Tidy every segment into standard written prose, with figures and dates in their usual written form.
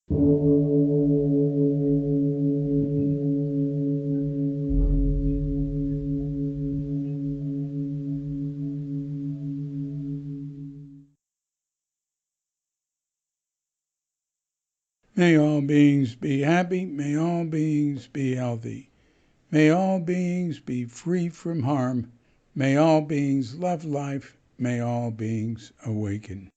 May all beings be happy. May all beings be healthy. May all beings be free from harm. May all beings love life. May all beings awaken.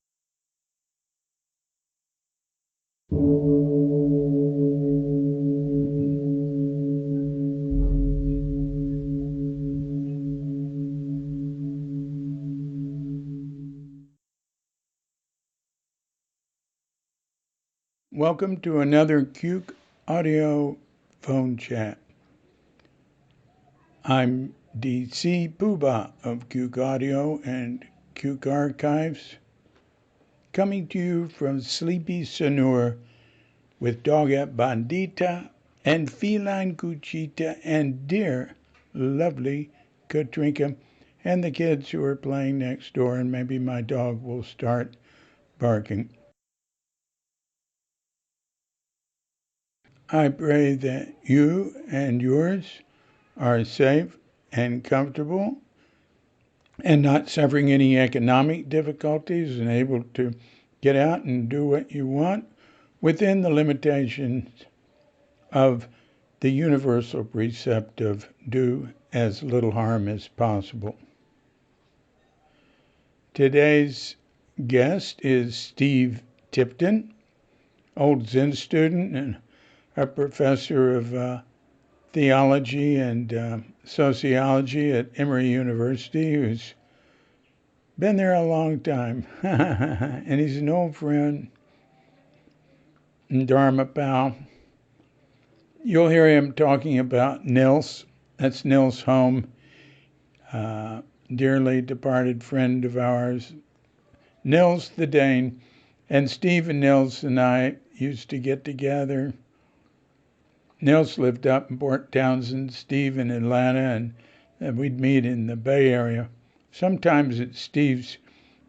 Welcome to another Cuke Audio phone chat. I'm DC Poobah of Cuke Audio and Cuke Archives, coming to you from Sleepy Sanur with Dogette Bandita and Feline Cuchita and dear, lovely Katrinka and the kids who are playing next door, and maybe my dog will start barking. I pray that you and yours are safe and comfortable and not suffering any economic difficulties and able to get out and do what you want within the limitations of the universal precept of do as little harm as possible. Today's guest is Steve Tipton, old Zen student and a professor of theology and sociology at Emory University, who's been there a long time. And he's an old friend and dharma pal. You'll hear him talking about Nils. That's Nils Holm, dearly departed friend of ours. Nils the Dane. And Steve and Nils and I used to get together. Nils lived up in Port Townsend, Steve in Atlanta, and we'd meet in the Bay Area. Sometimes at Steve's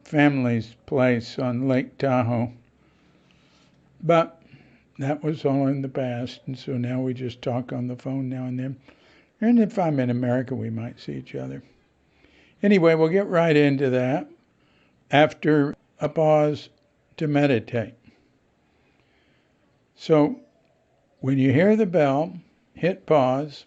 family's place on Lake Tahoe. But that was all in the past, and so now we just talk on the phone now and then. And if I'm in America, we might see each other. Anyway, we'll get right into that after a pause to meditate. So when you hear the bell, hit pause,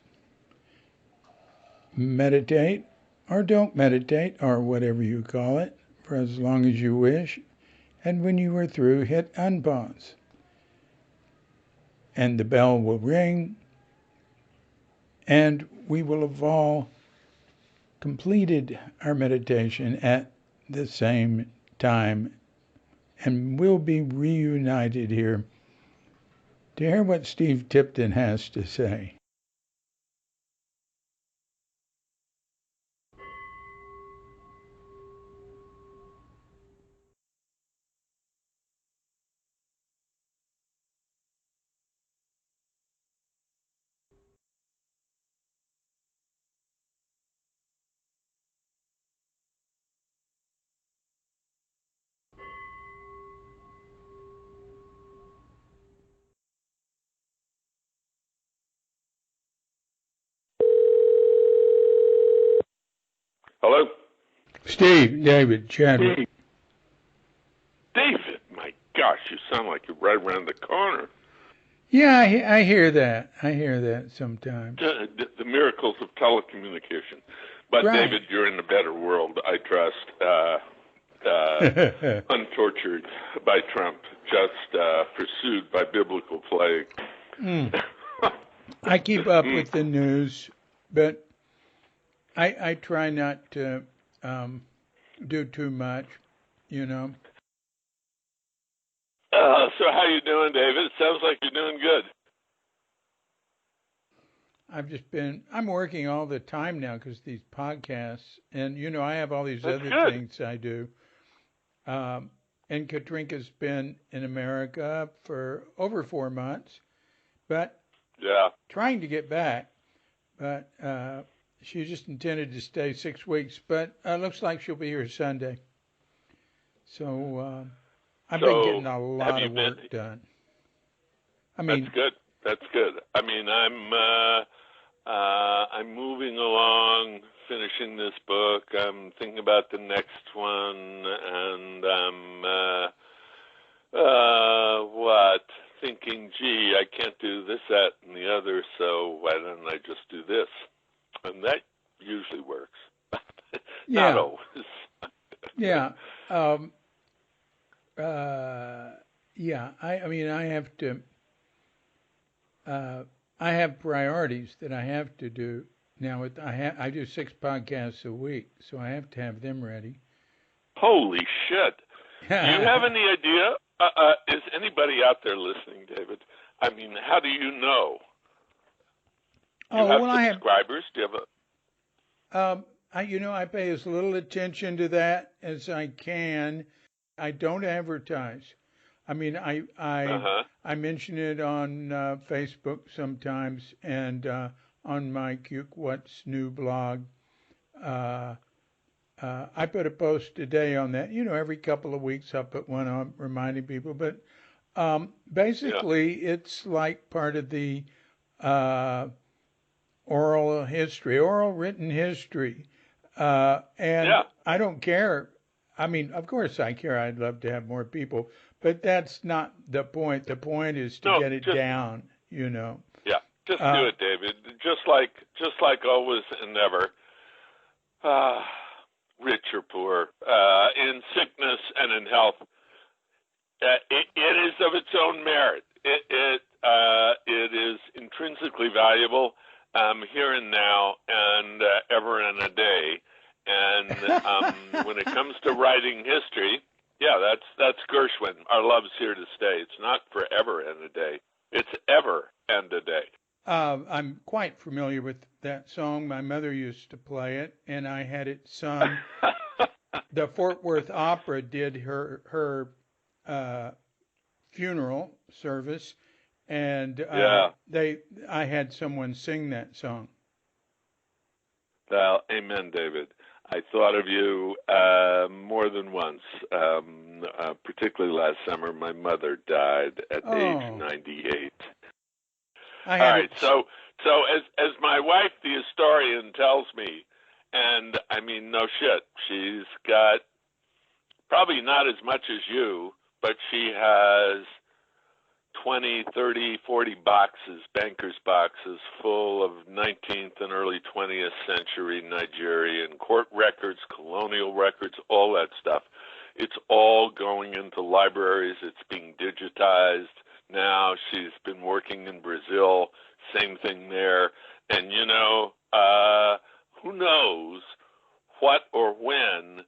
meditate, or don't meditate, or whatever you call it, for as long as you wish. And when you are through, hit unpause. And the bell will ring, and we will have all completed our meditation at the same time, and we'll be reunited here to hear what Steve Tipton has to say. Hello? Steve, David, Chadwick. David, my gosh, you sound like you're right around the corner. Yeah, I hear that. I hear that sometimes. The miracles of telecommunication. But Right. David, you're in a better world, I trust. Untortured by Trump, just pursued by biblical plague. I keep up with the news, but I try not to do too much, you know. So how you doing, David? It sounds like you're doing good. I'm working all the time now because these podcasts, and you know, I have all these That's other good. things I do. And Katrinka's been in America for over 4 months, but Yeah. trying to get back. But she just intended to stay 6 weeks, but looks like she'll be here Sunday. So I've been getting a lot of work done. I mean, that's good. That's good. I mean, I'm moving along, finishing this book. I'm thinking about the next one, and I'm thinking, gee, I can't do this, that, and the other, so why don't I just do this? And that usually works. Not always. Yeah. Yeah. I mean, I have to. I have priorities that I have to do now. I do 6 podcasts a week, so I have to have them ready. Holy shit! Do you have any idea? Is anybody out there listening, David? I mean, how do you know? You have subscribers? Do you have I pay as little attention to that as I can. I don't advertise. I mean, I mention it on Facebook sometimes, and on my Cuke What's New blog. I put a post today on that. Every couple of weeks I'll put one on reminding people. But basically, it's like part of the oral written history. And I don't care. I mean, of course I care. I'd love to have more people, but that's not the point. The point is to get it down, Yeah, just do it, David. Just like always and never, rich or poor, in sickness and in health. It is of its own merit. It is intrinsically valuable, here and now and ever and a day. And when it comes to writing history, that's Gershwin. Our love's here to stay. It's not forever and a day. It's ever and a day. I'm quite familiar with that song. My mother used to play it, and I had it sung. The Fort Worth Opera did her funeral service, and I had someone sing that song. Well, amen, David. I thought of you more than once, particularly last summer. My mother died at age 98. All right, so as my wife, the historian, tells me, and I mean, no shit, she's got probably not as much as you, but she has 20, 30, 40 boxes, banker's boxes, full of 19th and early 20th century Nigerian court records, colonial records, all that stuff. It's all going into libraries. It's being digitized. Now she's been working in Brazil, same thing there. And, who knows what or when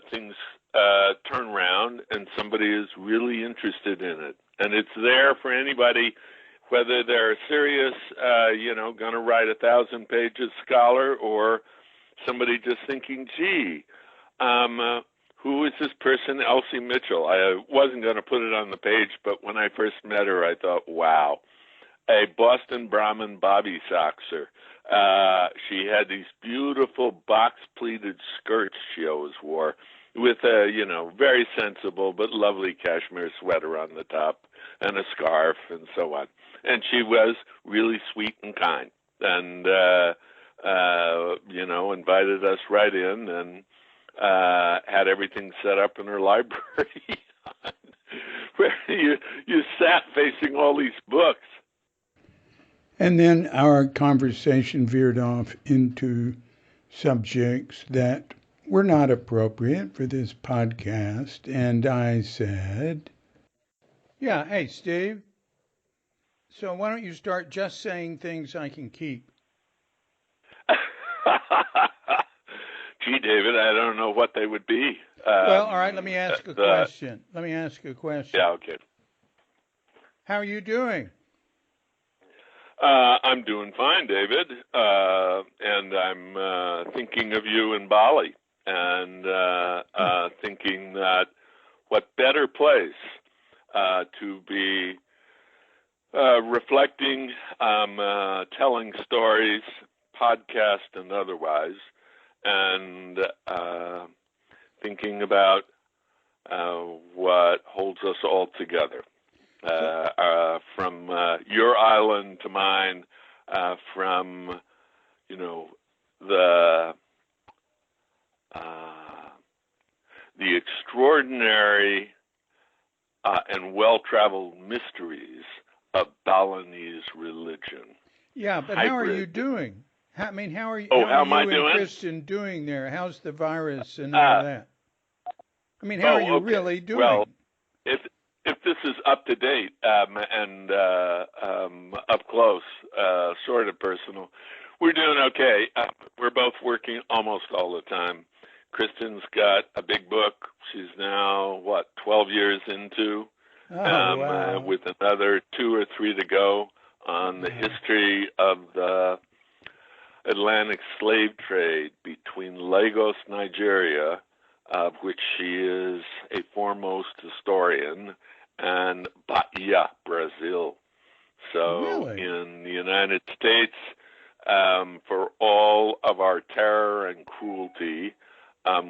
things turn around and somebody is really interested in it. And it's there for anybody, whether they're serious, going to write 1,000 pages scholar, or somebody just thinking, gee, who is this person, Elsie Mitchell? I wasn't going to put it on the page, but when I first met her, I thought, wow, a Boston Brahmin bobby soxer. She had these beautiful box-pleated skirts she always wore, with a, very sensible but lovely cashmere sweater on the top and a scarf and so on. And she was really sweet and kind, and, invited us right in and had everything set up in her library where you sat facing all these books. And then our conversation veered off into subjects that were not appropriate for this podcast. And I said, yeah, hey, Steve, so why don't you start just saying things I can keep? Gee, David, I don't know what they would be. Well, all right, let me ask a question. Yeah, okay. How are you doing? I'm doing fine, David, and I'm thinking of you in Bali, and thinking that what better place to be reflecting, telling stories, podcast and otherwise, and thinking about what holds us all together. your island to mine, from, the extraordinary and well-traveled mysteries of Balinese religion. Yeah, but how are you doing? How are you? Oh, how am are I you doing? and Kristen doing there? How's the virus and all that? How are you really doing? Well, if this is up to date and up close, sort of personal, we're doing okay. We're both working almost all the time. Kristen's got a big book. She's now 12 years into, wow. with another 2 or 3 to go on the history of the Atlantic slave trade between Lagos, Nigeria, of which she is a foremost historian, and Bahia, Brazil. So really? In the United States, for all of our terror and cruelty,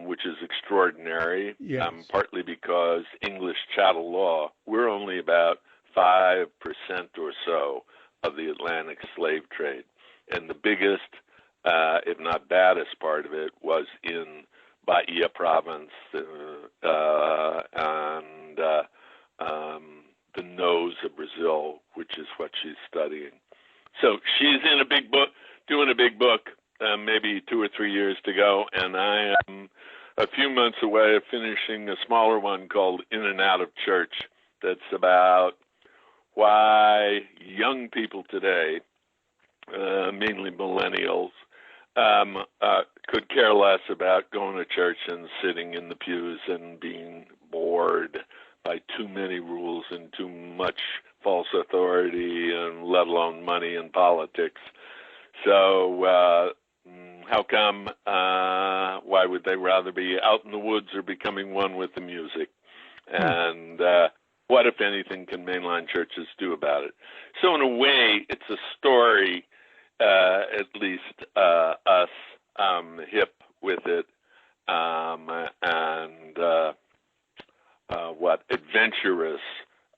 which is extraordinary, yes. Partly because English chattel law, we're only about 5% or so of the Atlantic slave trade. And the biggest, if not baddest part of it was in Bahia province and the nose of Brazil, which is what she's studying. So she's in a big book, doing a big book, maybe 2 or 3 years to go, and I am a few months away of finishing a smaller one called In and Out of Church that's about why young people today, mainly millennials, could care less about going to church and sitting in the pews and being bored by too many rules and too much false authority, and let alone money and politics. So how come, why would they rather be out in the woods or becoming one with the music? And what, if anything, can mainline churches do about it? So in a way, it's a story, at least us hip with it, and adventurous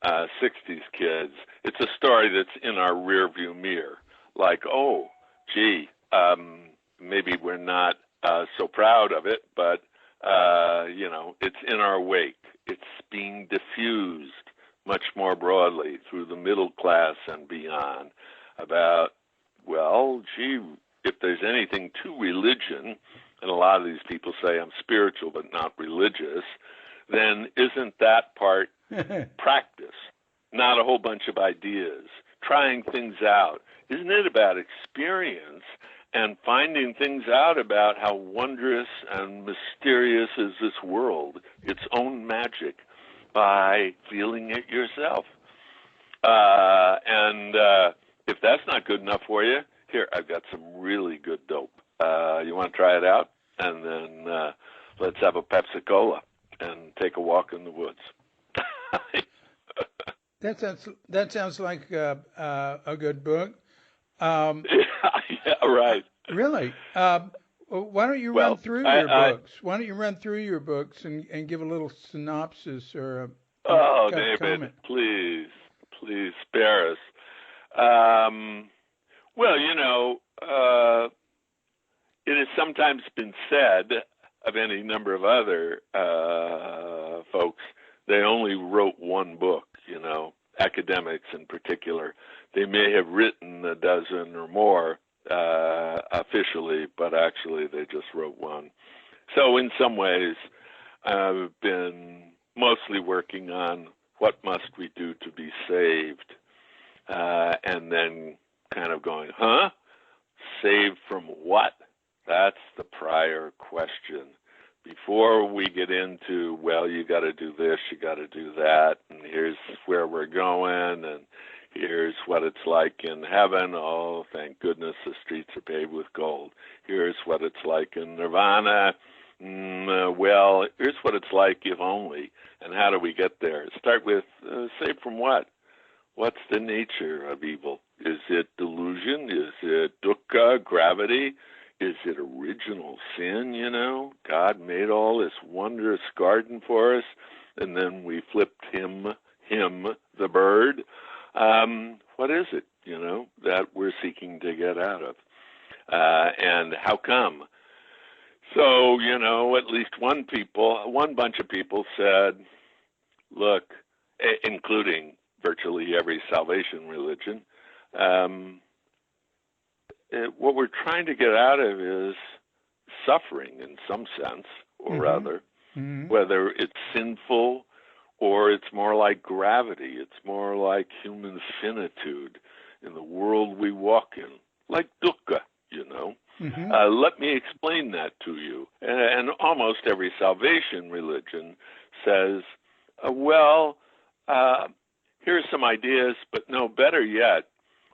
60s kids. It's a story that's in our rearview mirror. Like, oh, gee, maybe we're not so proud of it, but, it's in our wake. It's being diffused much more broadly through the middle class and beyond about, well, gee, if there's anything to religion, and a lot of these people say I'm spiritual but not religious, then isn't that part practice, not a whole bunch of ideas, trying things out? Isn't it about experience and finding things out about how wondrous and mysterious is this world, its own magic, by feeling it yourself? And if that's not good enough for you, here, I've got some really good dope. You want to try it out? And then let's have a Pepsi-Cola and take a walk in the woods. That sounds like a good book. Yeah, right. Really? Why don't you run through your books? Why don't you run through your books and give a little synopsis or a David, comment? please spare us. Well, it has sometimes been said of any number of other folks, they only wrote one book, academics in particular. They may have written a dozen or more officially, but actually they just wrote one. So in some ways, I've been mostly working on what must we do to be saved, and then kind of going, saved from what? That's the prior question. Before we get into, well, you got to do this, you got to do that, and here's where we're going, and here's what it's like in heaven. Oh, thank goodness the streets are paved with gold. Here's what it's like in nirvana. Well, here's what it's like if only, and how do we get there? Start with, saved from what? What's the nature of evil? Is it delusion? Is it dukkha, gravity? Is it original sin, God made all this wondrous garden for us, and then we flipped him, the bird. What What is it, that we're seeking to get out of? And how come? So, at least one bunch of people said, look, including virtually every salvation religion, what we're trying to get out of is suffering in some sense, or rather, whether it's sinful or it's more like gravity, it's more like human finitude in the world we walk in, like dukkha, Let me explain that to you. And almost every salvation religion says, here's some ideas, but no, better yet,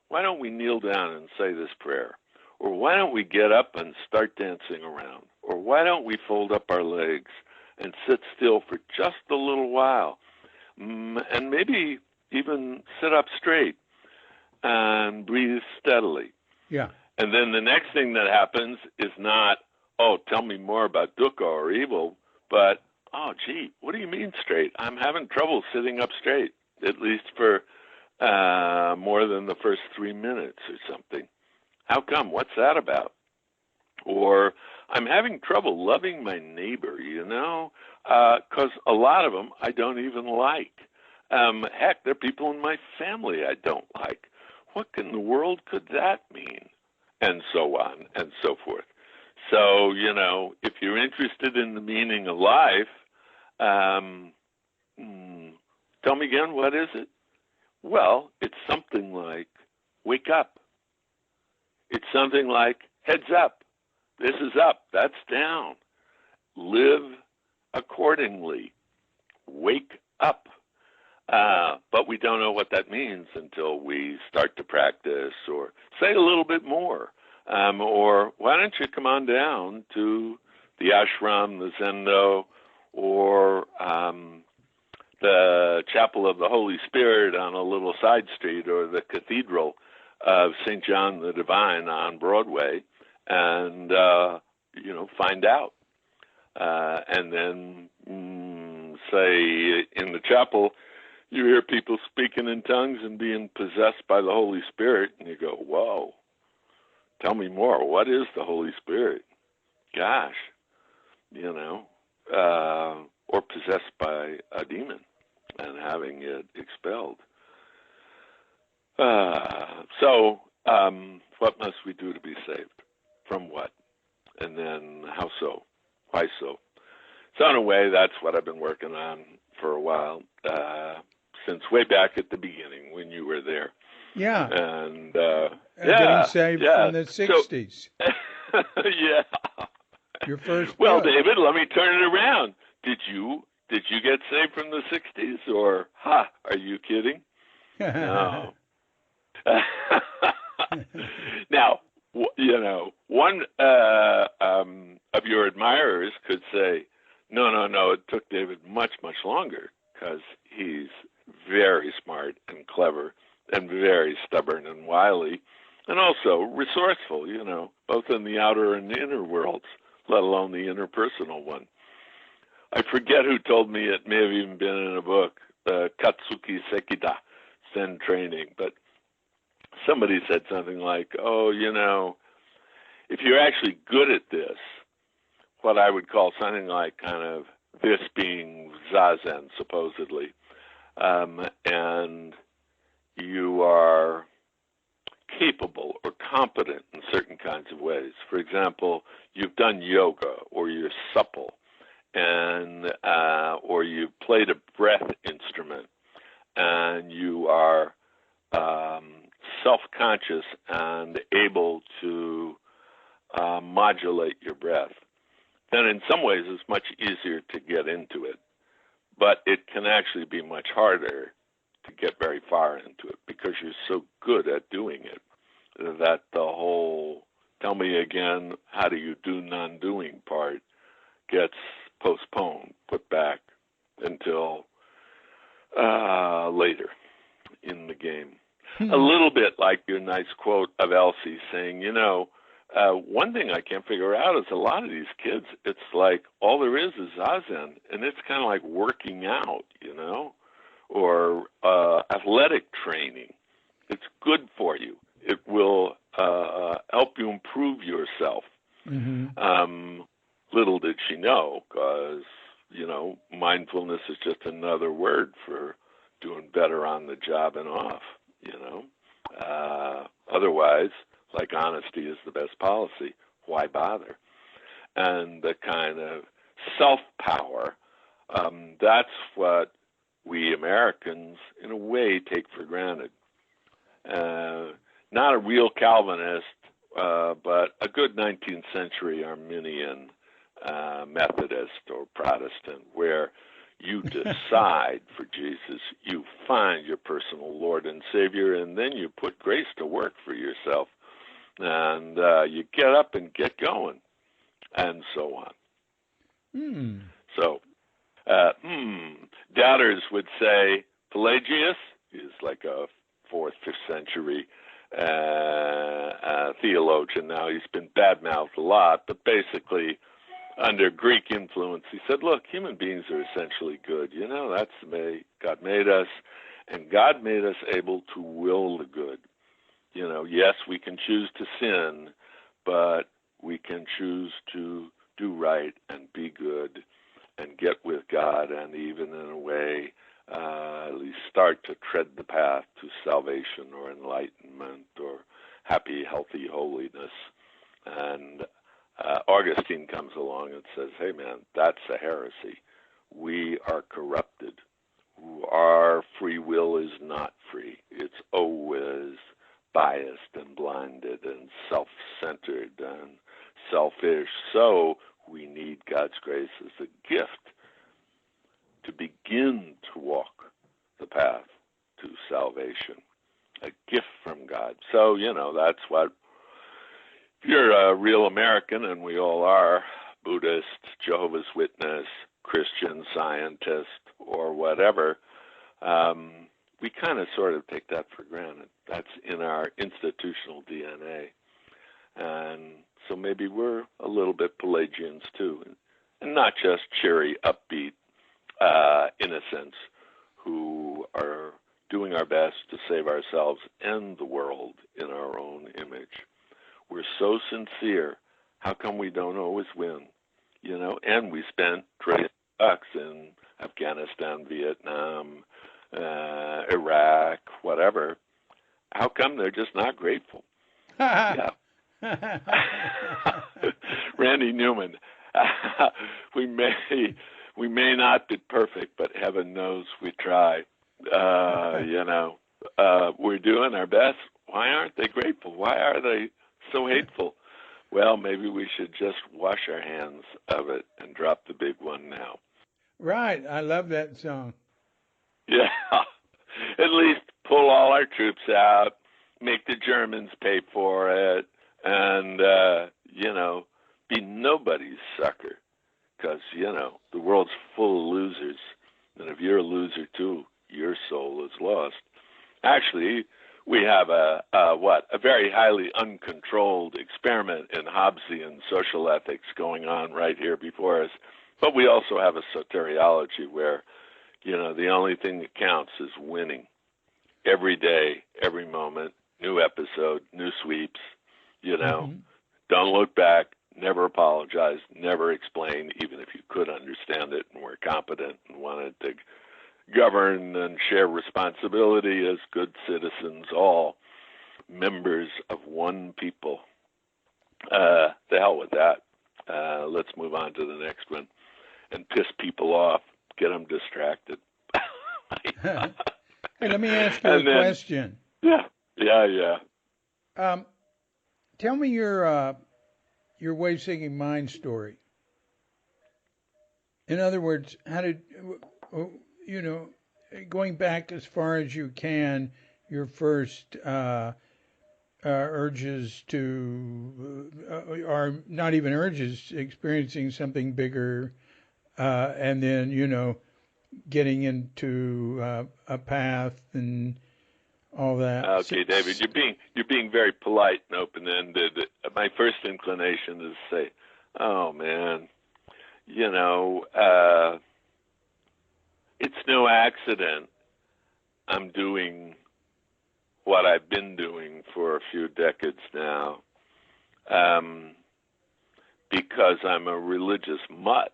why don't we kneel down and say this prayer? Or why don't we get up and start dancing around? Or why don't we fold up our legs and sit still for just a little while? And maybe even sit up straight and breathe steadily. Yeah. And then the next thing that happens is not, tell me more about dukkha or evil, but, what do you mean straight? I'm having trouble sitting up straight, at least for more than the first 3 minutes or something. How come? What's that about? Or I'm having trouble loving my neighbor, because a lot of them I don't even like. Heck, there are people in my family I don't like. What in the world could that mean? And so on and so forth. So, if you're interested in the meaning of life, tell me again, what is it? Well, it's something like, wake up. It's something like, heads up. This is up, that's down. Live accordingly. Wake up. But we don't know what that means until we start to practice or say a little bit more. Or why don't you come on down to the ashram, the zendo, or the Chapel of the Holy Spirit on a little side street, or the Cathedral of St. John the Divine on Broadway, and, find out. And then, say, in the chapel, you hear people speaking in tongues and being possessed by the Holy Spirit, and you go, whoa, tell me more. What is the Holy Spirit? Gosh, or possessed by a demon and having it expelled. So, what must we do to be saved? From what? And then how so? Why so? So in a way, that's what I've been working on for a while, since way back at the beginning when you were there. Yeah. And getting saved from the 60s. So, yeah. Your first Well, book. David, let me turn it around. Did you get saved from the 60s, or are you kidding? No. Now, one of your admirers could say, no, it took David much, much longer, because he's very smart and clever and very stubborn and wily, and also resourceful, both in the outer and the inner worlds, let alone the interpersonal one. I forget who told me, it may have even been in a book, Katsuki Sekida, Zen Training, but somebody said something like, if you're actually good at this, what I would call something like kind of this being Zazen, supposedly, and you are capable or competent in certain kinds of ways. For example, you've done yoga, or you're supple, and or you played a breath instrument, and you are self-conscious and able to modulate your breath, then in some ways it's much easier to get into it. But it can actually be much harder to get very far into it because you're so good at doing it that the whole tell me again, how do you do non-doing part gets postponed, put back until later in the game. A little bit like your nice quote of Elsie saying, one thing I can't figure out is a lot of these kids, it's like all there is Zazen, and it's kind of like working out, or athletic training. It's good for you. It will help you improve yourself. Mm-hmm. Little did she know, because, mindfulness is just another word for doing better on the job and off, Otherwise, like honesty is the best policy, why bother? And the kind of self-power, that's what we Americans, in a way, take for granted. Not a real Calvinist, but a good 19th century Arminian Methodist or Protestant, where you decide for Jesus, you find your personal Lord and Savior, and then you put grace to work for yourself, and you get up and get going, and so on. So, doubters would say Pelagius is like a 4th, 5th century theologian. Now, he's been badmouthed a lot, but basically, under Greek influence, he said, look, human beings are essentially good. That's the way God made us, and God made us able to will the good. Yes, we can choose to sin, but we can choose to do right and be good and get with God, and even in a way, at least start to tread the path to salvation or enlightenment or happy, healthy holiness. And Augustine comes along and says, hey, man, that's a heresy. We are corrupted. Our free will is not free. It's always biased and blinded and self-centered and selfish. So we need God's grace as a gift to begin to walk the path to salvation, a gift from God. So, that's what, if you're a real American, and we all are, Buddhist, Jehovah's Witness, Christian, Scientist, or whatever, we kind of sort of take that for granted. That's in our institutional DNA. And so maybe we're a little bit Pelagians too, and not just cheery, upbeat innocents who are doing our best to save ourselves and the world in our own image. We're so sincere. How come we don't always win? And we spent trillions of bucks in Afghanistan, Vietnam, Iraq, whatever. How come they're just not grateful? Yeah. Randy Newman. we may not be perfect, but heaven knows we try. We're doing our best. Why aren't they grateful? Why are they so hateful? Well, maybe we should just wash our hands of it and drop the big one now. Right. I love that song. Yeah. At least pull all our troops out, make the Germans pay for it, and, be nobody's sucker. Because, the world's full of losers. And if you're a loser too, your soul is lost. Actually, we have a very highly uncontrolled experiment in Hobbesian social ethics going on right here before us. But we also have a soteriology where, the only thing that counts is winning. Every day, every moment, new episode, new sweeps, Don't look back, never apologize, never explain, even if you could understand it and were competent and wanted to govern and share responsibility as good citizens, all members of one people. The hell with that. Let's move on to the next one and piss people off, get them distracted. Hey, let me ask you a question. Yeah. Tell me your way-seeking mind story. In other words, how did going back as far as you can, your first urges to, or not even urges, experiencing something bigger, and then getting into a path and all that. Okay, David, you're being very polite and open-ended. My first inclination is to say, "Oh man, it's no accident I'm doing what I've been doing for a few decades now, because I'm a religious mutt,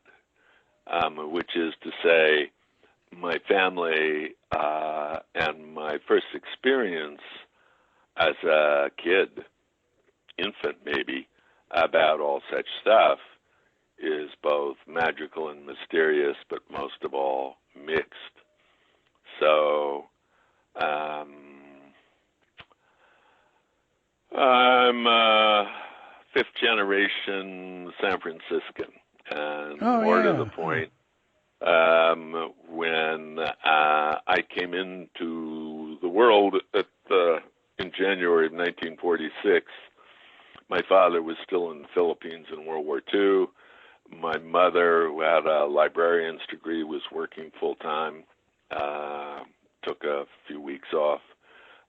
which is to say, my family and my first experience as a kid, infant maybe, about all such stuff is both magical and mysterious, but most of all mixed. So I'm fifth generation San Franciscan, and more to the point, when I came into the world in January of 1946, my father was still in the Philippines in World War II. My mother, who had a librarian's degree, was working full-time, took a few weeks off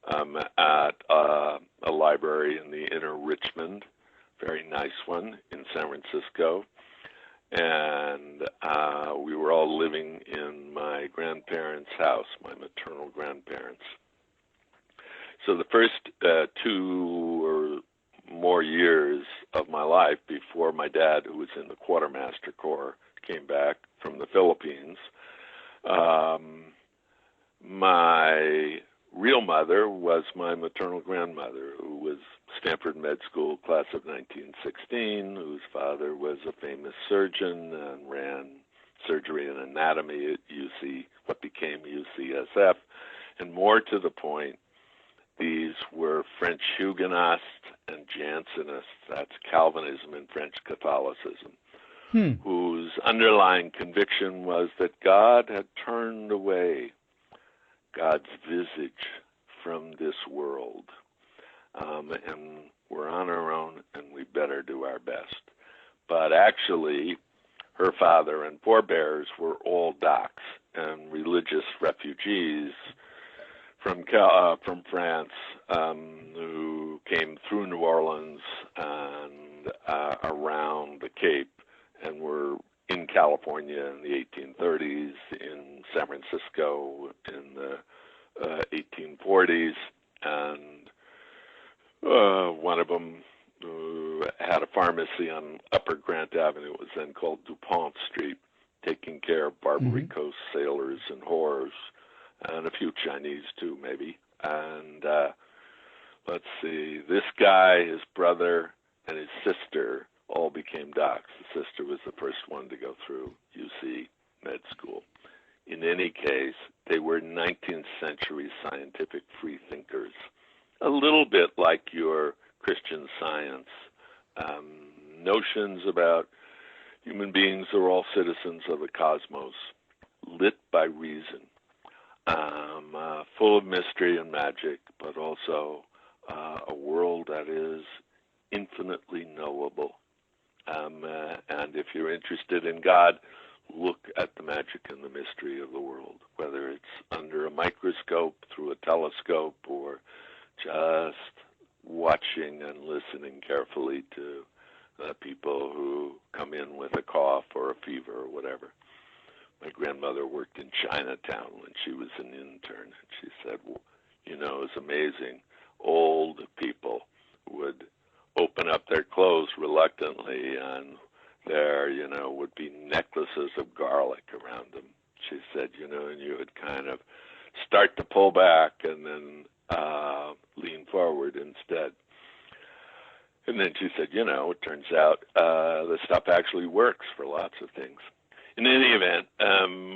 at a library in the inner Richmond, very nice one in San Francisco. And we were all living in my grandparents' house, my maternal grandparents. So the first 2 or more years of my life before my dad, who was in the Quartermaster Corps, came back from the Philippines, my real mother was my maternal grandmother, who was Stanford Med School, class of 1916, whose father was a famous surgeon and ran surgery and anatomy at what became UCSF. And more to the point, these were French Huguenots and Jansenists, that's Calvinism and French Catholicism, whose underlying conviction was that God had turned away God's visage from this world. And we're on our own, and we better do our best. But actually, her father and forebears were all docs and religious refugees from France, who came through New Orleans and around the Cape, and were in California in the 1830s, in San Francisco in the 1840s, and one of them had a pharmacy on Upper Grant Avenue. It was then called DuPont Street, taking care of Barbary Coast sailors and whores, and a few Chinese too, maybe. And let's see, this guy, his brother, and his sister all became docs. The sister was the first one to go through UC Med School. In any case, they were 19th century scientific free thinkers, a little bit like your Christian Science notions about human beings are all citizens of the cosmos, lit by reason, full of mystery and magic, but also a world that is infinitely knowable. And if you're interested in God, look at the magic and the mystery of the world, whether it's under a microscope, through a telescope, or just watching and listening carefully to people who come in with a cough or a fever or whatever. My grandmother worked in Chinatown when she was an intern, and she said, well, you know, it's amazing. Old people would open up their clothes reluctantly, and there, you know, would be necklaces of garlic around them. She said, you know, and you would kind of start to pull back and then lean forward instead. And then she said, you know, it turns out the stuff actually works for lots of things. In any event,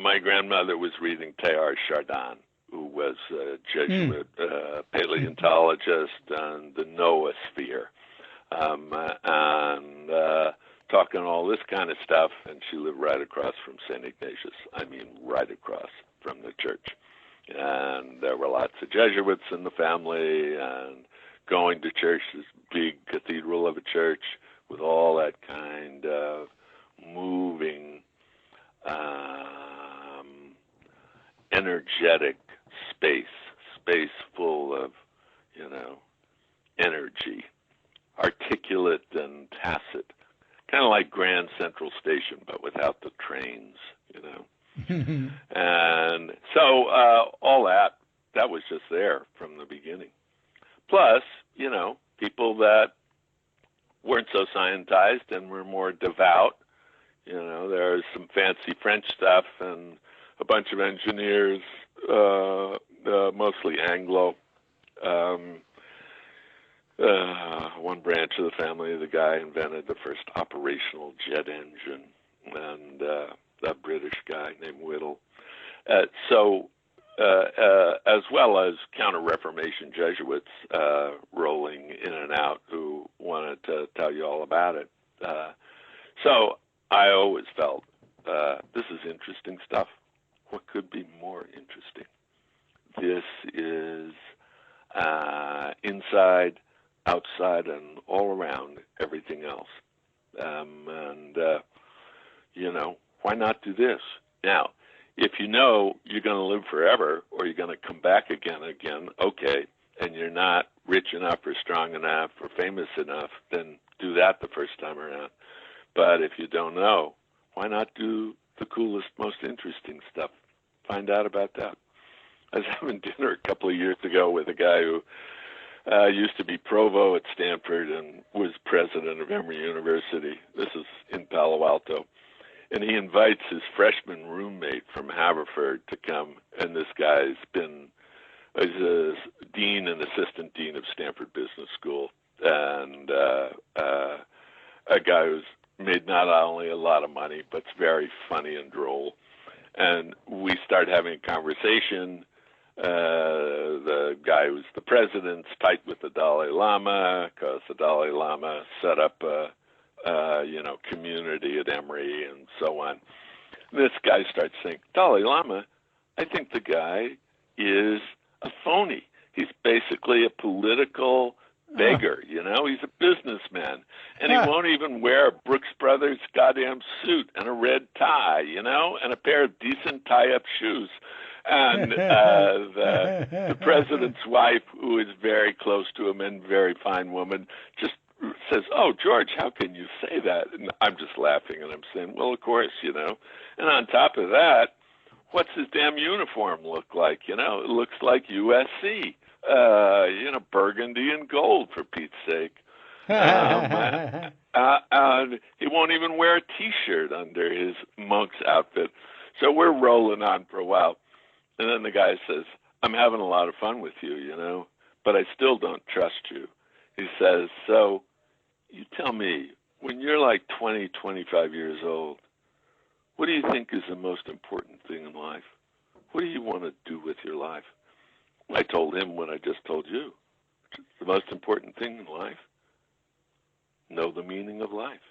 my grandmother was reading Teilhard de Chardin, who was a Jesuit paleontologist and the noosphere, and talking all this kind of stuff, and she lived right across from St. Ignatius. I mean, right across from the church. And there were lots of Jesuits in the family, and going to church, this big cathedral of a church with all that kind of moving, energetic space full of, you know, energy, articulate and tacit, kind of like Grand Central Station, but without the trains, you know. And so all that was just there from the beginning. Plus, people that weren't so scientized and were more devout. There's some fancy French stuff and a bunch of engineers, mostly Anglo. One branch of the family, the guy invented the first operational jet engine, and a British guy named Whittle. As well as Counter-Reformation Jesuits rolling in and out who wanted to tell you all about it. So I always felt this is interesting stuff. What could be more interesting? This is inside, outside, and all around everything else. Why not do this? Now, if you know you're going to live forever or you're going to come back again, okay, and you're not rich enough or strong enough or famous enough, then do that the first time around. But if you don't know, why not do the coolest, most interesting stuff? Find out about that. I was having dinner a couple of years ago with a guy who used to be provost at Stanford and was president of Emory University. This is in Palo Alto. And he invites his freshman roommate from Haverford to come. And this guy's been a dean and assistant dean of Stanford Business School, and a guy who's made not only a lot of money, but it's very funny and droll. And we start having a conversation. The guy who's the president's tight with the Dalai Lama because the Dalai Lama set up a community at Emory and so on. This guy starts saying, Dalai Lama, I think the guy is a phony. He's basically a political beggar, he's a businessman. And he won't even wear a Brooks Brothers goddamn suit and a red tie, and a pair of decent tie-up shoes. And the president's wife, who is very close to him and very fine woman, just says, oh, George, how can you say that? And I'm just laughing, and I'm saying, well, of course, And on top of that, what's his damn uniform look like? It looks like USC, burgundy and gold, for Pete's sake. And he won't even wear a T-shirt under his monk's outfit. So we're rolling on for a while. And then the guy says, I'm having a lot of fun with you, but I still don't trust you. He says, so you tell me, when you're like 20, 25 years old, what do you think is the most important thing in life? What do you want to do with your life? I told him what I just told you. The most important thing in life, know the meaning of life,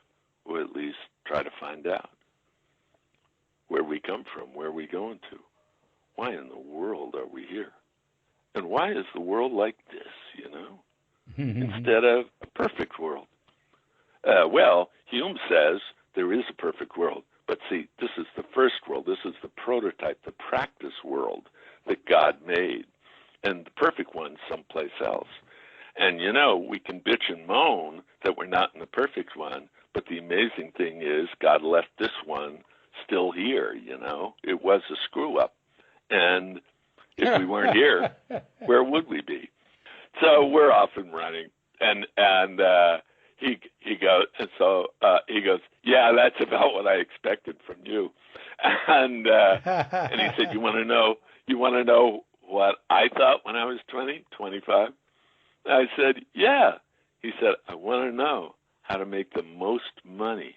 or at least try to find out where we come from, where we going to. Why in the world are we here? And why is the world like this, instead of a perfect world? Well, Hume says there is a perfect world. But see, this is the first world. This is the prototype, the practice world that God made. And the perfect one's someplace else. And, we can bitch and moan that we're not in the perfect one. But the amazing thing is God left this one still here, It was a screw-up. And if we weren't here, where would we be? So we're off and running. And he goes, yeah, that's about what I expected from you. And he said, you want to know what I thought when I was 20, 25? I said, yeah. He said, I want to know how to make the most money,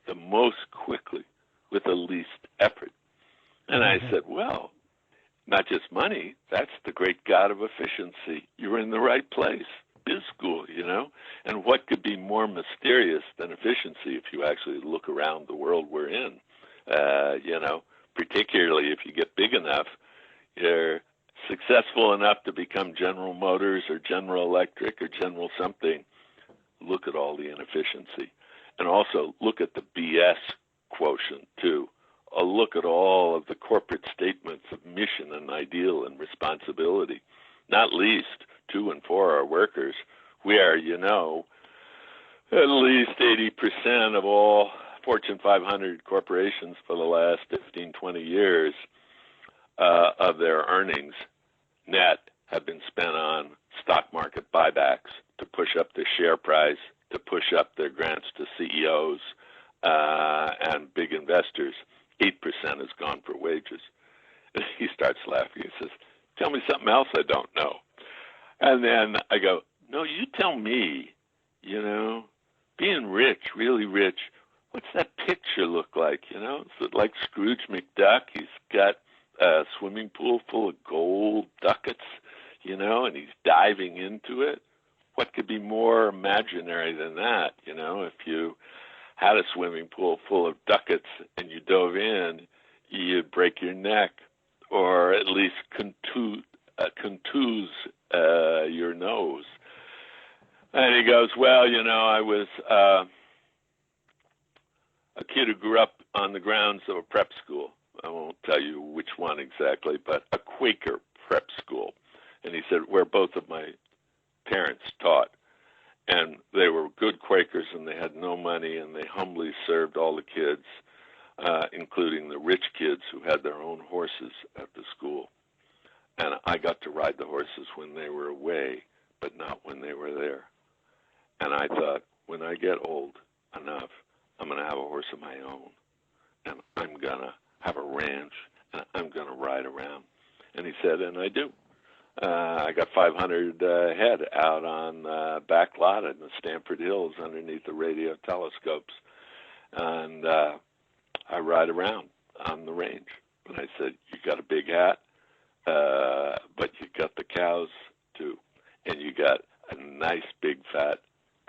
the most quickly, with the least effort. And I said, well, not just money, that's the great God of efficiency. You're in the right place. Biz school, and what could be more mysterious than efficiency if you actually look around the world we're in, particularly if you get big enough, you're successful enough to become General Motors or General Electric or General something. Look at all the inefficiency. And also look at the BS quotient, too. Look at all of the corporate statements of mission and ideal and responsibility, not least to and for our workers, where, at least 80% of all Fortune 500 corporations for the last 15, 20 years of their earnings net have been spent on stock market buybacks to push up the share price, to push up their grants to CEOs and big investors. 8% has gone for wages. And he starts laughing. He says, tell me something else I don't know. And then I go, no, you tell me, being rich, really rich, what's that picture look like? Is it like Scrooge McDuck? He's got a swimming pool full of gold ducats, and he's diving into it. What could be more imaginary than that? If you had a swimming pool full of ducats and you dove in, you'd break your neck or at least contuse your nose. And he goes, well, I was a kid who grew up on the grounds of a prep school. I won't tell you which one exactly, but a Quaker prep school. And he said, where both of my parents taught. And they were good Quakers, and they had no money, and they humbly served all the kids, including the rich kids who had their own horses at the school. And I got to ride the horses when they were away, but not when they were there. And I thought, when I get old enough, I'm going to have a horse of my own, and I'm going to have a ranch, and I'm going to ride around. And he said, and I do. I got 500 head out on back lot in the Stanford Hills underneath the radio telescopes. And I ride around on the range. And I said, you got a big hat, but you got the cows too. And you got a nice big fat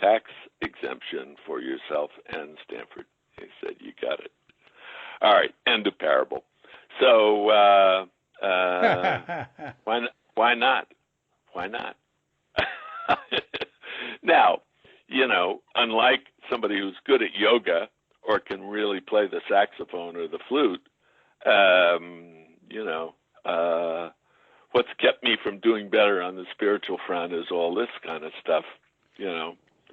tax exemption for yourself and Stanford. He said, you got it. All right, end of parable. So why not? Why not? Now, unlike somebody who's good at yoga or can really play the saxophone or the flute, what's kept me from doing better on the spiritual front is all this kind of stuff,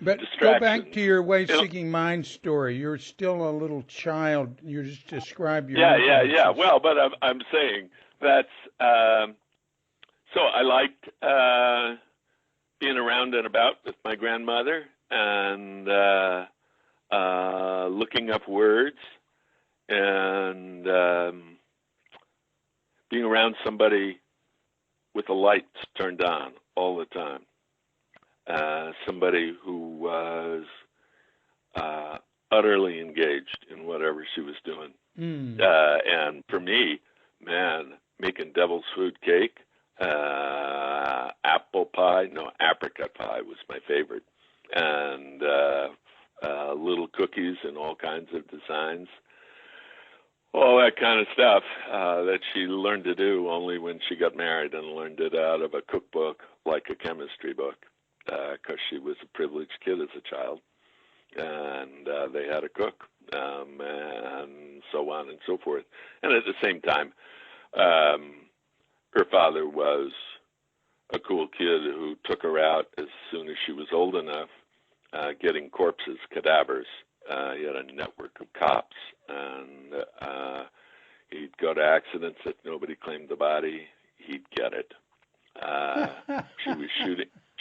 But go back to your way-seeking mind story. You're still a little child. You just described your Yeah. Well, but I'm saying that's so I liked being around and about with my grandmother and looking up words and being around somebody with the lights turned on all the time. Somebody who was utterly engaged in whatever she was doing. And for me, man, making devil's food cake, apricot pie was my favorite, and little cookies in all kinds of designs, all that kind of stuff that she learned to do only when she got married and learned it out of a cookbook like a chemistry book. Because she was a privileged kid as a child, and they had a cook, and so on and so forth. And at the same time, her father was a cool kid who took her out as soon as she was old enough, getting corpses, cadavers. He had a network of cops, and he'd go to accidents if nobody claimed the body. He'd get it.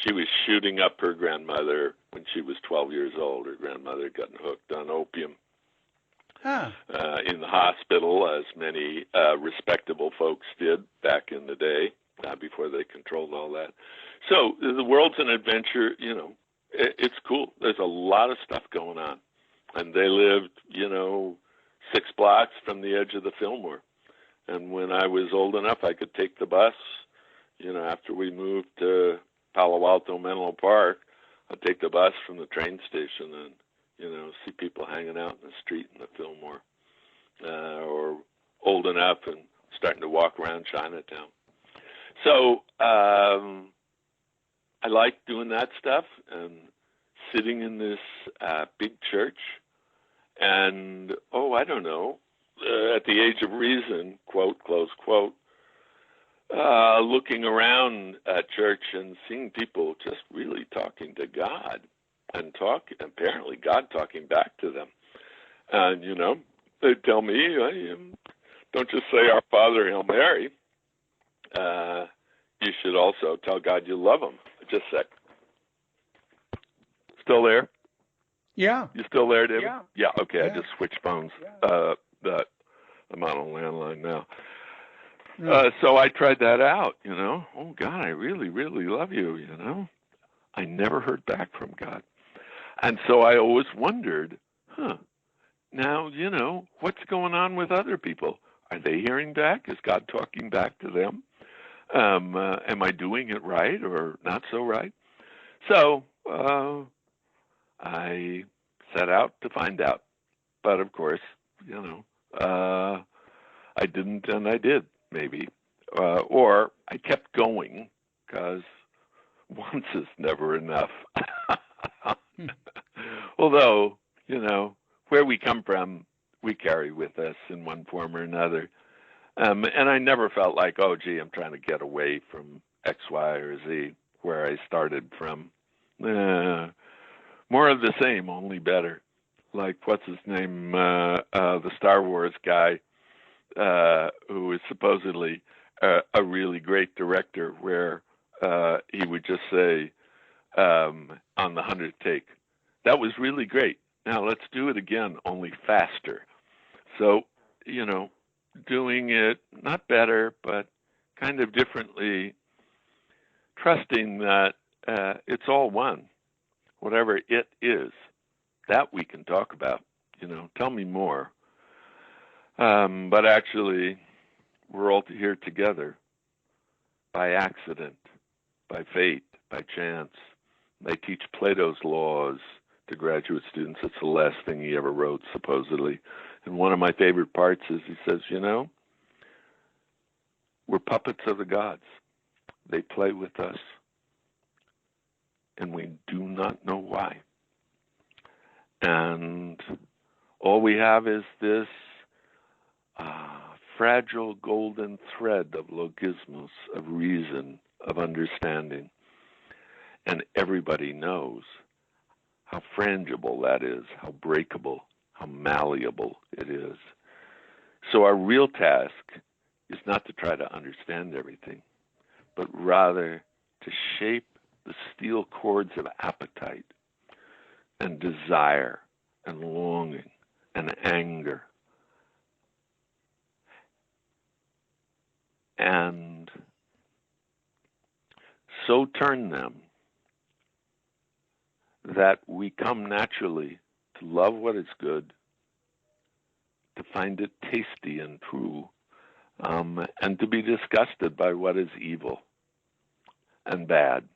She was shooting up her grandmother when she was 12 years old. Her grandmother had gotten hooked on opium in the hospital, as many respectable folks did back in the day, before they controlled all that. So the world's an adventure, it's cool. There's a lot of stuff going on. And they lived, 6 blocks from the edge of the Fillmore. And when I was old enough, I could take the bus, after we moved to Palo Alto Menlo Park, I'd take the bus from the train station and, see people hanging out in the street in the Fillmore, or old enough and starting to walk around Chinatown. So I like doing that stuff and sitting in this big church and, I don't know, at the age of reason, quote, close quote, looking around at church and seeing people just really talking to God and apparently God talking back to them. And, they tell me, don't just say Our Father, Hail Mary. You should also tell God you love him. Just a sec. still there? Yeah. You still there, David? Yeah. Okay. Yeah. I just switched phones. That I'm on a landline now. No. So I tried that out. Oh God, I really, really love you. I never heard back from God, and so I always wondered, now what's going on with other people? Are they hearing back? Is God talking back to them? Am I doing it right or not so right? So I set out to find out. But of course, I didn't and I did, maybe. Or I kept going because once is never enough. Although, where we come from, we carry with us in one form or another. And I never felt like, oh, gee, I'm trying to get away from X, Y, or Z, where I started from. More of the same, only better. Like, what's his name? The Star Wars guy, who is supposedly a really great director, where he would just say on the 100th take, that was really great. Now let's do it again, only faster. So, doing it not better, but kind of differently, trusting that it's all one, whatever it is, that we can talk about. Tell me more. But actually, we're all here together by accident, by fate, by chance. They teach Plato's laws to graduate students. It's the last thing he ever wrote, supposedly. And one of my favorite parts is he says, we're puppets of the gods. They play with us, and we do not know why. And all we have is this fragile golden thread of logismos, of reason, of understanding. And everybody knows how frangible that is, how breakable, how malleable it is. So our real task is not to try to understand everything, but rather to shape the steel cords of appetite and desire and longing and anger, and so turn them that we come naturally to love what is good, to find it tasty and true, and to be disgusted by what is evil and bad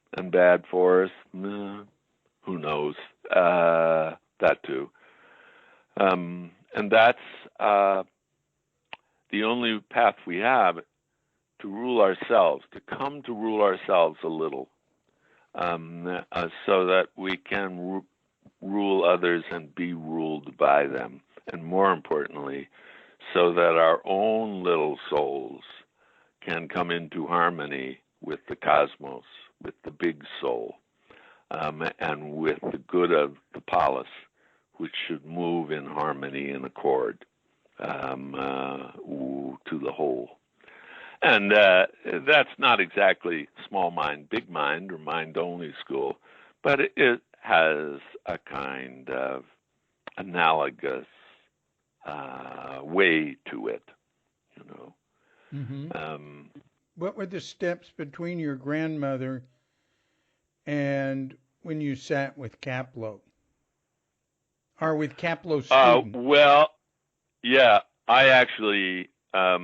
for us. Who knows? That too. And that's the only path we have to rule ourselves, to come to rule ourselves a little, so that we can rule others and be ruled by them. And more importantly, so that our own little souls can come into harmony with the cosmos, with the big soul, and with the good of the polis, which should move in harmony and accord to the whole. And that's not exactly small mind, big mind, or mind-only school, but it has a kind of analogous way to it, Mm-hmm. What were the steps between your grandmother and when you sat with Kaplo? Or with Kaplo's student? Well, yeah, I actually, I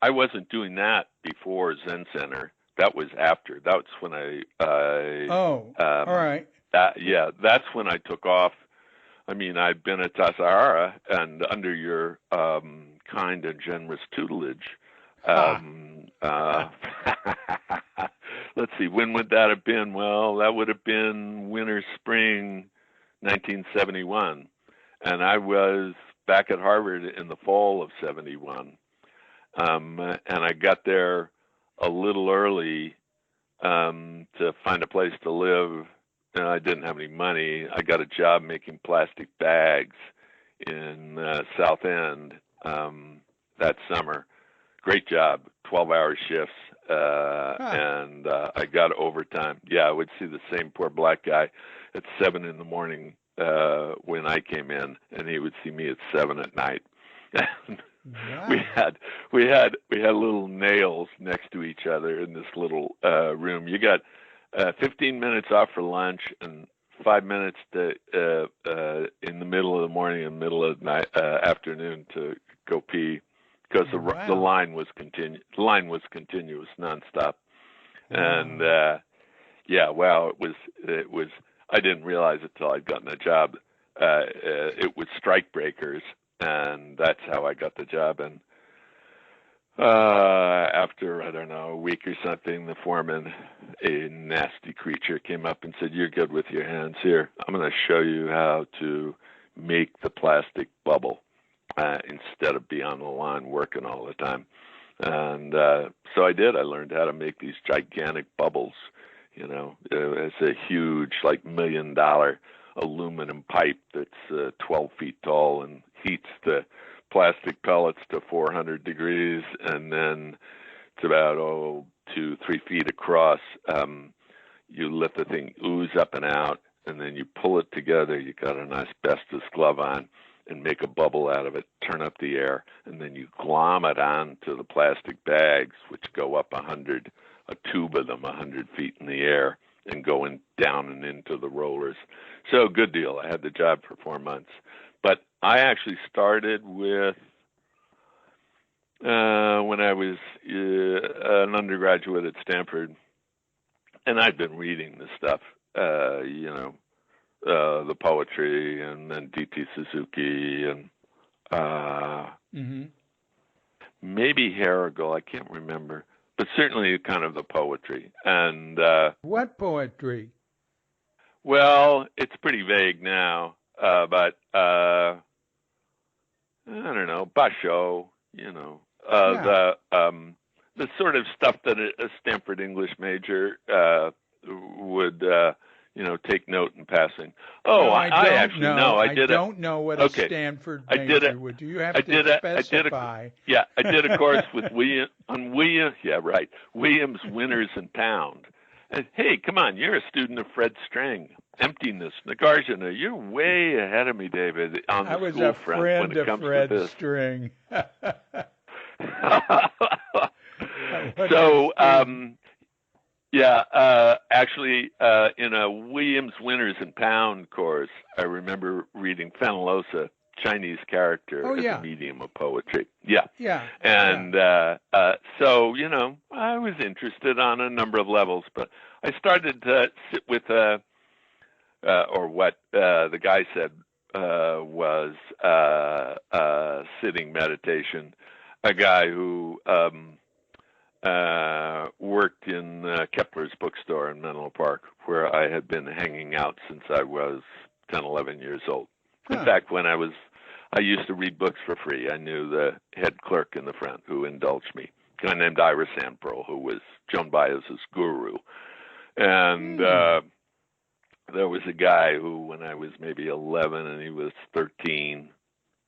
wasn't doing that before Zen Center. That was after. That's when all right. That's when I took off. I mean, I've been at Tassajara and under your kind and generous tutelage. Let's see, when would that have been? Well, that would have been winter, spring 1971. And I was back at Harvard in the fall of 71. And I got there a little early to find a place to live. And I didn't have any money. I got a job making plastic bags in South End that summer. Great job, 12-hour shifts. and I got overtime. Yeah, I would see the same poor black guy at 7 in the morning when I came in, and he would see me at 7 at night. Wow. we had little nails next to each other in this little room. You got 15 minutes off for lunch and 5 minutes to in the middle of the morning and middle of night afternoon to go pee, because the line was continuous nonstop. And it was I didn't realize it till I'd gotten a job. It was strike breakers, and that's how I got the job. And after, I don't know, a week or something, the foreman, a nasty creature, came up and said, "You're good with your hands. Here, I'm going to show you how to make the plastic bubble instead of be on the line working all the time." And so I did. I learned how to make these gigantic bubbles. You know, it's a huge, like, $1 million aluminum pipe that's 12 feet tall and heats the plastic pellets to 400 degrees, and then it's about 2-3 feet across. You let the thing ooze up and out, and then you pull it together. You got an asbestos glove on, and make a bubble out of it, turn up the air, and then you glom it onto the plastic bags, which go up a tube of them 100 feet in the air, and go down and into the rollers. So good deal. I had the job for 4 months. But I actually started with, when I was an undergraduate at Stanford, and I'd been reading this stuff, the poetry, and then D.T. Suzuki, and maybe Herrigal, I can't remember, but certainly kind of the poetry. And what poetry? Well, it's pretty vague now, but I don't know, Basho, the sort of stuff that a Stanford English major would take note in passing. Oh, no, I don't know what a Stanford major would do. You have to specify. I did a course with Williams, Winners and Pound. And, hey, come on, you're a student of Fred Strang. Emptiness, Nagarjuna, you're way ahead of me, David, on the school front when it comes to this. String. So, actually, in a Williams Winners and Pound course, I remember reading Fenollosa, Chinese character, as a medium of poetry. So, I was interested on a number of levels, but I started to sit with what the guy said was sitting meditation. A guy who worked in Kepler's bookstore in Menlo Park, where I had been hanging out since I was 10, 11 years old. In fact, when I used to read books for free. I knew the head clerk in the front who indulged me, a guy named Ira Sandpearl, who was Joan Baez's guru. And there was a guy who, when I was maybe 11 and he was 13,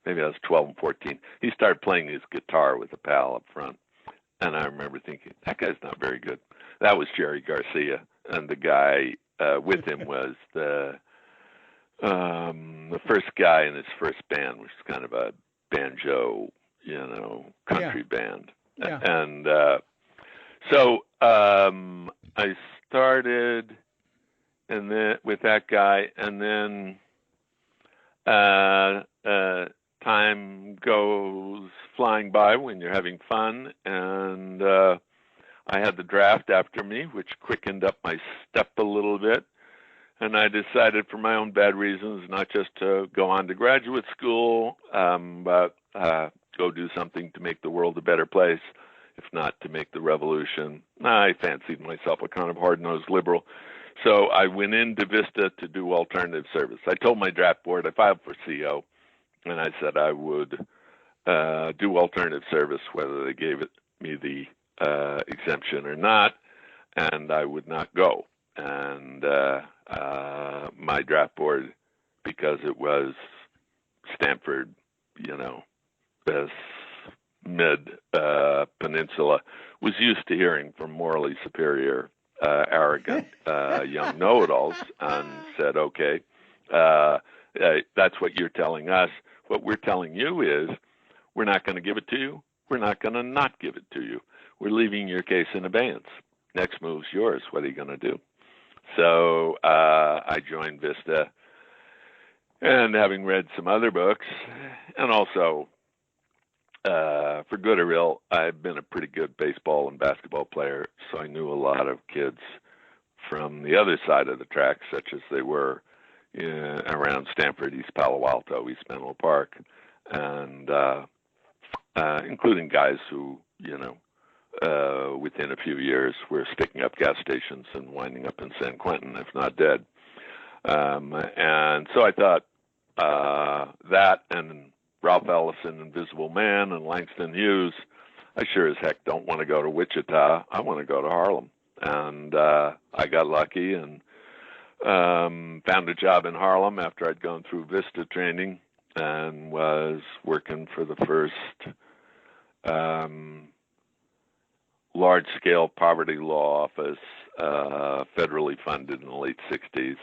maybe I was 12 and 14, he started playing his guitar with a pal up front. And I remember thinking, that guy's not very good. That was Jerry Garcia. And the guy with him was the first guy in his first band, which is kind of a banjo, country band. And so I started with that guy, and then time goes flying by when you're having fun, and I had the draft after me, which quickened up my step a little bit. And I decided, for my own bad reasons, not just to go on to graduate school, but go do something to make the world a better place, if not to make the revolution. I fancied myself a kind of hard-nosed liberal. So I went into Vista to do alternative service. I told my draft board, I filed for CO, and I said I would do alternative service, whether they gave me the exemption or not, and I would not go. And my draft board, because it was Stanford, this mid-peninsula, was used to hearing from morally superior, arrogant young know-it-alls, and said, okay, that's what you're telling us. What we're telling you is we're not going to give it to you. We're not going to not give it to you. We're leaving your case in abeyance. Next move's yours. What are you going to do? So I joined Vista, and having read some other books, and also, for good or ill, I've been a pretty good baseball and basketball player, so I knew a lot of kids from the other side of the track, such as they were around Stanford, East Palo Alto, East Menlo Park, and including guys who, within a few years were sticking up gas stations and winding up in San Quentin, if not dead. And so I thought that and Ralph Ellison, Invisible Man, and Langston Hughes, I sure as heck don't want to go to Wichita. I want to go to Harlem. And I got lucky and found a job in Harlem after I'd gone through Vista training and was working for the first large-scale poverty law office, federally funded in the late 60s,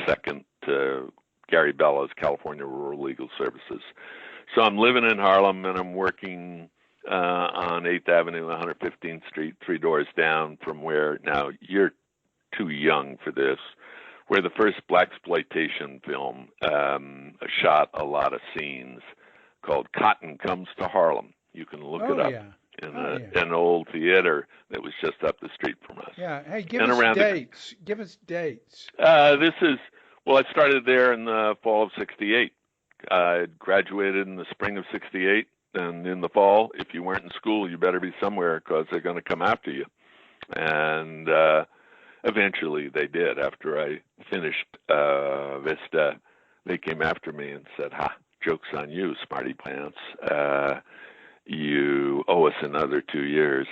second to Gary Bella's California Rural Legal Services. So I'm living in Harlem, and I'm working on 8th Avenue, 115th Street, 3 doors down from where, now you're too young for this, where the first blaxploitation film shot a lot of scenes called Cotton Comes to Harlem. You can look it up. Yeah. In an old theater that was just up the street from us. Yeah. Hey, give us dates. Give us dates. I started there in the fall of 68. I graduated in the spring of 68, and in the fall, if you weren't in school, you better be somewhere because they're going to come after you. And eventually they did. After I finished Vista, they came after me and said, joke's on you, smarty pants. You owe us another 2 years,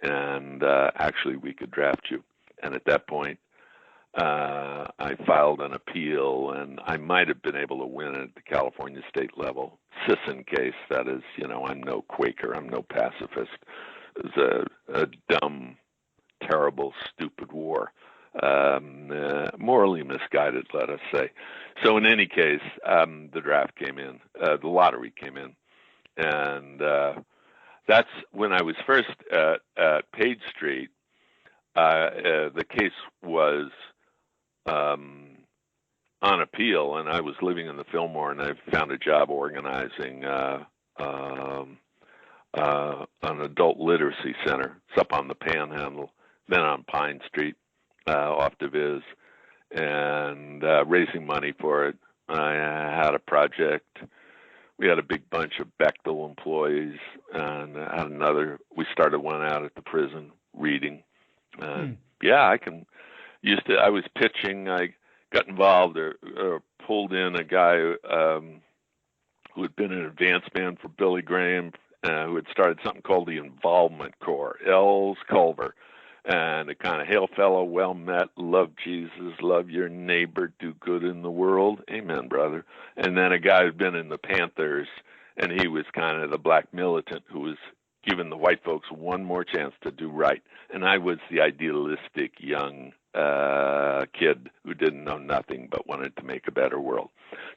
and actually we could draft you. And at that point, I filed an appeal, and I might have been able to win at the California state level. Sisson case, that is, I'm no Quaker, I'm no pacifist. It was a dumb, terrible, stupid war. Morally misguided, let us say. So in any case, the draft came in, the lottery came in. And that's when I was first at Page Street. The case was on appeal, and I was living in the Fillmore, and I found a job organizing an adult literacy center. It's up on the Panhandle, then on Pine Street, off DeViz, and raising money for it. I had a project. We had a big bunch of Bechtel employees, and we started one out at the prison, reading. I was pitching. I got involved or pulled in a guy who had been an advance man for Billy Graham, who had started something called the Involvement Corps, Els Culver. And a kind of hail fellow, well met, love Jesus, love your neighbor, do good in the world. Amen, brother. And then a guy who'd been in the Panthers, and he was kind of the black militant who was giving the white folks one more chance to do right. And I was the idealistic young kid who didn't know nothing but wanted to make a better world.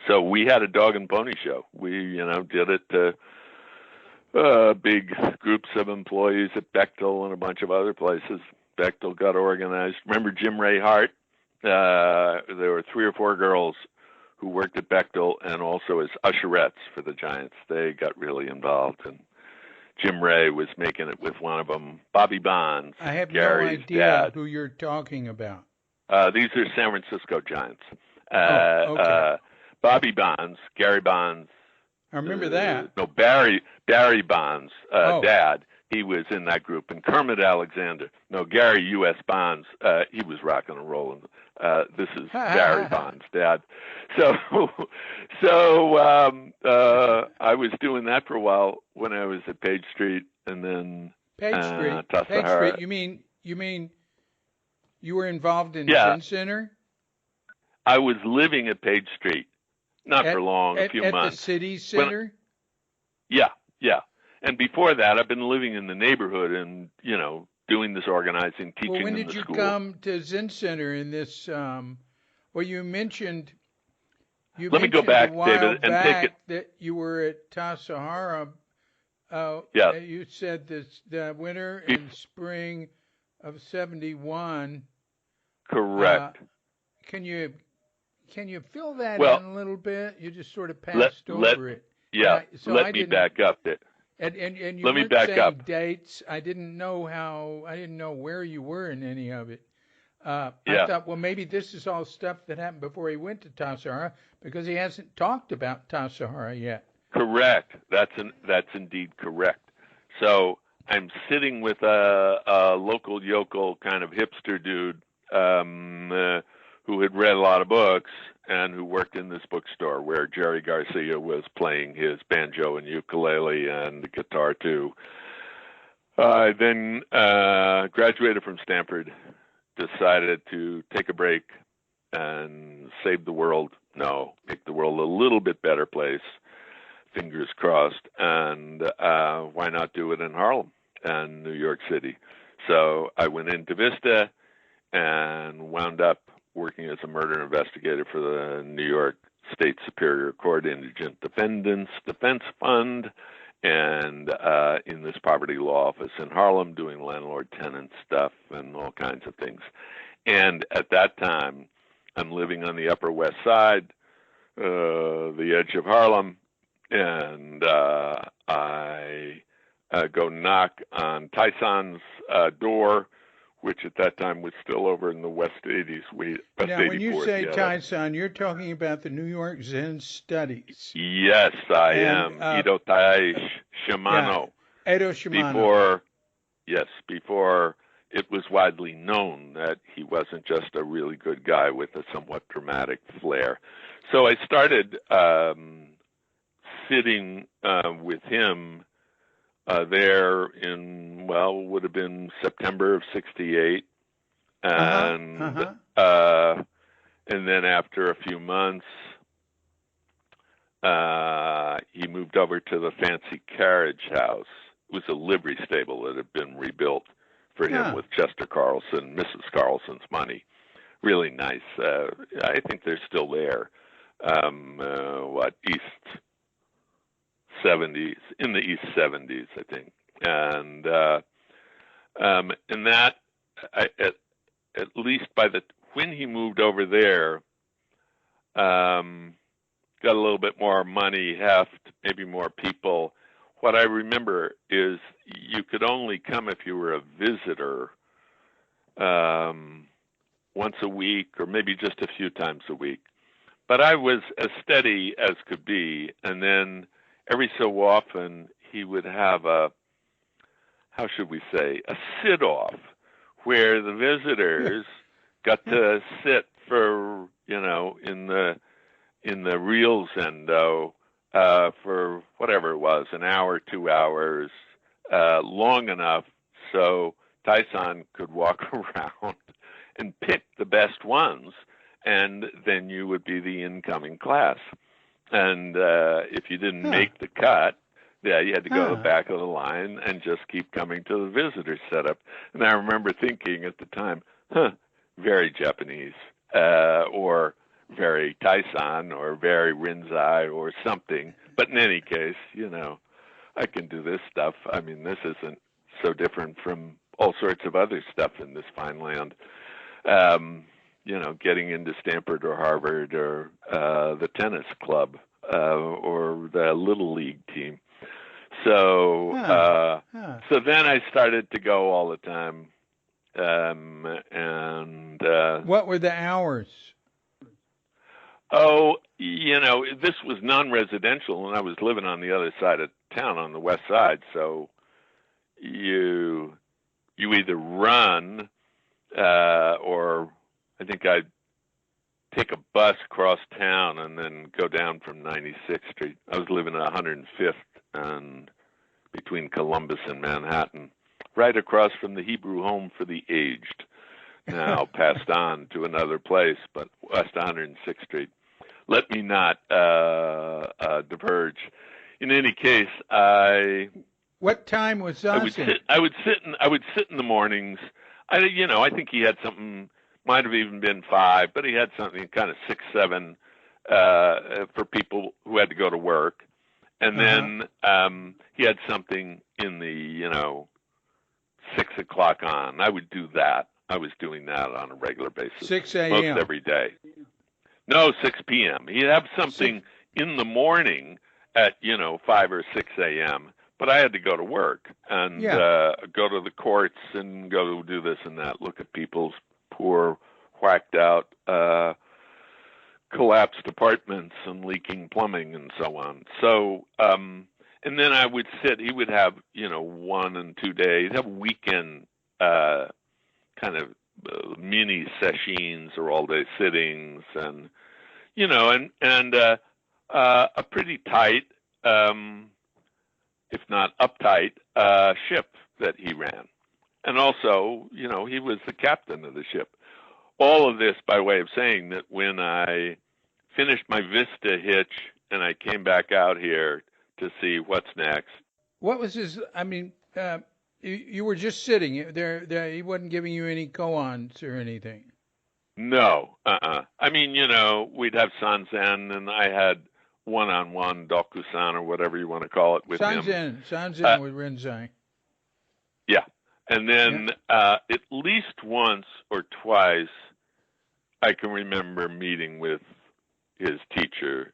So we had a dog and pony show. We, did it to big groups of employees at Bechtel and a bunch of other places. Bechtel got organized. Remember Jim Ray Hart? There were 3 or 4 girls who worked at Bechtel and also as usherettes for the Giants. They got really involved, and Jim Ray was making it with one of them, Bobby Bonds. I have Gary's no idea dad. Who you're talking about. These are San Francisco Giants. Okay. Bobby Bonds, Gary Bonds. I remember that. No, Barry Bonds' dad. He was in that group. And Kermit Alexander. No, Gary U.S. Bonds. He was rocking and rolling. This is Barry Bonds' dad. So I was doing that for a while when I was at Page Street, and then Page Street. You mean you were involved in Zen Center? I was living at Page Street. Not for long, a few months. At the city center? Yeah. And before that, I've been living in the neighborhood and, doing this organizing, teaching Well, when in did the you school. come to Zen Center in this? Well, you mentioned Let me go back, a while David, and take it. that you were at Tassajara. Yeah. You said the winter and spring of '71. Correct. Can you fill that Well, in a little bit? You just sort of passed over it. Yeah. Let me back up there. And you Let me weren't back saying up. dates. I didn't know where you were in any of it. Yeah. I thought, well, maybe this is all stuff that happened before he went to Tassajara, because he hasn't talked about Tassajara yet. Correct. That's indeed correct. So I'm sitting with a local yokel kind of hipster dude who had read a lot of books and who worked in this bookstore where Jerry Garcia was playing his banjo and ukulele and guitar too. I then graduated from Stanford, decided to take a break and save the world. No, make the world a little bit better place. Fingers crossed. And why not do it in Harlem and New York City? So I went into Vista and wound up working as a murder investigator for the New York State Superior Court Indigent Defendants Defense Fund, and in this property law office in Harlem, doing landlord-tenant stuff and all kinds of things. And at that time, I'm living on the Upper West Side, the edge of Harlem, and I go knock on Tyson's door, which at that time was still over in the West 80s. Now, when you say Tyson, you're talking about the New York Zen Studies. Yes, I am. Edo-Tai Shimano. Yeah, Edo Shimano. Before it was widely known that he wasn't just a really good guy with a somewhat dramatic flair. So I started sitting with him there in, would have been September of '68. And then after a few months, he moved over to the fancy carriage house. It was a livery stable that had been rebuilt for him with Chester Carlson, Mrs. Carlson's money. Really nice. I think they're still there. East 70s, in the East 70s, I think. And that, at least when he moved over there, got a little bit more money, heft, maybe more people. What I remember is you could only come if you were a visitor once a week or maybe just a few times a week. But I was as steady as could be. And then every so often he would have a sit-off where the visitors got to sit for, in the real Zendo for whatever it was, an hour, 2 hours, long enough so Tyson could walk around and pick the best ones, and then you would be the incoming class. And if you didn't make the cut, you had to go to the back of the line and just keep coming to the visitor setup. And I remember thinking at the time, very Japanese, or very Tyson, or very Rinzai, or something. But in any case, I can do this stuff. I mean, this isn't so different from all sorts of other stuff in this fine land. Getting into Stanford or Harvard or the tennis club or the Little League team. So so then I started to go all the time. And what were the hours? This was non-residential, and I was living on the other side of town on the west side. So you either run or I think I'd take a bus across town and then go down from 96th Street. I was living at 105th and between Columbus and Manhattan, right across from the Hebrew Home for the Aged, now passed on to another place, but West 106th Street. Let me not diverge. In any case, I What time was I would Zazen? sit in the mornings. I think he had something, might have even been 5, but he had something kind of 6, 7 for people who had to go to work. And then he had something in the 6 o'clock on. I would do that. I was doing that on a regular basis. 6 a.m. Most every day. No, 6 p.m. He'd have something in the morning at 5 or 6 a.m. But I had to go to work and go to the courts and go do this and that. Look at people's poor, whacked out, collapsed apartments and leaking plumbing and so on. So, and then I would sit. He would have 1 and 2 days. Have weekend kind of mini sessions or all day sittings, and a pretty tight, if not uptight, ship that he ran. And also, he was the captain of the ship. All of this by way of saying that when I finished my Vista hitch and I came back out here to see what's next. What was his, you were just sitting there. He wasn't giving you any koans or anything. No. I mean, we'd have Sanzen, and I had one-on-one Dokusan or whatever you want to call it with him. Sanzen with Renzai. Yeah. And then at least once or twice, I can remember meeting with his teacher.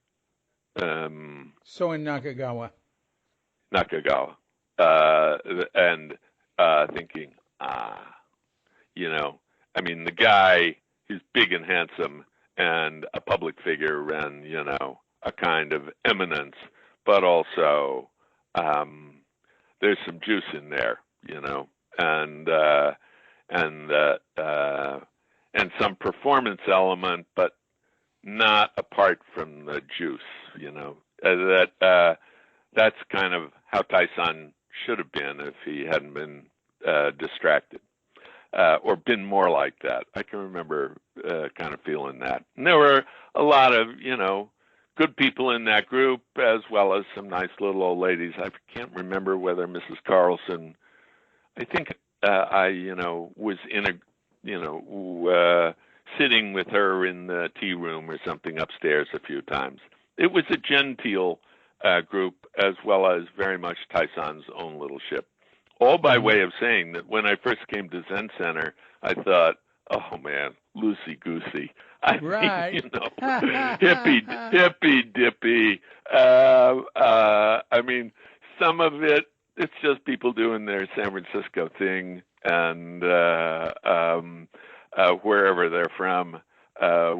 So in Nakagawa. And thinking, the guy, he's big and handsome and a public figure and, a kind of eminence, but also there's some juice in there, and some performance element, but not apart from the juice, that's kind of how Taishan should have been if he hadn't been distracted, or been more like that. I can remember kind of feeling that. And there were a lot of, good people in that group, as well as some nice little old ladies. I can't remember whether Mrs. Carlson, I think I was in a, sitting with her in the tea room or something upstairs a few times. It was a genteel group, as well as very much Taishan's own little ship. All by way of saying that when I first came to Zen Center, I thought, oh man, loosey-goosey. Right. Hippy dippy. Some of it's just people doing their San Francisco thing, and wherever they're from,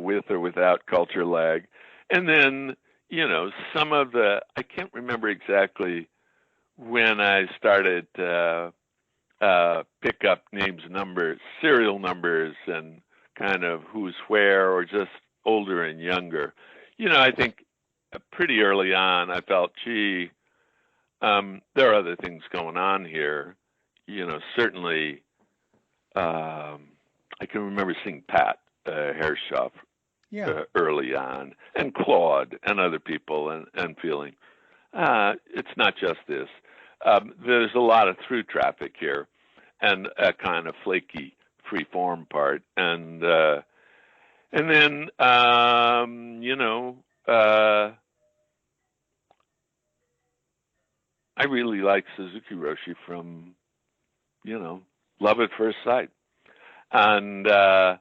with or without culture lag. And then, some of I can't remember exactly when I started to pick up names, numbers, serial numbers, and kind of who's where, or just older and younger. I think pretty early on I felt, gee, there are other things going on here. Certainly, I can remember seeing Pat Hershoff early on, and Claude and other people, and feeling, it's not just this. There's a lot of through traffic here, and a kind of flaky free form part, and then I really like Suzuki Roshi from love at first sight, and I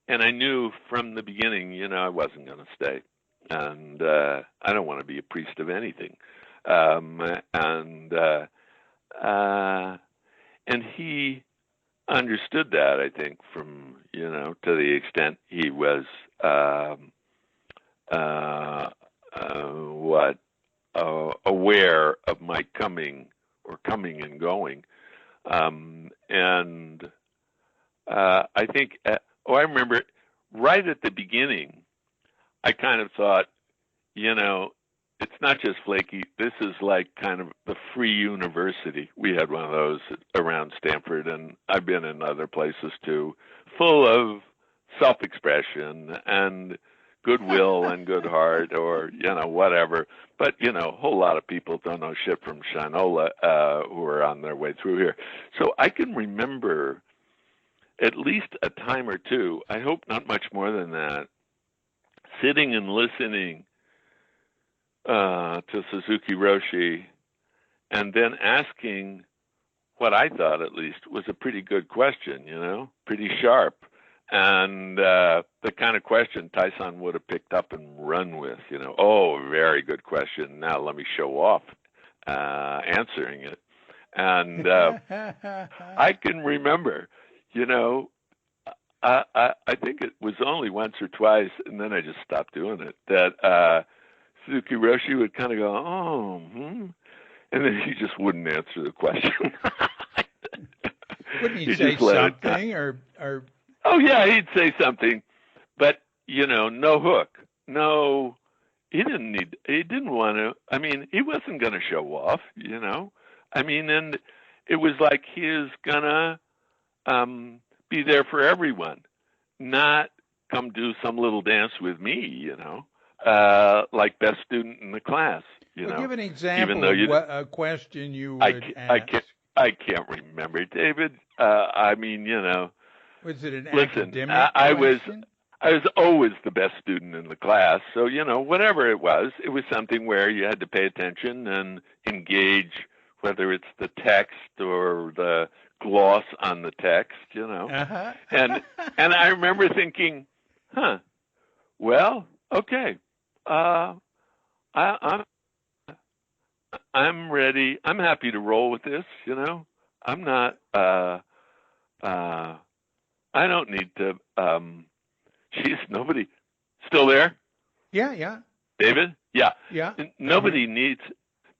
knew from the beginning I wasn't going to stay, and I don't want to be a priest of anything, and he understood that, I think, from to the extent he was aware of my coming and going, and I think I remember right at the beginning I kind of thought, it's not just flaky. This is like kind of the free university. We had one of those around Stanford, and I've been in other places too, full of self-expression and goodwill and good heart, or whatever. But a whole lot of people don't know shit from Shinola who are on their way through here. So I can remember at least a time or two, I hope not much more than that, sitting and listening to Suzuki Roshi, and then asking what I thought at least was a pretty good question, pretty sharp. And the kind of question Tyson would have picked up and run with, oh, very good question. Now let me show off answering it. And I can remember, I think it was only once or twice, and then I just stopped doing it, that Suzuki Roshi would kind of go, and then he just wouldn't answer the question. Wouldn't he say something or? Oh yeah, he'd say something, but no hook. No, he didn't want to. I mean, he wasn't going to show off. I mean, and it was like he was gonna be there for everyone, not come do some little dance with me. Like best student in the class. Well, give an example of a question you would ask. I can't remember, David. I mean, Was it an listen, academic question? I was always the best student in the class. So, whatever it was something where you had to pay attention and engage, whether it's the text or the gloss on the text, Uh-huh. and I remember thinking, well, okay, I'm ready. I'm happy to roll with this. I'm not. I don't need to. Geez, nobody still there? Yeah. David? Yeah. Nobody needs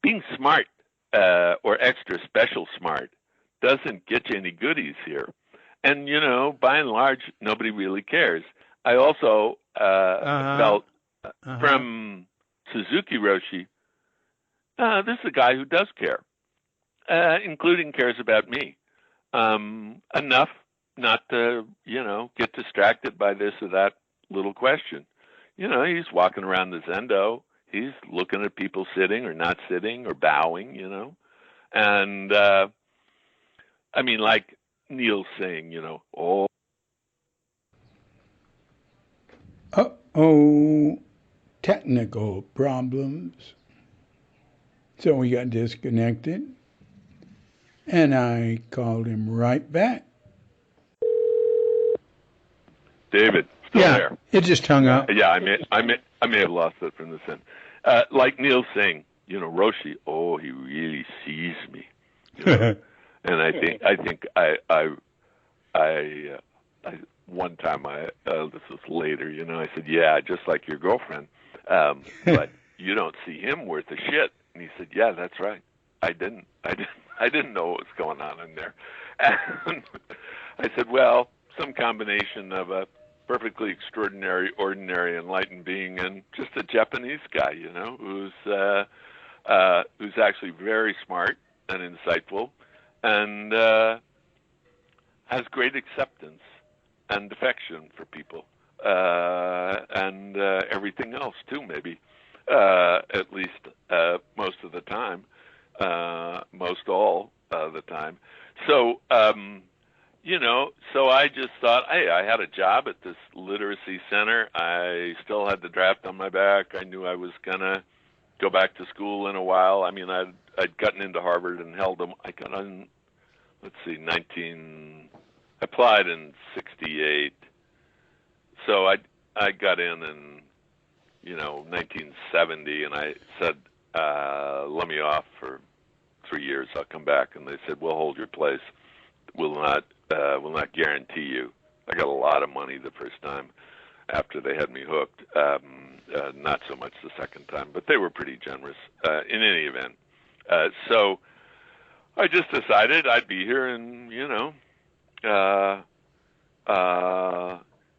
being smart or extra special smart doesn't get you any goodies here. And by and large, nobody really cares. I also felt from Suzuki Roshi, this is a guy who does care, including cares about me enough not to, get distracted by this or that little question. He's walking around the Zendo. He's looking at people sitting or not sitting or bowing, And, I mean, like Neil's saying, oh. Uh-oh, technical problems. So we got disconnected, and I called him right back. David, still there? It just hung up. Yeah, I may have lost it from this end. Like Neil's saying, Roshi, oh, he really sees me. And I think I one time this was later, I said, yeah, just like your girlfriend, but you don't see him worth a shit. And he said, yeah, that's right. I didn't know what was going on in there. And I said, well, some combination of a perfectly extraordinary, ordinary, enlightened being and just a Japanese guy, who's actually very smart and insightful and has great acceptance and affection for people and everything else too, maybe, at least most of the time, most all the time. So, so I just thought, hey, I had a job at this literacy center. I still had the draft on my back. I knew I was going to go back to school in a while. I mean, I'd gotten into Harvard and held them. I got on, I applied in 68. So I got in 1970, and I said, let me off for 3 years. I'll come back. And they said, we'll hold your place. Will not guarantee you. I got a lot of money the first time after they had me hooked. Not so much the second time, but they were pretty generous in any event. So I just decided I'd be here and,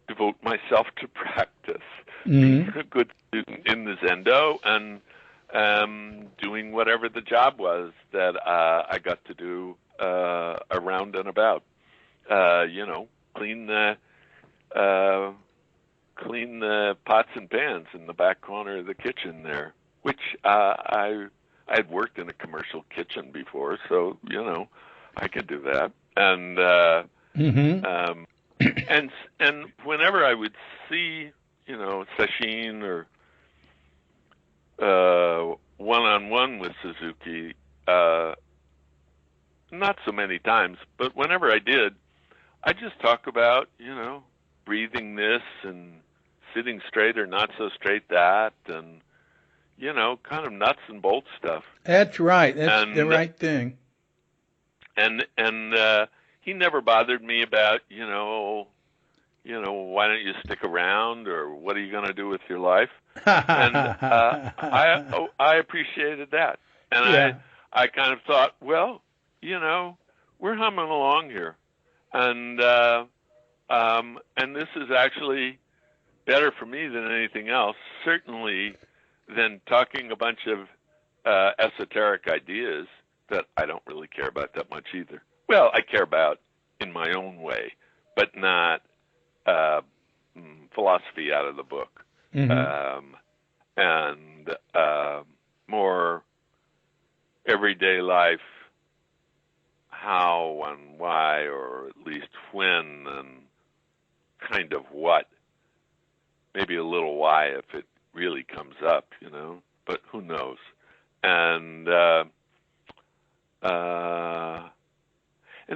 devote myself to practice, being a good student in the Zendo and doing whatever the job was that I got to do around and about. Clean clean the pots and pans in the back corner of the kitchen there, which I had worked in a commercial kitchen before, so I could do that. And and whenever I would see sesshin or one-on-one with Suzuki, not so many times, but whenever I did, I just talk about breathing this and sitting straight or not so straight that, and kind of nuts and bolts stuff. That's right. That's the right thing. And he never bothered me about why don't you stick around, or what are you going to do with your life? And I appreciated that, and I kind of thought, well, we're humming along here, and this is actually better for me than anything else, certainly than talking a bunch of esoteric ideas that I don't really care about that much either. Well, I care about in my own way, but not philosophy out of the book. And more everyday life, how and why, or at least when, and kind of what. Maybe a little why if it really comes up, but who knows. And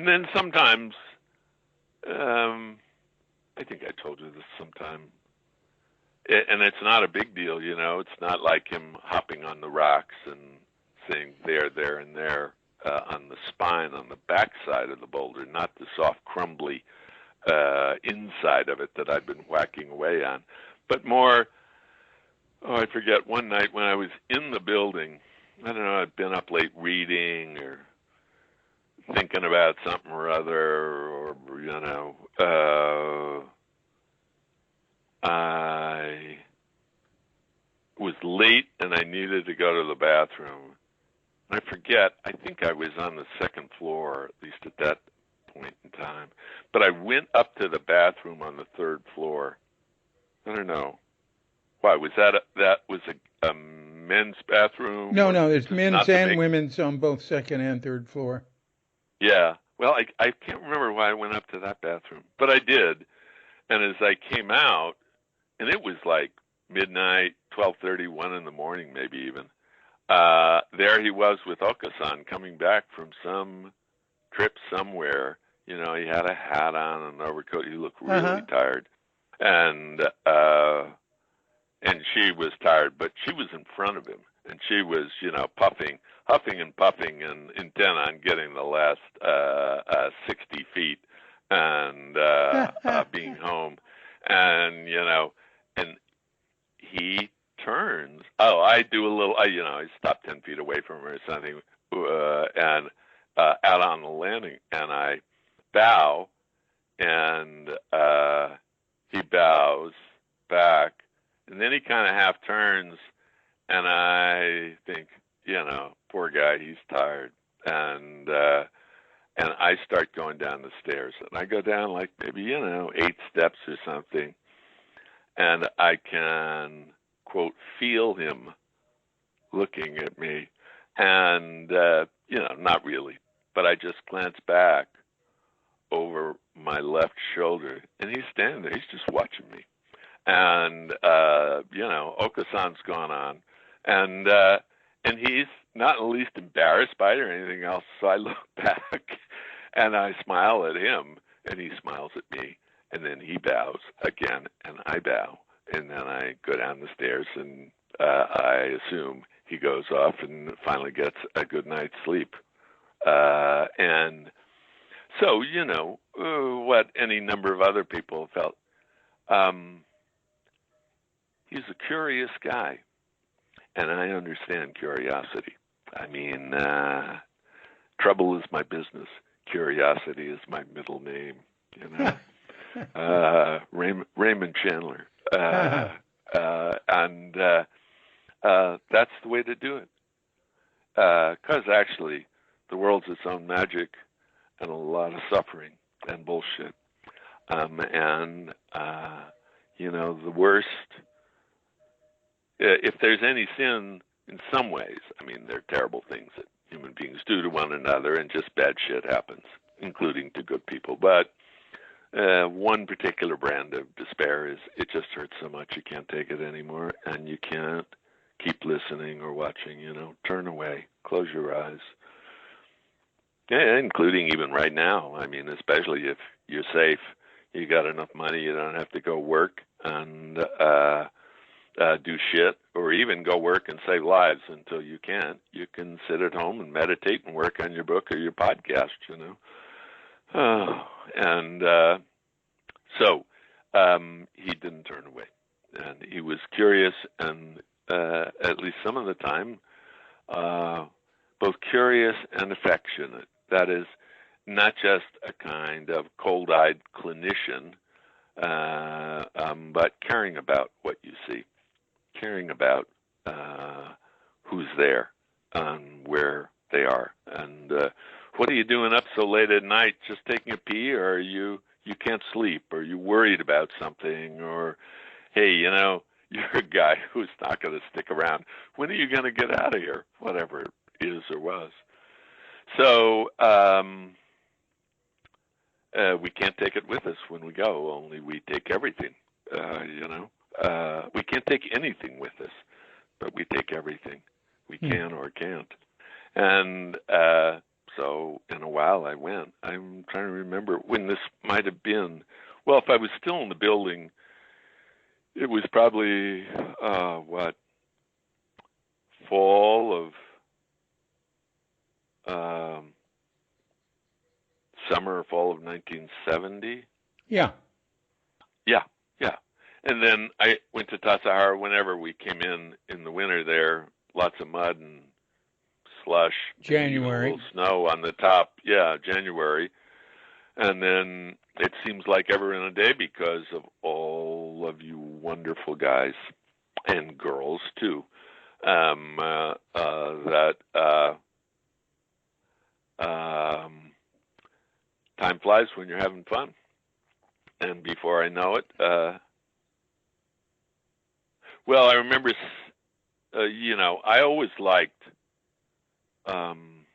then sometimes, I think I told you this sometime, and it's not a big deal, it's not like him hopping on the rocks and saying there, and there on the spine, on the back side of the boulder, not the soft, crumbly inside of it that I'd been whacking away on, but more, I forget, one night when I was in the building, I don't know, I'd been up late reading or thinking about something or other, or, I was late and I needed to go to the bathroom. I forget, I think I was on the second floor, at least at that point in time. But I went up to the bathroom on the third floor. I don't know. Why, was that a men's bathroom? No, it's men's and women's on both second and third floor. Yeah. Well, I can't remember why I went up to that bathroom, but I did. And as I came out, and it was like midnight, 12:30, 1 in the morning, maybe even, there he was with Okasan coming back from some trip somewhere. He had a hat on and an overcoat. He looked really tired. And she was tired, but she was in front of him, and she was, huffing and puffing and intent on getting the last 60 feet and being home. And, and he turns. Oh, I do a little, I stop 10 feet away from her or something, and out on the landing, and I bow, and he bows back, and then he kind of half turns, and I think, poor guy, he's tired, and I start going down the stairs, and I go down like maybe 8 steps or something, and I can, quote, feel him looking at me, and not really, but I just glance back over my left shoulder, and he's standing there. He's just watching me. And, Okasan's gone on. And he's not in the least embarrassed by it or anything else. So I look back, and I smile at him, and he smiles at me. And then he bows again, and I bow. And then I go down the stairs, and I assume he goes off and finally gets a good night's sleep. And so, what any number of other people felt. He's a curious guy, and I understand curiosity. I mean, trouble is my business. Curiosity is my middle name, Raymond Chandler. And that's the way to do it. Because actually, the world's its own magic and a lot of suffering and bullshit. And The worst, if there's any sin in some ways, I mean, there are terrible things that human beings do to one another, and just bad shit happens, including to good people. But one particular brand of despair is it just hurts so much you can't take it anymore, and you can't keep listening or watching, turn away, close your eyes. Yeah, including even right now. I mean, especially if you're safe, you got enough money, you don't have to go work and do shit, or even go work and save lives until you can't. You can sit at home and meditate and work on your book or your podcast, So he didn't turn away, and he was curious, and at least some of the time, both curious and affectionate. That is, not just a kind of cold-eyed clinician, but caring about what you see, caring about who's there and where they are. And what are you doing up so late at night? Just taking a pee, or you can't sleep, or you worried about something, or, hey, you're a guy who's not going to stick around. When are you going to get out of here? Whatever it is or was. So we can't take it with us when we go, only we take everything, We can't take anything with us, but we take everything. We can or can't. And so in a while I went. I'm trying to remember when this might have been. Well, if I was still in the building, it was probably, fall of, summer or fall of 1970. Yeah. And then I went to Tassajara whenever we came in the winter there, lots of mud and slush. January. A little snow on the top. Yeah, January. And then it seems like ever in a day because of all of you wonderful guys and girls too. Time flies when you're having fun. And before I know it, I remember, I always liked and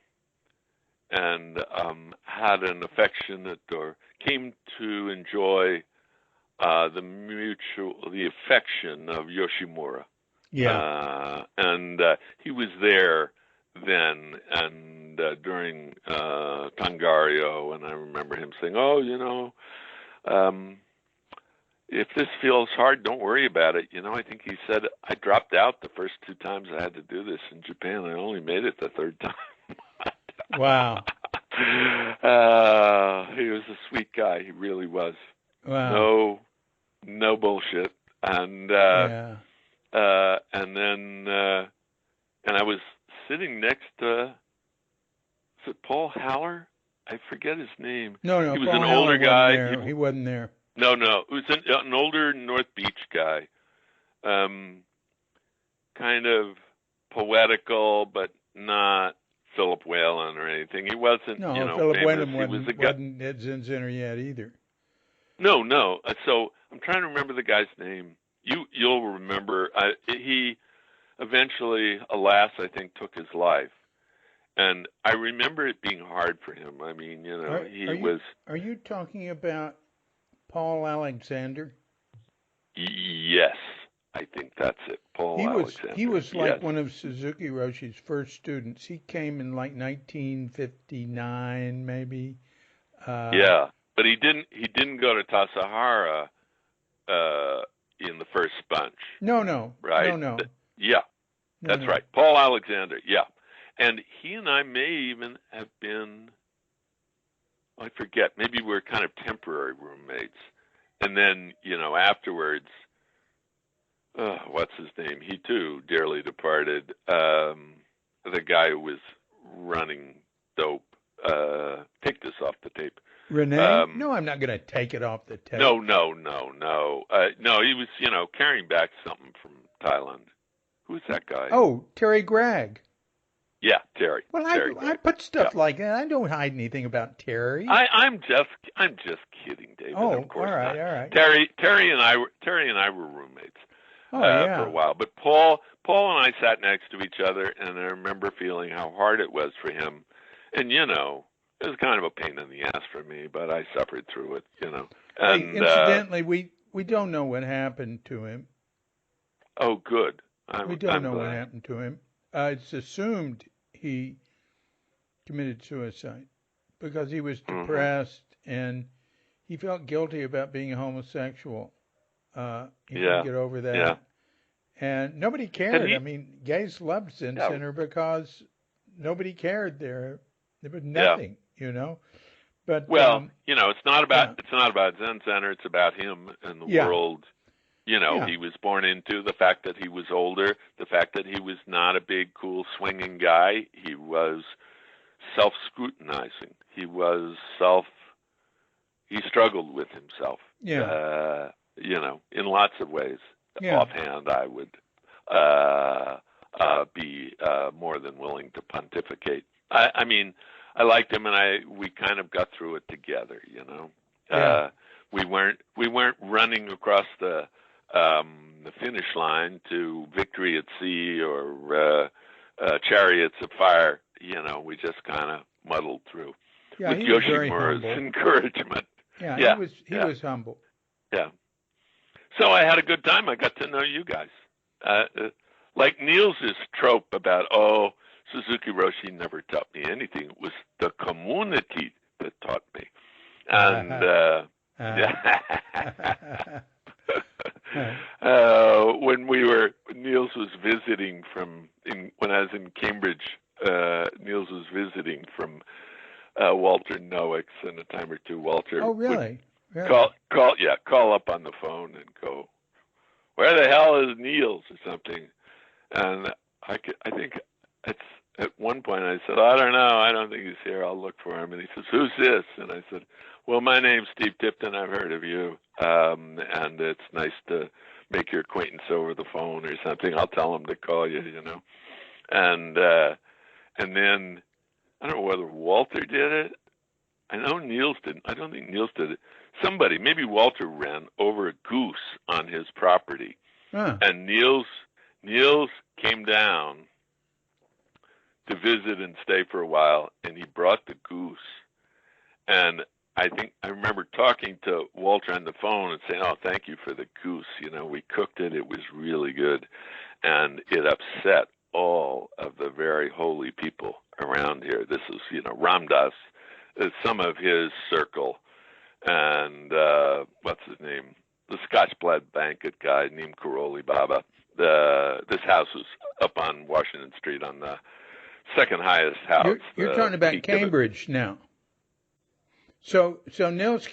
had an affectionate, or came to enjoy the affection of Yoshimura. Yeah. And he was there then, and during Tangario, and I remember him saying, if this feels hard, don't worry about it. I think he said, I dropped out the first 2 times I had to do this in Japan. I only made it the 3rd time. Wow. He was a sweet guy. He really was. Wow. No bullshit. And and then and I was sitting next to, is it Paul Haller? I forget his name. No, he was Paul an Haller older guy. He wasn't there. No, it was an older North Beach guy, kind of poetical, but not Philip Whalen or anything. He wasn't, Philip famous. Whalen He was wasn't at Zen Center yet either. No. So I'm trying to remember the guy's name. You'll remember. He eventually, alas, I think, took his life. And I remember it being hard for him. I mean, Are you talking about Paul Alexander? Yes, I think that's it. Paul Alexander. He was like one of Suzuki Roshi's first students. He came in like 1959, maybe. But he didn't go to Tassajara in the first bunch. No. Right? No. That's right. Paul Alexander. Yeah. And he and I may even have been, I forget, maybe we're kind of temporary roommates. And then, afterwards, what's his name? He too dearly departed. The guy who was running dope. Take this off the tape. Renee? No, I'm not going to take it off the tape. No. No, he was, carrying back something from Thailand. Who's that guy? Oh, Terry Gregg. Yeah, Terry. Well, Terry I Gray. put stuff Yeah. like that. I don't hide anything about Terry. I'm just kidding, David. Oh, Of course not. all right. Terry and I were roommates Oh, yeah. for a while. But Paul and I sat next to each other, and I remember feeling how hard it was for him. And it was kind of a pain in the ass for me, but I suffered through it. Hey, And incidentally, we don't know what happened to him. oh, good. We don't I'm know what glad. happened to him. It's assumed he committed suicide because he was depressed and he felt guilty about being a homosexual. He couldn't get over that. Yeah. And nobody cared. I mean, gays loved Zen Center because nobody cared there. There was nothing, But it's not about Zen Center. It's about him and the world. He was born into, the fact that he was older, the fact that he was not a big, cool, swinging guy. He was self-scrutinizing. He struggled with himself. Yeah. In lots of ways. Yeah. Offhand, I would be more than willing to pontificate. I mean, I liked him, and we kind of got through it together. Yeah. We weren't running across the finish line to victory at sea or chariots of fire. We just kind of muddled through. Yeah, with he was very Yoshimura's humble. encouragement. Yeah, he was humble. Yeah. So I had a good time. I got to know you guys. Like Niels's trope about, Suzuki Roshi never taught me anything. It was the community that taught me. And when Niels was visiting when I was in Cambridge, Niels was visiting from Walter Noakes, and a time or two Walter really? call up on the phone and go, "Where the hell is Niels?" or something. And I think at one point I said, "I don't know. I don't think he's here. I'll look for him." And he says, "Who's this?" And I said, "Well, my name's Steve Tipton. I've heard of you, and it's nice to make your acquaintance over the phone or something. I'll tell him to call you, And then I don't know whether Walter did it. I know Niels didn't. I don't think Niels did it. Somebody, maybe Walter, ran over a goose on his property, and Niels came down to visit and stay for a while, and he brought the goose. And I think I remember talking to Walter on the phone and saying, "Oh, thank you for the goose. We cooked it. It was really good." And it upset all of the very holy people around here. This is, Ramdas, some of his circle, and what's his name? The Scotch Blood Banquet guy, Neem Karoli Baba. This house was up on Washington Street on the second highest house. You're talking about Cambridge now. So Niels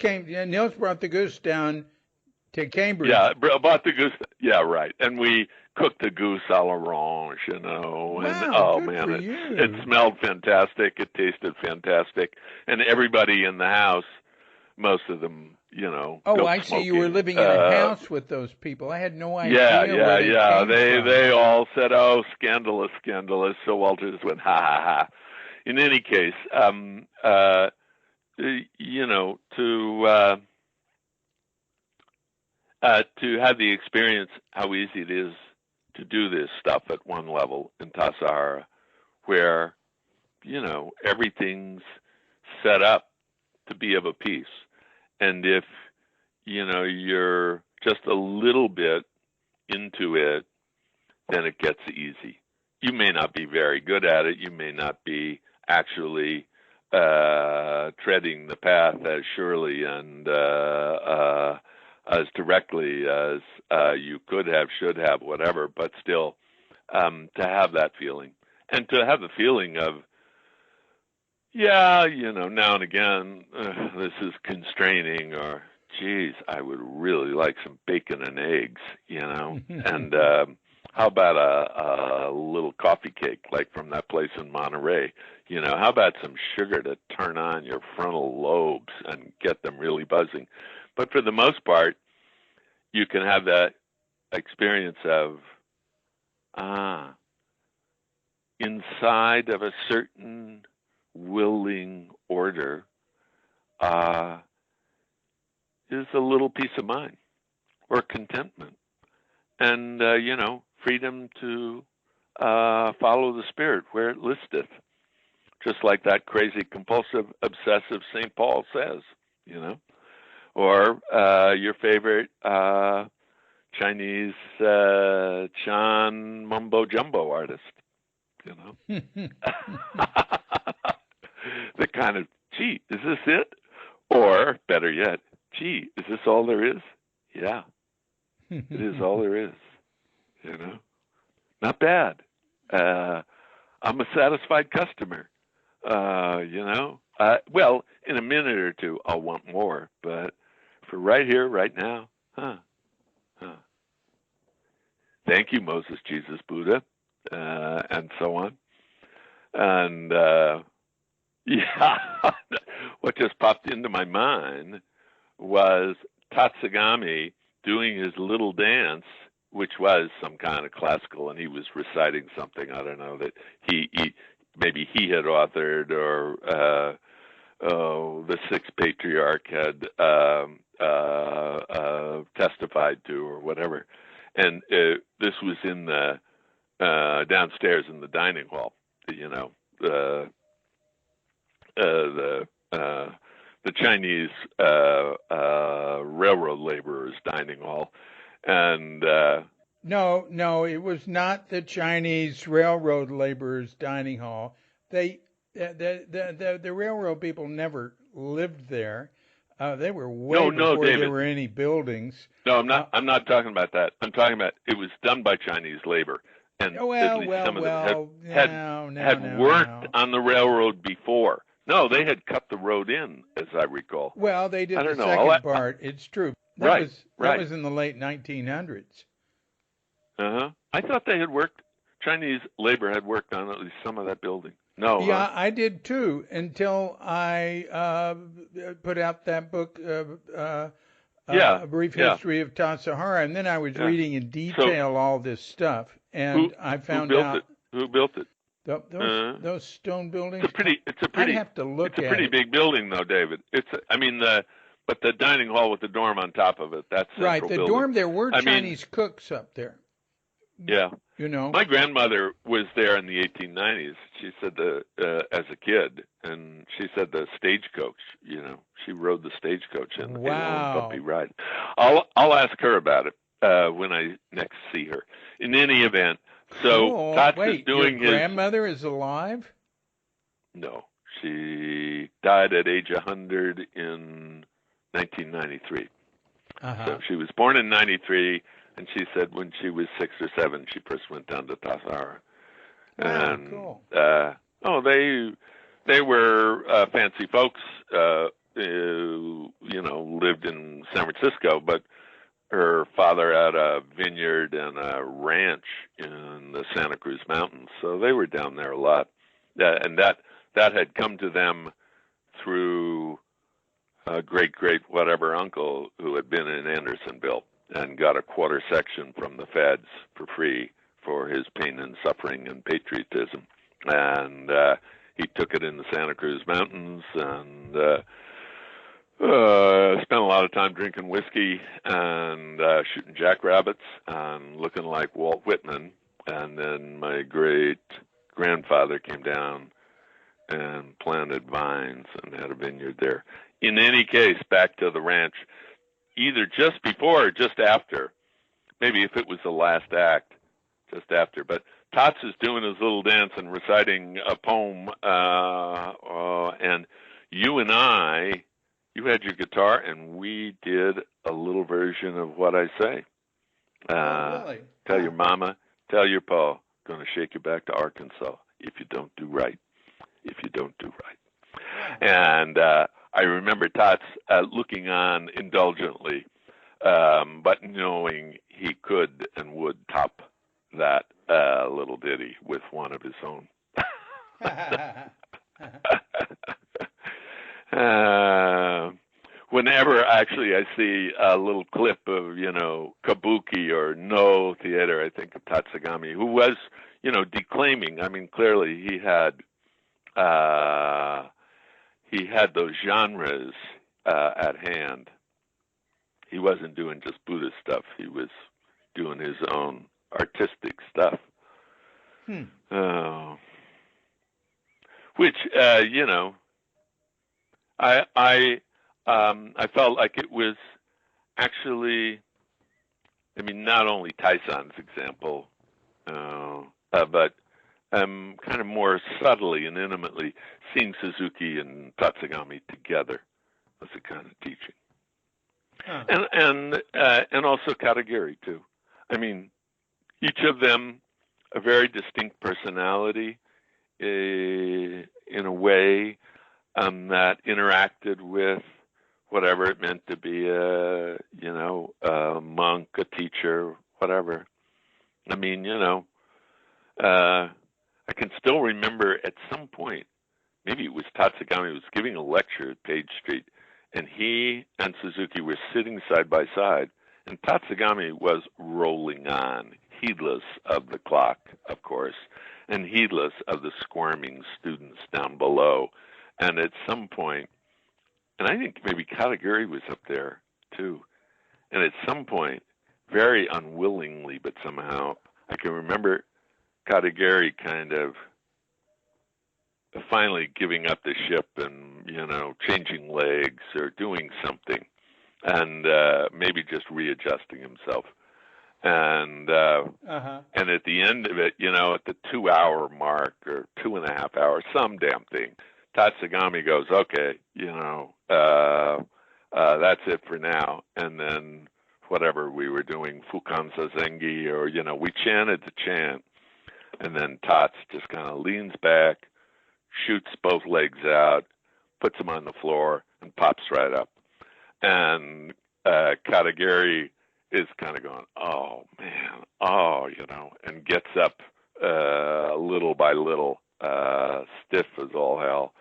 brought the goose down to Cambridge. Yeah, brought the goose. Yeah, right. And we cooked the goose à l'orange, Wow, and oh good man, for you. It smelled fantastic. It tasted fantastic, and everybody in the house, most of them, Oh, I see. smoking. You were living in a house with those people. I had no idea. Yeah. They they all said, "Oh, scandalous, scandalous." So Walter just went, "Ha ha ha." In any case, to have the experience how easy it is to do this stuff at one level in Tassajara, where everything's set up to be of a piece, and if you're just a little bit into it, then it gets easy. You may not be very good at it. You may not be actually treading the path as surely and as directly as you could have, should have, whatever, but still to have that feeling. And to have the feeling of, now and again, this is constraining, or, geez, I would really like some bacon and eggs, and how about a little coffee cake, like from that place in Monterey? How about some sugar to turn on your frontal lobes and get them really buzzing? But for the most part, you can have that experience of, inside of a certain willing order is a little peace of mind or contentment, and freedom to follow the Spirit where it listeth, just like that crazy, compulsive, obsessive St. Paul says, or your favorite Chinese Chan mumbo jumbo artist, the kind of, gee, is this it? Or better yet, gee, is this all there is? Yeah, it is all there is. Not bad. I'm a satisfied customer. Well, in a minute or two, I'll want more, but for right here, right now, Thank you, Moses, Jesus, Buddha, and so on. And what just popped into my mind was Tatsugami doing his little dance, which was some kind of classical, and he was reciting something, I don't know, that maybe he had authored, or the sixth patriarch had testified to, or whatever. And this was in the downstairs in the dining hall, the Chinese railroad laborers' dining hall, and no, it was not the Chinese railroad laborers' dining hall. The railroad people never lived there. They were way before David. there were any buildings. No, I'm not talking about that. I'm talking about it was done by Chinese labor, and at least some of them had worked on the railroad before. No, they had cut the road in, as I recall. Well, they did the second part. It's true. That was in the late 1900s. I thought they had worked. Chinese labor had worked on at least some of that building. No. Yeah, I did too, until I put out that book, A Brief History of Tassajara, and then I was reading in detail all this stuff, and I found out who built it. Those stone buildings. It's a pretty. I'd have to look at it. It's a pretty big building, though, David. But the dining hall with the dorm on top of it. That's right. The building. Dorm. There were Chinese cooks up there. Yeah. My grandmother was there in the 1890s. She said as a kid, and she said the stagecoach. She rode the stagecoach in the bumpy ride. I'll ask her about it when I next see her. In any event, so Tots is doing your grandmother is alive? No, she died at age 100 in 1993. So she was born in 93. And she said when she was 6 or 7, she first went down to Tassajara. And, cool. They were fancy folks who, lived in San Francisco, but her father had a vineyard and a ranch in the Santa Cruz Mountains, so they were down there a lot. And that had come to them through a great whatever uncle who had been in Andersonville and got a quarter section from the feds for free for his pain and suffering and patriotism. And he took it in the Santa Cruz Mountains and spent a lot of time drinking whiskey and shooting jackrabbits and looking like Walt Whitman. And then my great-grandfather came down and planted vines and had a vineyard there. In any case, back to the ranch, either just before or just after, maybe if it was the last act, just after. But Tots is doing his little dance and reciting a poem, and you had your guitar, and we did a little version of what I say. Really? Tell your mama, tell your pa, gonna shake you back to Arkansas if you don't do right. If you don't do right. And I remember Tots looking on indulgently, but knowing he could and would top that little ditty with one of his own. Whenever Actually, I see a little clip of, kabuki or no theater, I think, of Tatsugami, who was, declaiming. I mean, clearly he had those genres at hand. He wasn't doing just Buddhist stuff. He was doing his own artistic stuff. Which, I felt like it was actually, I mean, not only Taisan's example, but kind of more subtly and intimately seeing Suzuki and Tatsugami together was a kind of teaching. And also Katagiri too. I mean, each of them a very distinct personality in a way that interacted with whatever it meant to be a monk, a teacher, whatever. I mean, I can still remember at some point, maybe it was Tatsugami was giving a lecture at Page Street, and he and Suzuki were sitting side by side, and Tatsugami was rolling on, heedless of the clock, of course, and heedless of the squirming students down below. And at some point, and I think maybe Katagiri was up there too, and at some point, very unwillingly, but somehow, I can remember Katagiri kind of finally giving up the ship and, changing legs or doing something, and maybe just readjusting himself. And and at the end of it, at the 2-hour mark or 2.5 hours, some damn thing, Tatsugami goes, okay, that's it for now. And then whatever we were doing, Fukansa Zengi, or, we chanted the chant. And then Tats just kind of leans back, shoots both legs out, puts them on the floor, and pops right up. And Katagiri is kind of going, oh, man, and gets up little by little, stiff as all hell.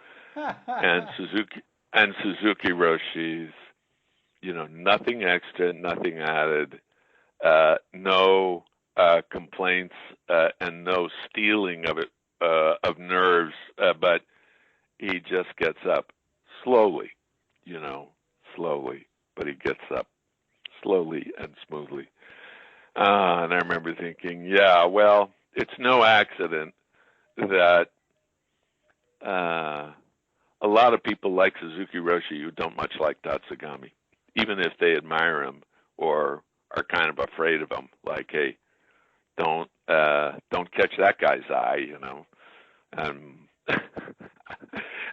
And Suzuki Roshi's, nothing extra, nothing added, no complaints, and no stealing of it, of nerves, but he just gets up slowly, but he gets up slowly and smoothly. And I remember thinking, yeah, well, it's no accident that a lot of people like Suzuki Roshi who don't much like Tatsugami, even if they admire him or are kind of afraid of him, like, hey, don't catch that guy's eye,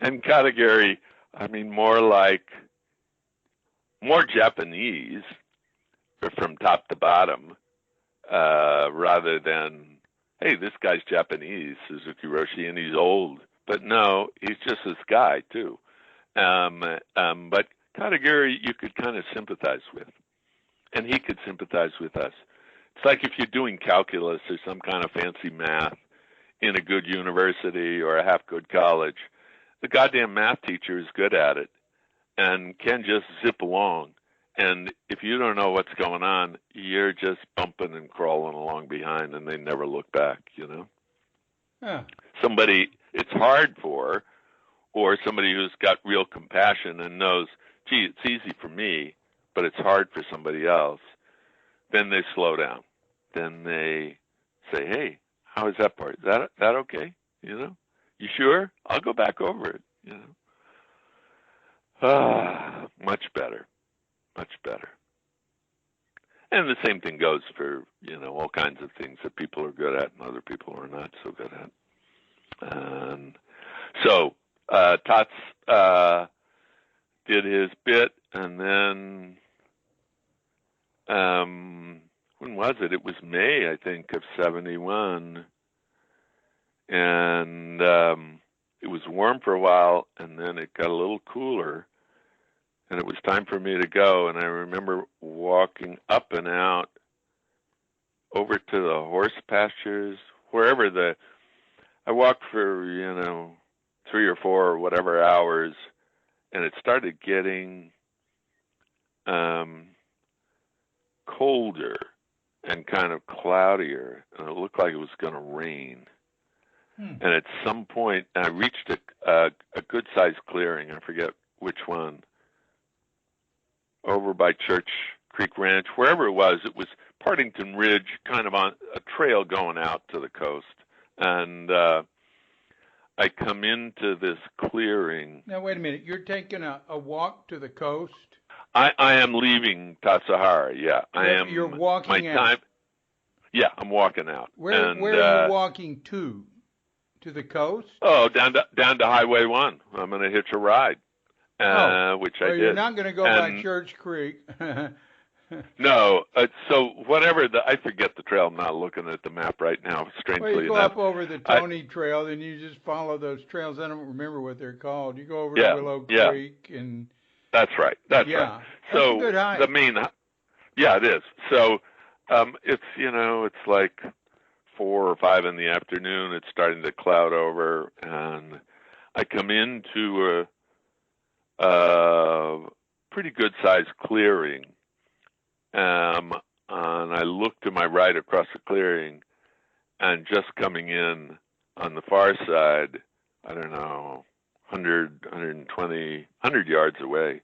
And Katagiri, I mean, more Japanese from top to bottom, rather than, hey, this guy's Japanese, Suzuki Roshi, and he's old. But no, he's just this guy too. But Katagiri, you could kind of sympathize with, and he could sympathize with us. It's like if you're doing calculus or some kind of fancy math in a good university or a half-good college, the goddamn math teacher is good at it and can just zip along. And if you don't know what's going on, you're just bumping and crawling along behind, and they never look back, Yeah. Somebody it's hard for, or somebody who's got real compassion and knows, gee, it's easy for me, but it's hard for somebody else, then they slow down. Then they say, hey, how is that part? Is that okay? You sure? I'll go back over it, Much better. Much better. And the same thing goes for, all kinds of things that people are good at and other people are not so good at. And so Tots did his bit, and then when was it? It was May, I think, of 1971. And it was warm for a while, and then it got a little cooler, and it was time for me to go. And I remember walking up and out over to the horse pastures, wherever I walked for, 3 or 4 or whatever hours, and it started getting colder and kind of cloudier, and it looked like it was going to rain. And at some point, I reached a good-sized clearing. I forget which one. Over by Church Creek Ranch, wherever it was Partington Ridge, kind of on a trail going out to the coast. And I come into this clearing. Now, wait a minute. You're taking a walk to the coast? I am leaving Tassajara, yeah. You're walking out? Yeah, I'm walking out. Where are you walking to? To the coast? Oh, down to Highway 1. I'm going to hitch a ride, which I did. You're not going to go by Church Creek. No. So whatever I forget the trail. I'm not looking at the map right now, strangely enough. Well, you go up over the Tony Trail, and you just follow those trails. I don't remember what they're called. You go over to Willow Creek. And that's right. That's right. So that's a good hike. It is. So it's like 4 or 5 in the afternoon. It's starting to cloud over, and I come into a pretty good-sized clearing, and I look to my right across the clearing, and just coming in on the far side, I don't know, 100, 120, 100 yards away,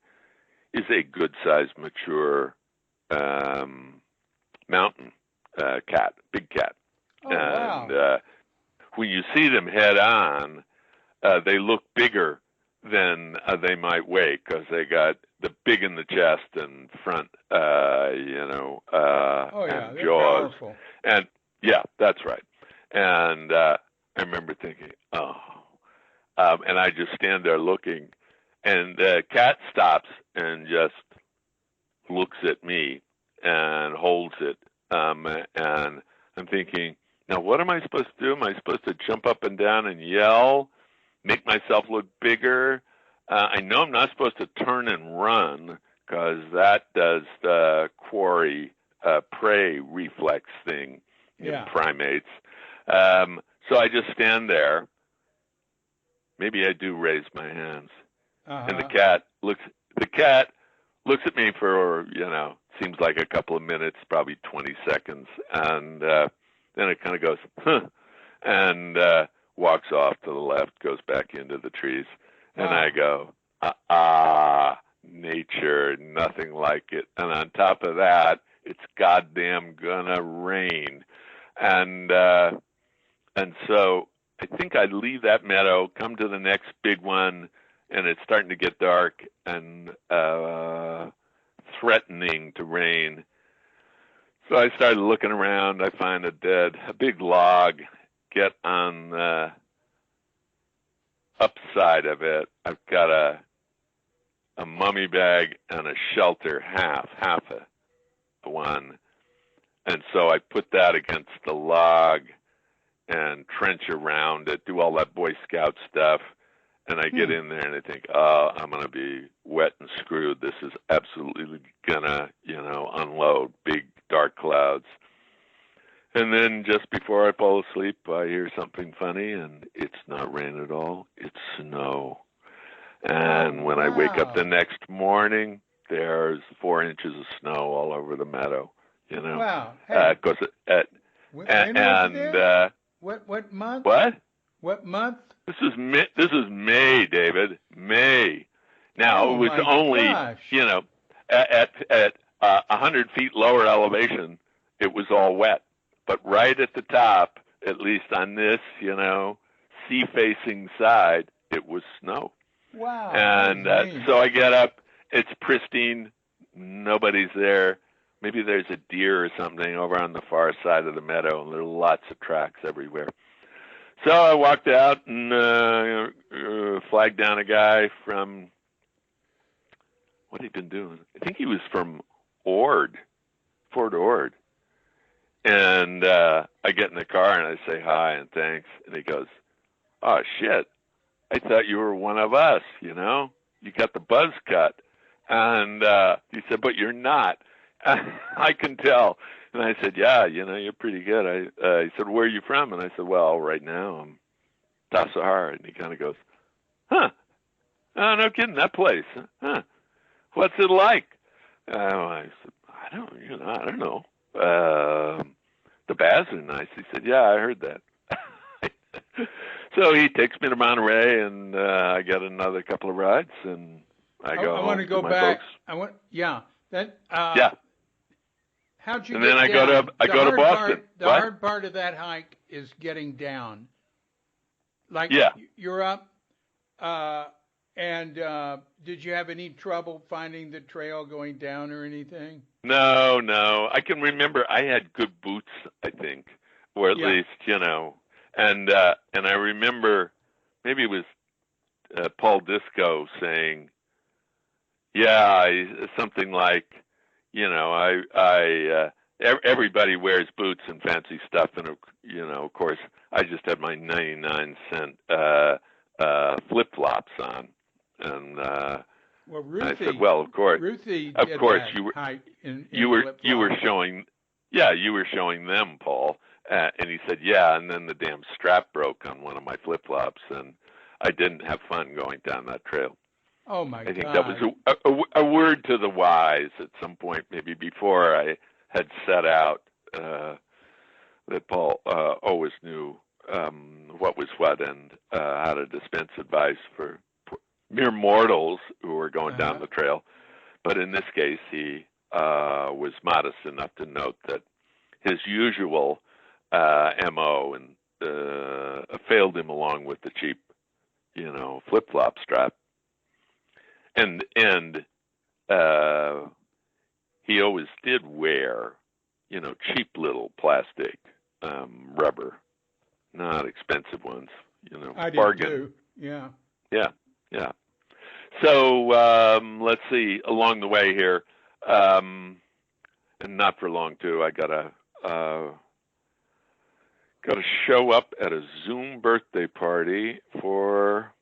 is a good-sized, mature mountain cat, big cat. Oh, and wow. When you see them head on, they look bigger than they might weigh, because they got the big in the chest and front, and they're jaws. powerful. And yeah, that's right. And I remember thinking, and I just stand there looking, and the cat stops and just looks at me and holds it. And I'm thinking, now what am I supposed to do? Am I supposed to jump up and down and yell, make myself look bigger? I know I'm not supposed to turn and run, because that does the quarry prey reflex thing in primates. So I just stand there. Maybe I do raise my hands. And the cat looks at me for, seems like a couple of minutes, probably 20 seconds. And then it kind of goes, and walks off to the left, goes back into the trees. And I go, nature, nothing like it. And on top of that, it's goddamn gonna rain. And so I think I'd leave that meadow, come to the next big one, and it's starting to get dark and threatening to rain. So I started looking around. I find a big log, get on the upside of it. I've got a mummy bag and a shelter, half a one. And so I put that against the log and trench around it, do all that Boy Scout stuff. And I get in there and I think, I'm going to be wet and screwed. This is absolutely going to, unload big dark clouds. And then just before I fall asleep, I hear something funny, and it's not rain at all. It's snow. And when I wake up the next morning, there's 4 inches of snow all over the meadow, Wow. Hey, what month? What? What month? This is May, David. May. Now, it was only, at 100 feet lower elevation, it was all wet. But right at the top, at least on this, sea-facing side, it was snow. Wow. And so I get up. It's pristine. Nobody's there. Maybe there's a deer or something over on the far side of the meadow, and there are lots of tracks everywhere. So I walked out and flagged down a guy from, what had he been doing? I think he was from Fort Ord. And I get in the car and I say hi and thanks. And he goes, "Oh, shit. I thought you were one of us, You got the buzz cut." And he said, "But you're not." I can tell. And I said, "Yeah, you're pretty good." He said, "Where are you from?" And I said, "Well, right now I'm Tassajara." And he kind of goes, "Huh? Oh, no kidding, that place. Huh? What's it like?" I said, I don't know. The baths are nice. He said, yeah, I heard that. So he takes me to Monterey, and I get another couple of rides, and I go home. I want to go my back. Folks. Yeah. How'd you and get then down? I go to Boston. The hard part of that hike is getting down. Like, yeah. You're up, and did you have any trouble finding the trail going down or anything? No. I can remember I had good boots, I think, or at least, and I remember maybe it was Paul Disco saying, something like, everybody wears boots and fancy stuff, and of course, I just had my 99-cent flip flops on, and well, Ruthie, I said, "Well, of course, Ruthie of did course, that you were hike in you were showing, you were showing them, Paul." And he said, "Yeah," and then the damn strap broke on one of my flip flops, and I didn't have fun going down that trail. Oh my God! I think that was a word to the wise at some point, maybe before I had set out. That Paul always knew what was what and how to dispense advice for mere mortals who were going down the trail. But in this case, he was modest enough to note that his usual MO and failed him along with the cheap, flip-flop strap. And he always did wear, cheap little plastic rubber, not expensive ones, I bargain. did too. Yeah. Yeah. So let's see. Along the way here, and not for long too, I gotta show up at a Zoom birthday party for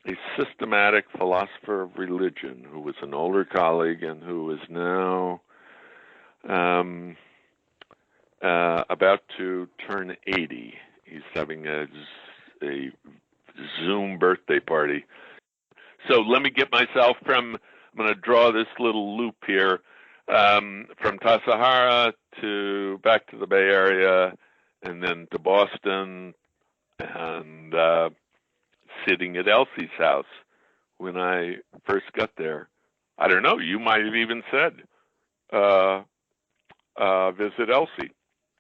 a systematic philosopher of religion who was an older colleague and who is now about to turn 80. He's having a Zoom birthday party. So let me get myself I'm going to draw this little loop here, from Tassajara back to the Bay Area, and then to Boston, and sitting at Elsie's house when I first got there. I don't know, you might have even said, visit Elsie,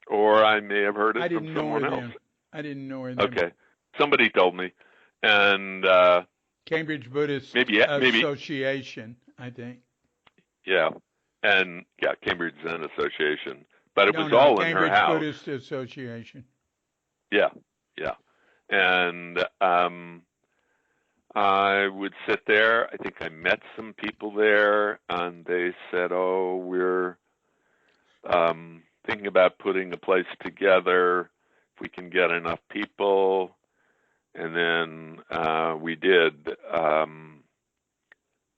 or I may have heard it from someone else. I didn't know her then. Okay, somebody told me, and Cambridge Buddhist Association, I think. Yeah, and Cambridge Zen Association, but it was all in her house. Cambridge Buddhist Association. Yeah, and I would sit there. I think I met some people there, and they said, "Oh, we're thinking about putting a place together if we can get enough people." And then we did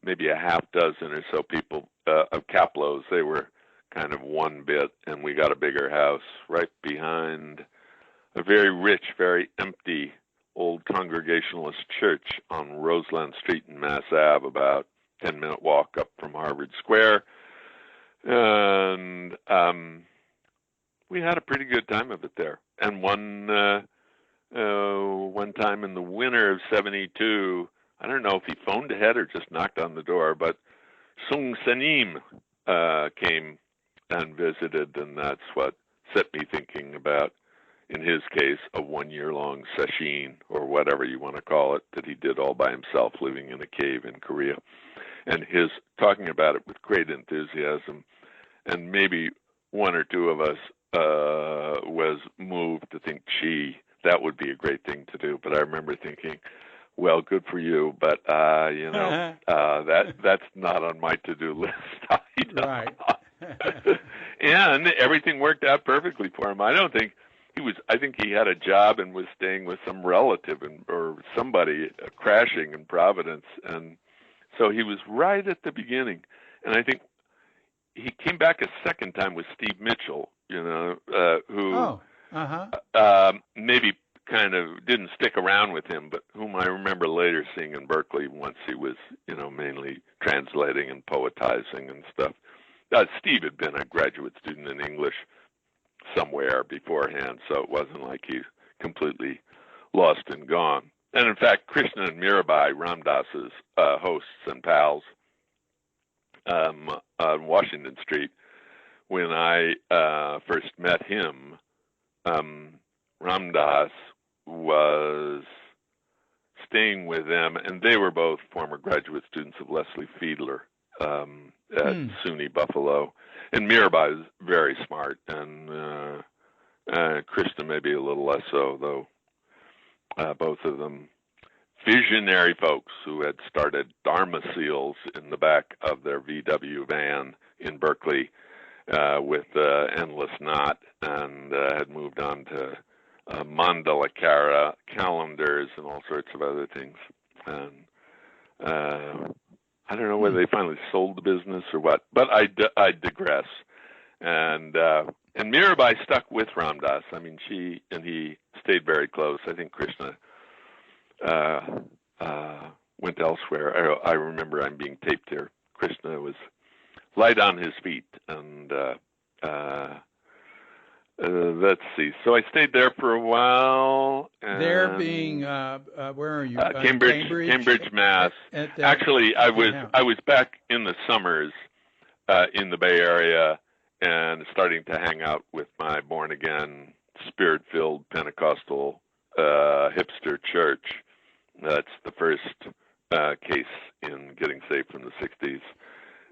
maybe a half dozen or so people of Kaplos. They were kind of one bit, and we got a bigger house right behind a very rich, very empty old Congregationalist church on Roseland Street in Mass Ave, about 10-minute walk up from Harvard Square. And we had a pretty good time of it there. And one time in the winter of 72, I don't know if he phoned ahead or just knocked on the door, but Sung Sanim came and visited, and that's what set me thinking about, in his case, a 1-year-long sesshin, or whatever you want to call it, that he did all by himself, living in a cave in Korea. And his talking about it with great enthusiasm, and maybe one or two of us was moved to think, gee, that would be a great thing to do. But I remember thinking, well, good for you, but that's not on my to-do list. Right. And everything worked out perfectly for him. I think he had a job and was staying with some relative or somebody crashing in Providence, and so he was right at the beginning. And I think he came back a second time with Steve Mitchell, who maybe kind of didn't stick around with him, but whom I remember later seeing in Berkeley once he was, mainly translating and poetizing and stuff. Steve had been a graduate student in English somewhere beforehand, so it wasn't like he's completely lost and gone. And in fact, Krishna and Mirabai, Ramdas's hosts and pals on Washington Street, when I first met him, Ramdas was staying with them, and they were both former graduate students of Leslie Fiedler at SUNY Buffalo. And Mirabai is very smart, and Krishna maybe a little less so, though both of them visionary folks who had started Dharma seals in the back of their VW van in Berkeley with Endless Knot, and had moved on to mandala calendars and all sorts of other things. And I don't know whether they finally sold the business or what, but I digress. And Mirabai stuck with Ramdas. I mean, she and he stayed very close. I think Krishna went elsewhere. I remember I'm being taped here. Krishna was light on his feet, and let's see. So I stayed there for a while. There being where are you? Cambridge, Mass. Actually, I was back in the summers in the Bay Area and starting to hang out with my born again, spirit-filled Pentecostal hipster church. That's the first case in getting saved from the 60s.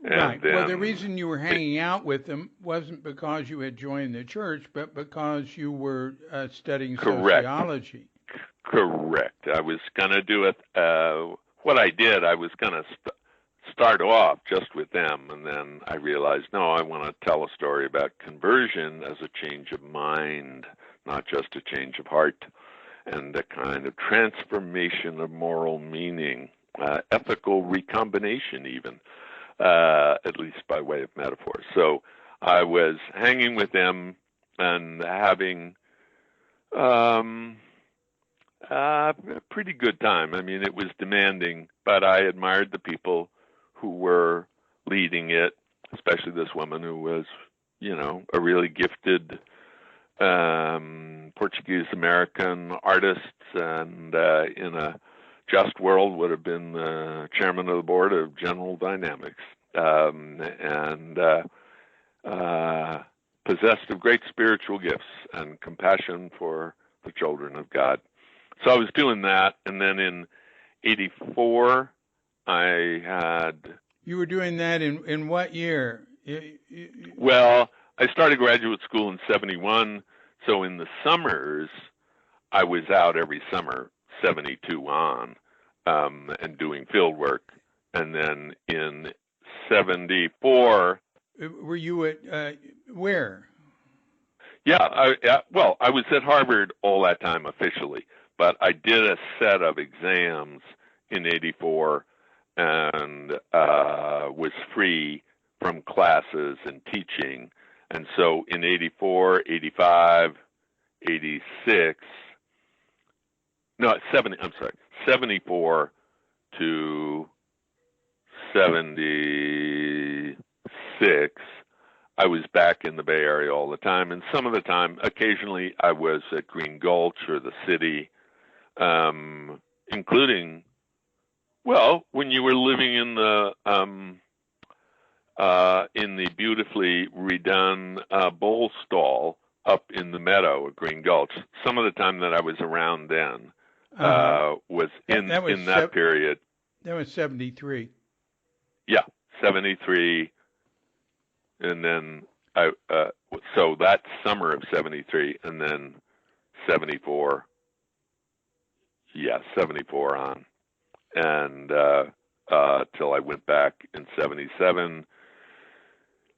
And right. Then, well, the reason you were hanging out with them wasn't because you had joined the church, but because you were studying sociology. Correct. I was going to do it. What I did, I was going to start off just with them, and then I realized, no, I want to tell a story about conversion as a change of mind, not just a change of heart, and a kind of transformation of moral meaning, ethical recombination even. At least by way of metaphor. So I was hanging with them and having a pretty good time. I mean, it was demanding, but I admired the people who were leading it, especially this woman who was, a really gifted Portuguese-American artist, and in a just world would have been the chairman of the board of General Dynamics, and possessed of great spiritual gifts and compassion for the children of God. So I was doing that, and then in '84, I had... You were doing that in what year? Well, I started graduate school in '71, so in the summers, I was out every summer, 72 on, and doing field work. And then in '74... Were you at, where? Yeah, well, I was at Harvard all that time officially, but I did a set of exams in '84 and was free from classes and teaching. And so in '84, '85, '86... No, 74 to 76, I was back in the Bay Area all the time. And some of the time, occasionally, I was at Green Gulch or the city, including, well, when you were living in the beautifully redone bowl stall up in the meadow at Green Gulch. Some of the time that I was around then was in that period. That was 73. Yeah, 73. And then so that summer of 73, and then 74. Yeah, 74 on. And till I went back in 77.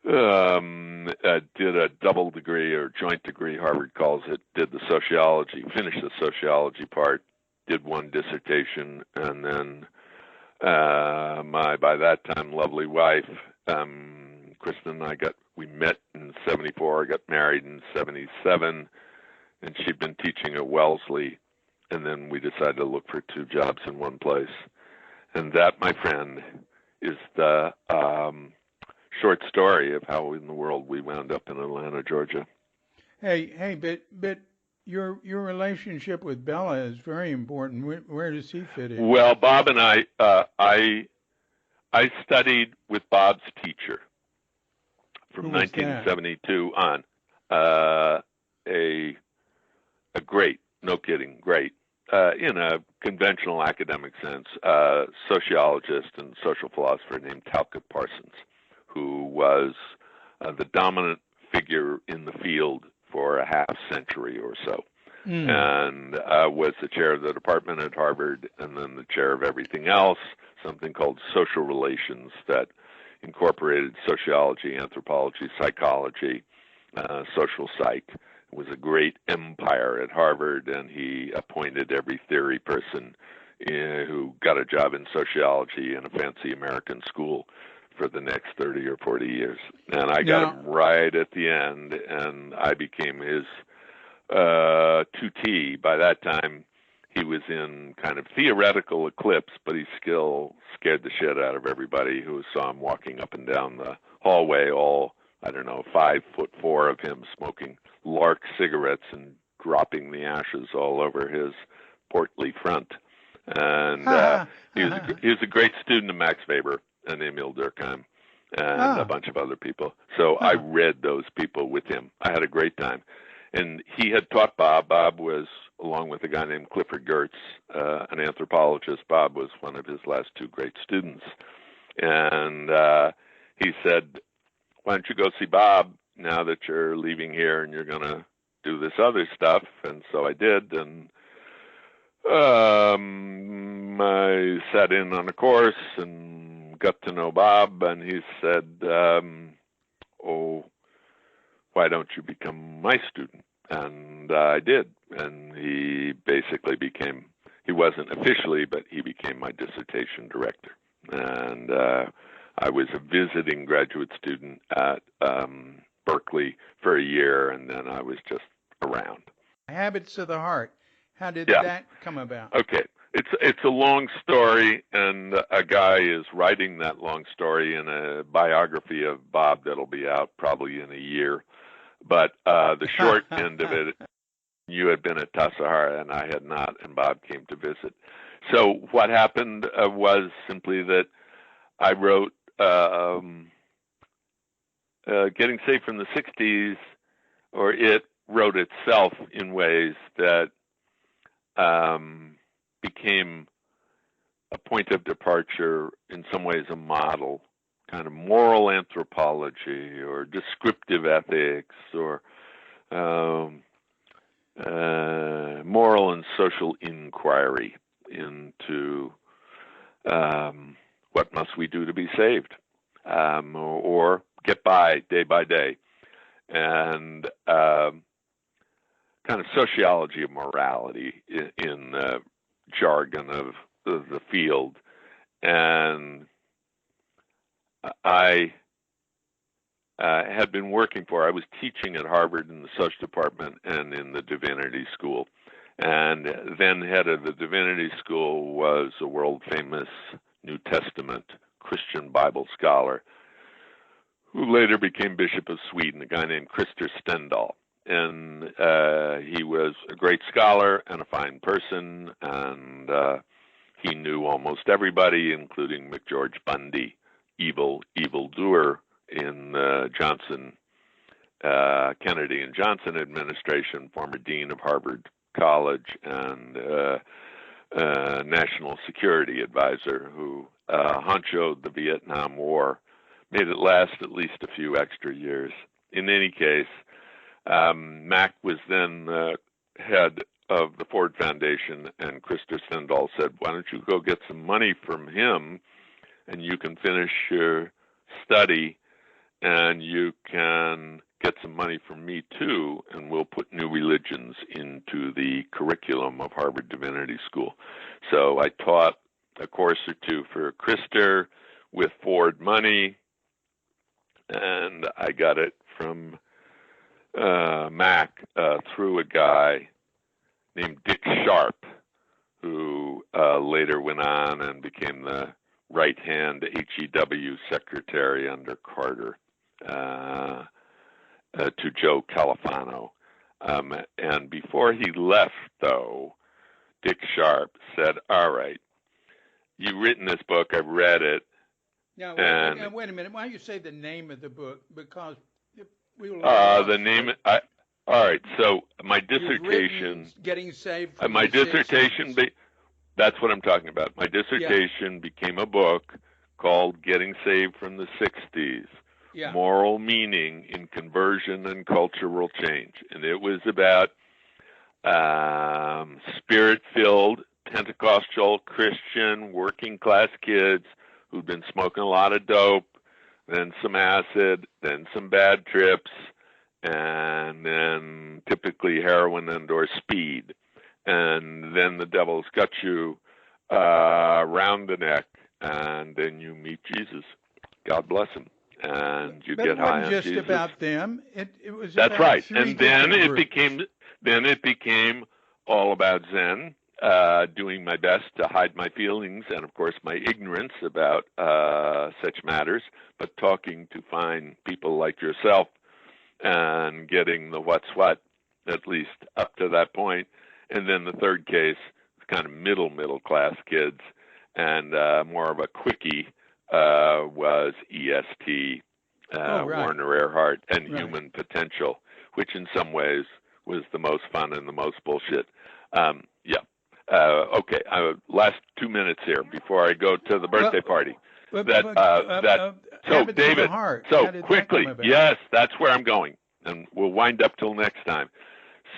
Did a double degree or joint degree, Harvard calls it, did the sociology, finished the sociology part, did one dissertation, and then my, by that time, lovely wife, Kristen and I we met in 74, I got married in 77, and she'd been teaching at Wellesley, and then we decided to look for two jobs in one place. And that, my friend, is the short story of how in the world we wound up in Atlanta, Georgia. Hey, but your relationship with Bella is very important. Where does he fit in? Well, Bob and I studied with Bob's teacher from 1972 on. A great, no kidding, great, in a conventional academic sense, sociologist and social philosopher named Talcott Parsons, who was the dominant figure in the field for a half century or so, and was the chair of the department at Harvard, and then the chair of everything else, something called social relations that incorporated sociology, anthropology, psychology, social psych. It was a great empire at Harvard, and he appointed every theory person who got a job in sociology in a fancy American school for the next 30 or 40 years. And I got him right at the end, and I became his tutee. By that time, he was in kind of theoretical eclipse, but he still scared the shit out of everybody who saw him walking up and down the hallway, all, 5'4" of him, smoking Lark cigarettes and dropping the ashes all over his portly front. And he was a great student of Max Weber and Emil Durkheim and a bunch of other people. So I read those people with him. I had a great time. And he had taught Bob. Bob was, along with a guy named Clifford Gertz, an anthropologist. Bob was one of his last two great students. And he said, why don't you go see Bob now that you're leaving here and you're going to do this other stuff? And so I did. And I sat in on a course and got to know Bob. And he said, why don't you become my student? And I did. And he basically he wasn't officially, but he became my dissertation director. And I was a visiting graduate student at Berkeley for a year, and then I was just around. Habits of the Heart. How did that come about? Okay. It's a long story, and a guy is writing that long story in a biography of Bob that'll be out probably in a year. But the short end of it, you had been at Tassajara and I had not, and Bob came to visit. So what happened was simply that I wrote Getting Saved from the 60s, or it wrote itself in ways that became a point of departure, in some ways a model, kind of moral anthropology or descriptive ethics or moral and social inquiry into what must we do to be saved, or get by day, and kind of sociology of morality in the jargon of the field. And I had been I was teaching at Harvard in the social department and in the divinity school. And then head of the divinity school was a world-famous New Testament Christian Bible scholar who later became Bishop of Sweden, a guy named Krister Stendahl. And he was a great scholar and a fine person, and he knew almost everybody, including McGeorge Bundy, evildoer in Kennedy and Johnson administration, former dean of Harvard College and national security advisor who honchoed the Vietnam War, made it last at least a few extra years. In any case, Mac was then head of the Ford Foundation, and Krister Stendahl said, why don't you go get some money from him, and you can finish your study, and you can get some money from me too, and we'll put new religions into the curriculum of Harvard Divinity School. So I taught a course or two for Krister with Ford money, and I got it from Mac through a guy named Dick Sharp, who later went on and became the right-hand HEW secretary under Carter to Joe Califano. And before he left, though, Dick Sharp said, all right, you've written this book, I've read it. Now, wait a minute. Why don't you say the name of the book? Because we will the name, all right, so my dissertation, Getting Saved from my the dissertation, 60s. That's what I'm talking about. My dissertation became a book called Getting Saved from the 60s, Moral Meaning in Conversion and Cultural Change. And it was about spirit-filled, Pentecostal, Christian, working-class kids who'd been smoking a lot of dope, then some acid, then some bad trips, and then typically heroin and or speed. And then the devil's got you around the neck, and then you meet Jesus. God bless him. And you get high on Jesus. But it wasn't just about them. It was That's about right. three And then groups. it became all about Zen, doing my best to hide my feelings and, of course, my ignorance about such matters, but talking to fine people like yourself and getting the what's what, at least up to that point. And then the third case, kind of middle class kids, and more of a quickie was EST, Werner Erhard, and Human Potential, which in some ways was the most fun and the most bullshit. Okay, last 2 minutes here before I go to the birthday party. So David, so quickly, yes, that's where I'm going, and we'll wind up till next time.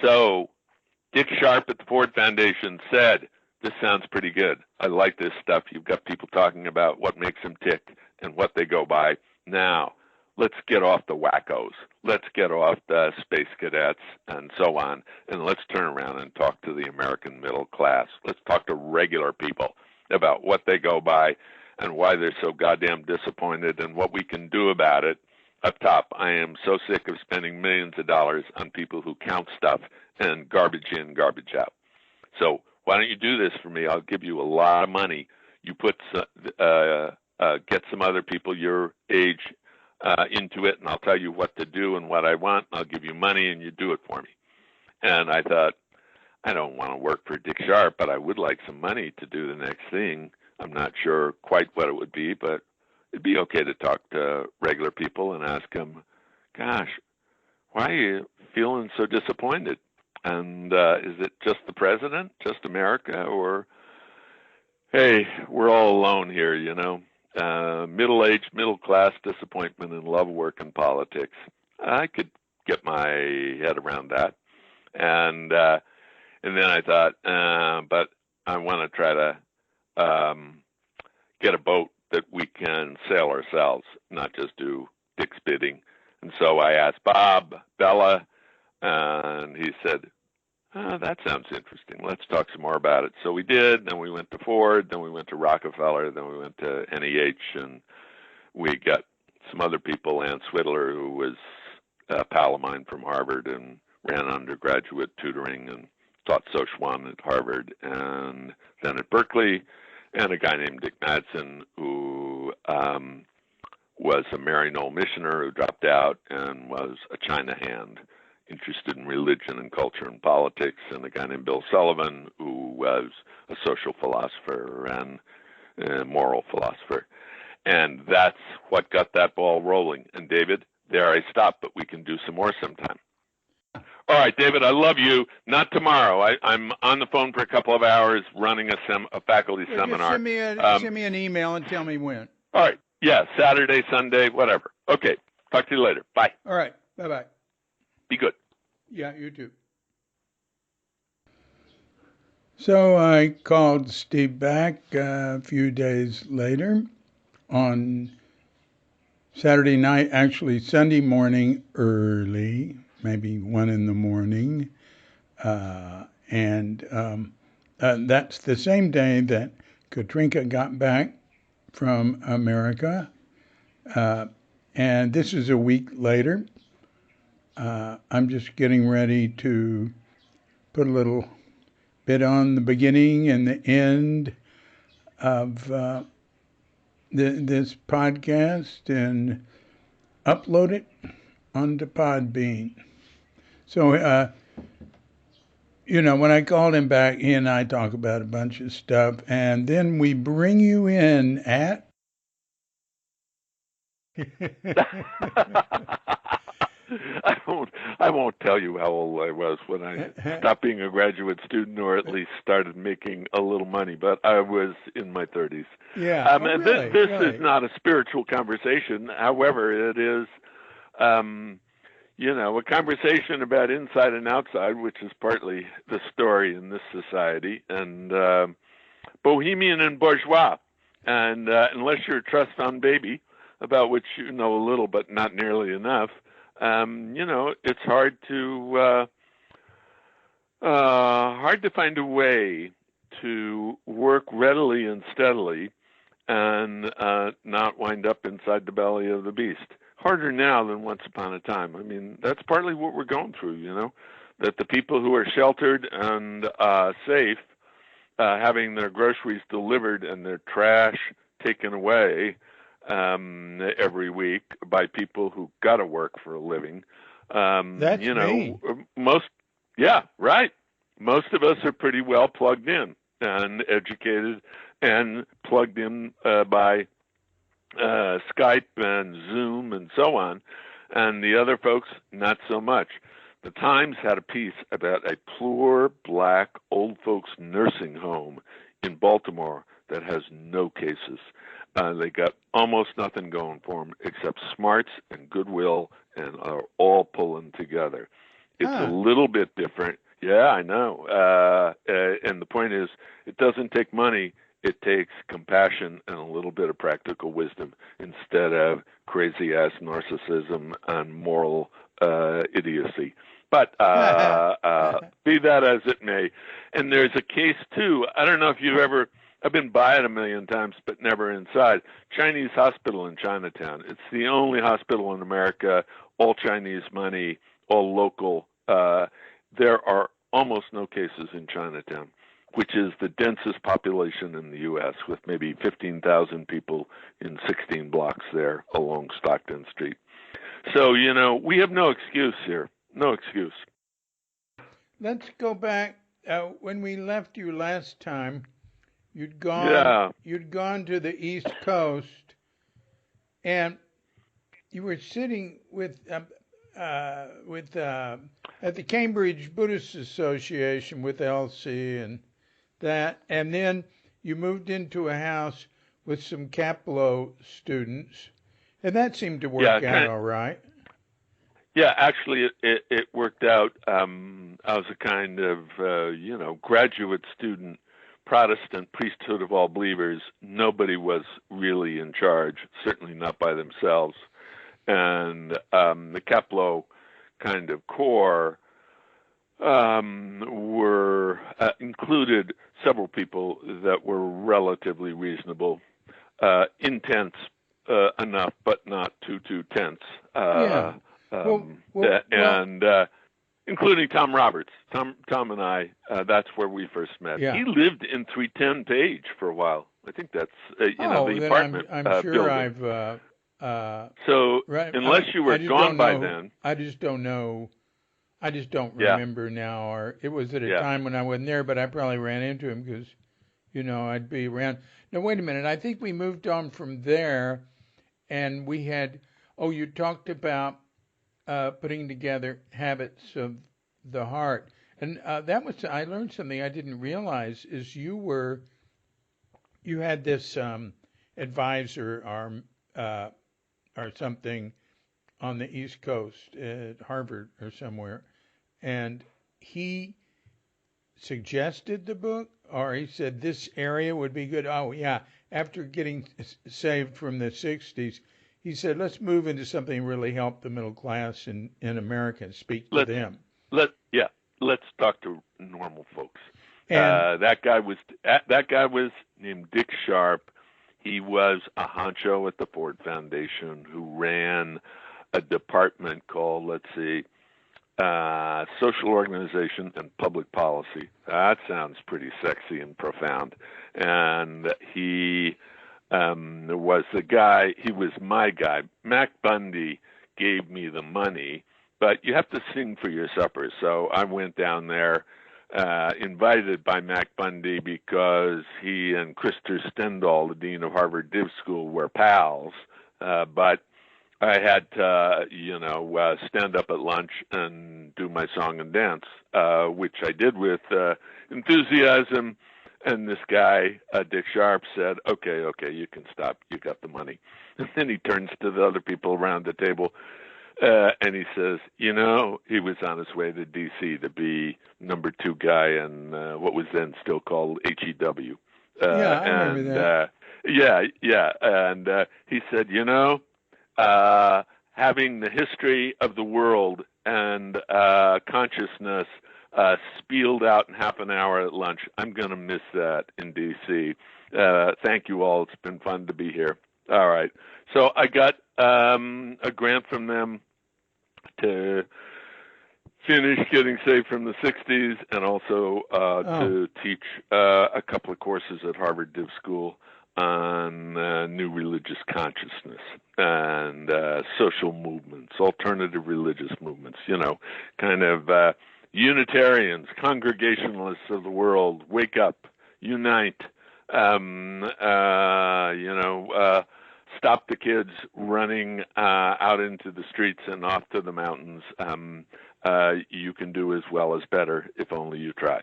So Dick Sharp at the Ford Foundation said, this sounds pretty good. I like this stuff. You've got people talking about what makes them tick and what they go by. Now, let's get off the wackos. Let's get off the space cadets and so on, and let's turn around and talk to the American middle class. Let's talk to regular people about what they go by and why they're so goddamn disappointed and what we can do about it. Up top, I am so sick of spending millions of dollars on people who count stuff and garbage in, garbage out. So why don't you do this for me? I'll give you a lot of money. You get some other people your age into it, and I'll tell you what to do and what I want. I'll give you money, and you do it for me. And I thought, I don't want to work for Dick Sharp, but I would like some money to do the next thing. I'm not sure quite what it would be, but it'd be okay to talk to regular people and ask them, gosh, why are you feeling so disappointed? And is it just the president, just America, or, hey, we're all alone here, you know? Middle-aged, middle-class disappointment in love, work, and politics. I could get my head around that. And then I thought, but I want to try to get a boat that we can sail ourselves, not just do Dick's bidding. And so I asked Bob Bella, and he said, that sounds interesting. Let's talk some more about it. So we did. Then we went to Ford. Then we went to Rockefeller. Then we went to NEH. And we got some other people, Ann Swidler, who was a pal of mine from Harvard and ran undergraduate tutoring and taught Soch1 at Harvard and then at Berkeley, and a guy named Dick Madsen, who was a Maryknoll missioner who dropped out and was a China hand, interested in religion and culture and politics, and a guy named Bill Sullivan, who was a social philosopher and a moral philosopher. And that's what got that ball rolling. And David, there I stop, but we can do some more sometime. All right, David, I love you. Not tomorrow. I'm on the phone for a couple of hours running a faculty seminar. Send me an email and tell me when. All right. Yeah, Saturday, Sunday, whatever. Okay. Talk to you later. Bye. All right. Bye-bye. Be good. Yeah, you too. So I called Steve back a few days later on Saturday night, actually Sunday morning early, maybe 1 a.m. That's the same day that Katrinka got back from America. And this is a week later. I'm just getting ready to put a little bit on the beginning and the end of this podcast and upload it onto Podbean. So, when I called him back, he and I talk about a bunch of stuff, and then we bring you in at. I won't tell you how old I was when I stopped being a graduate student, or at least started making a little money. But I was in my 30s. Yeah. Really? This is not a spiritual conversation. However, it is, a conversation about inside and outside, which is partly the story in this society, and bohemian and bourgeois. And unless you're a trust fund baby, about which you know a little but not nearly enough, it's hard to find a way to work readily and steadily and not wind up inside the belly of the beast. Harder now than once upon a time. I mean, that's partly what we're going through, that the people who are sheltered and safe, having their groceries delivered and their trash taken away every week by people who got to work for a living. That's me. Yeah, right. Most of us are pretty well plugged in and educated and plugged in by Skype and Zoom and so on, and the other folks, not so much. The Times had a piece about a poor black old folks nursing home in Baltimore that has no cases. They got almost nothing going for them except smarts and goodwill, and are all pulling together. It's a little bit different. Yeah, I know. And the point is, it doesn't take money. It takes compassion and a little bit of practical wisdom instead of crazy-ass narcissism and moral idiocy. But be that as it may. And there's a case, too. I don't know if you've ever... I've been by it a million times, but never inside. Chinese hospital in Chinatown. It's the only hospital in America, all Chinese money, all local. There are almost no cases in Chinatown, which is the densest population in the U.S., with maybe 15,000 people in 16 blocks there along Stockton Street. So, we have no excuse here. No excuse. Let's go back. When we left you last time, you'd gone to the East Coast, and you were sitting at the Cambridge Buddhist Association with Elsie and that, and then you moved into a house with some Kaplo students, and that seemed to work out all right. Yeah, actually, it worked out. I was a kind of, graduate student, Protestant priesthood of all believers. Nobody was really in charge, certainly not by themselves. And the Kaplo kind of core included several people that were relatively reasonable, intense enough, but not too tense. Including Tom Roberts. Tom and I, that's where we first met. Yeah. He lived in 310 Page for a while. I think that's, the apartment I'm sure building. Right. Unless you were gone by then. I just don't know. I just don't remember now. Or it was at a time when I wasn't there, but I probably ran into him because, I'd be around. Now, wait a minute. I think we moved on from there, and we had, you talked about putting together habits of the heart. And I learned something I didn't realize is you had this advisor or something on the East Coast at Harvard or somewhere, and he suggested the book, or he said this area would be good. Oh, yeah. After getting saved from the 60s, he said, let's move into something really help the middle class in America and speak to them. Let's talk to normal folks. And that guy was named Dick Sharp. He was a honcho at the Ford Foundation who ran a department called, Social Organization and Public Policy. That sounds pretty sexy and profound. And he was the guy. He was my guy. Mac Bundy gave me the money, but you have to sing for your supper. So I went down there, invited by Mac Bundy because he and Krister Stendahl, the dean of Harvard Div School, were pals. But I had to, stand up at lunch and do my song and dance, which I did with enthusiasm. And this guy, Dick Sharp, said, okay, you can stop. You got the money. And then he turns to the other people around the table, and he says, he was on his way to D.C. to be number 2 guy in what was then still called HEW. Yeah, I remember that. Yeah. And he said, having the history of the world and consciousness spieled out in half an hour at lunch, I'm going to miss that in D.C. Thank you all. It's been fun to be here. All right. So I got a grant from them to finish getting saved from the 60s and also to teach a couple of courses at Harvard Div School on new religious consciousness and social movements, alternative religious movements, kind of Unitarians, Congregationalists of the world, wake up, unite, stop the kids running out into the streets and off to the mountains. You can do as well as better if only you try.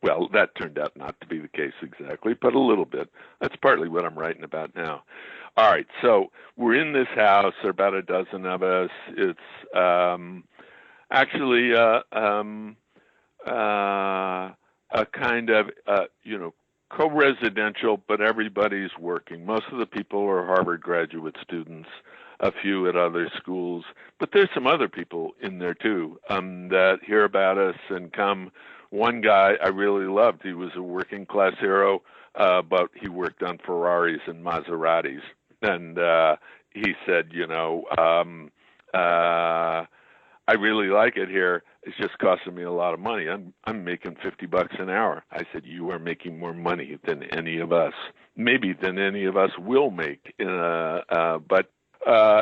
Well, that turned out not to be the case exactly, but a little bit. That's partly what I'm writing about now. All right, so we're in this house. There are about a dozen of us. It's actually a kind of, co-residential, but everybody's working. Most of the people are Harvard graduate students, a few at other schools, but there's some other people in there too that hear about us and come. One guy I really loved. He was a working class hero, but he worked on Ferraris and Maseratis. And he said, I really like it here. It's just costing me a lot of money. I'm making $50 an hour. I said, you are making more money than any of us, maybe than any of us will make. But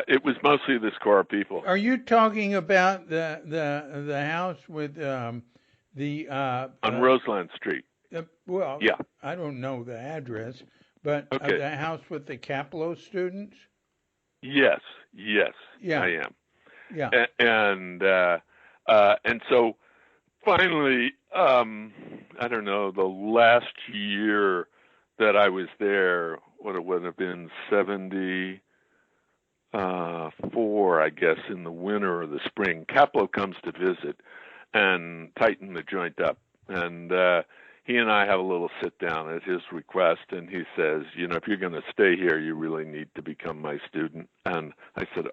it was mostly this core of people. Are you talking about the house with on Roseland Street? Well, yeah. I don't know the address, but okay. The house with the Capello students? Yes, yeah. I am. Yeah. And so finally, I don't know, the last year that I was there, what it would have been 74, I guess, in the winter or the spring, Capello comes to visit and tighten the joint up. And he and I have a little sit down at his request, and he says, if you're going to stay here, you really need to become my student. And I said,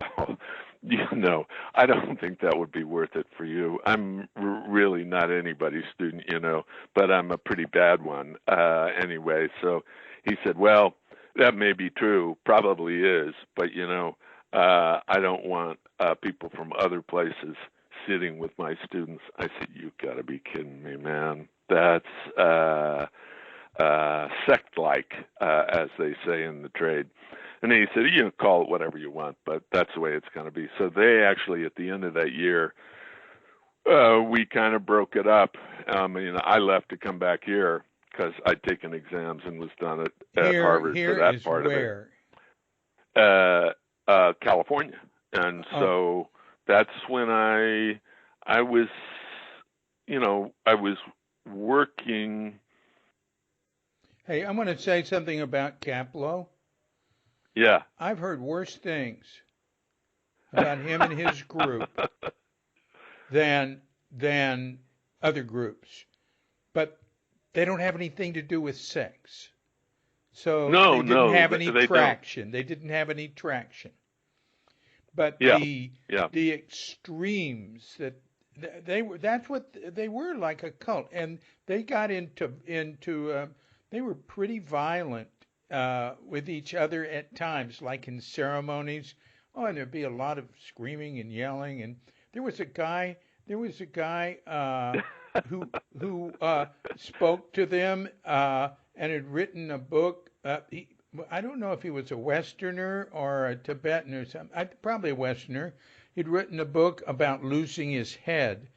I don't think that would be worth it for you. I'm really not anybody's student, but I'm a pretty bad one anyway. So he said, well, that may be true, probably is, but, I don't want people from other places sitting with my students. I said, you've got to be kidding me, man. That's sect-like, as they say in the trade. And then he said, you can call it whatever you want, but that's the way it's going to be. So they actually, at the end of that year, we kind of broke it up. I left to come back here because I'd taken exams and was done at Harvard for that part where? of it. California. And so that's when I was, I was working. Hey, I'm going to say something about Capello. Yeah. I've heard worse things about him and his group than other groups. But they don't have anything to do with sex. So they didn't have any traction. They didn't have any traction. But the extremes that they were, that's what they were, like a cult. And they got into they were pretty violent with each other at times, like in ceremonies. Oh, and there'd be a lot of screaming and yelling. And there was a guy who spoke to them and had written a book I don't know if he was a Westerner or a Tibetan or something. Probably a Westerner. He'd written a book about losing his head,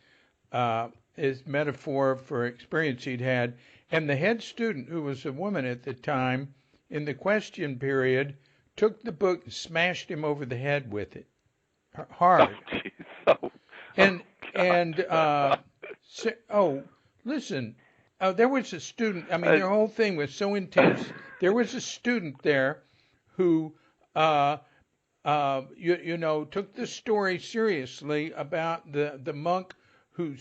his metaphor for experience he'd had. And the head student, who was a woman at the time, in the question period, took the book and smashed him over the head with it, hard. Oh, geez. Oh, Listen, there was a student. I mean, their whole thing was so intense. There was a student there who, took the story seriously about the monk who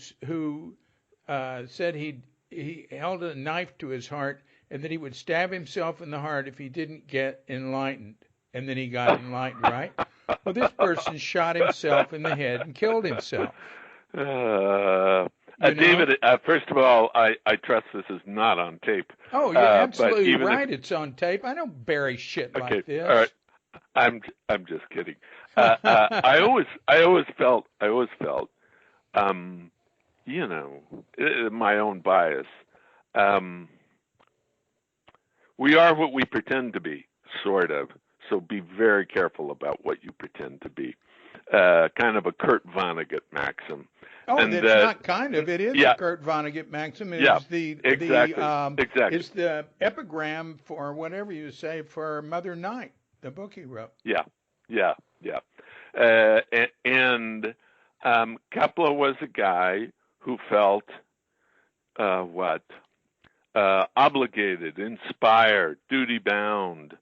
said he held a knife to his heart and that he would stab himself in the heart if he didn't get enlightened. And then he got enlightened, right? Well, this person shot himself in the head and killed himself. David, first of all, I trust this is not on tape. Oh, you're absolutely right. It's on tape. I don't bury shit like this. All right. I'm just kidding. I always felt, my own bias. We are what we pretend to be, sort of. So be very careful about what you pretend to be. Kind of a Kurt Vonnegut maxim. Oh, and that's not kind of. It is a Kurt Vonnegut maxim. It's exactly. It's the epigram for whatever you say for Mother Night, the book he wrote. Yeah. And Kepler was a guy who felt obligated, inspired, duty-bound,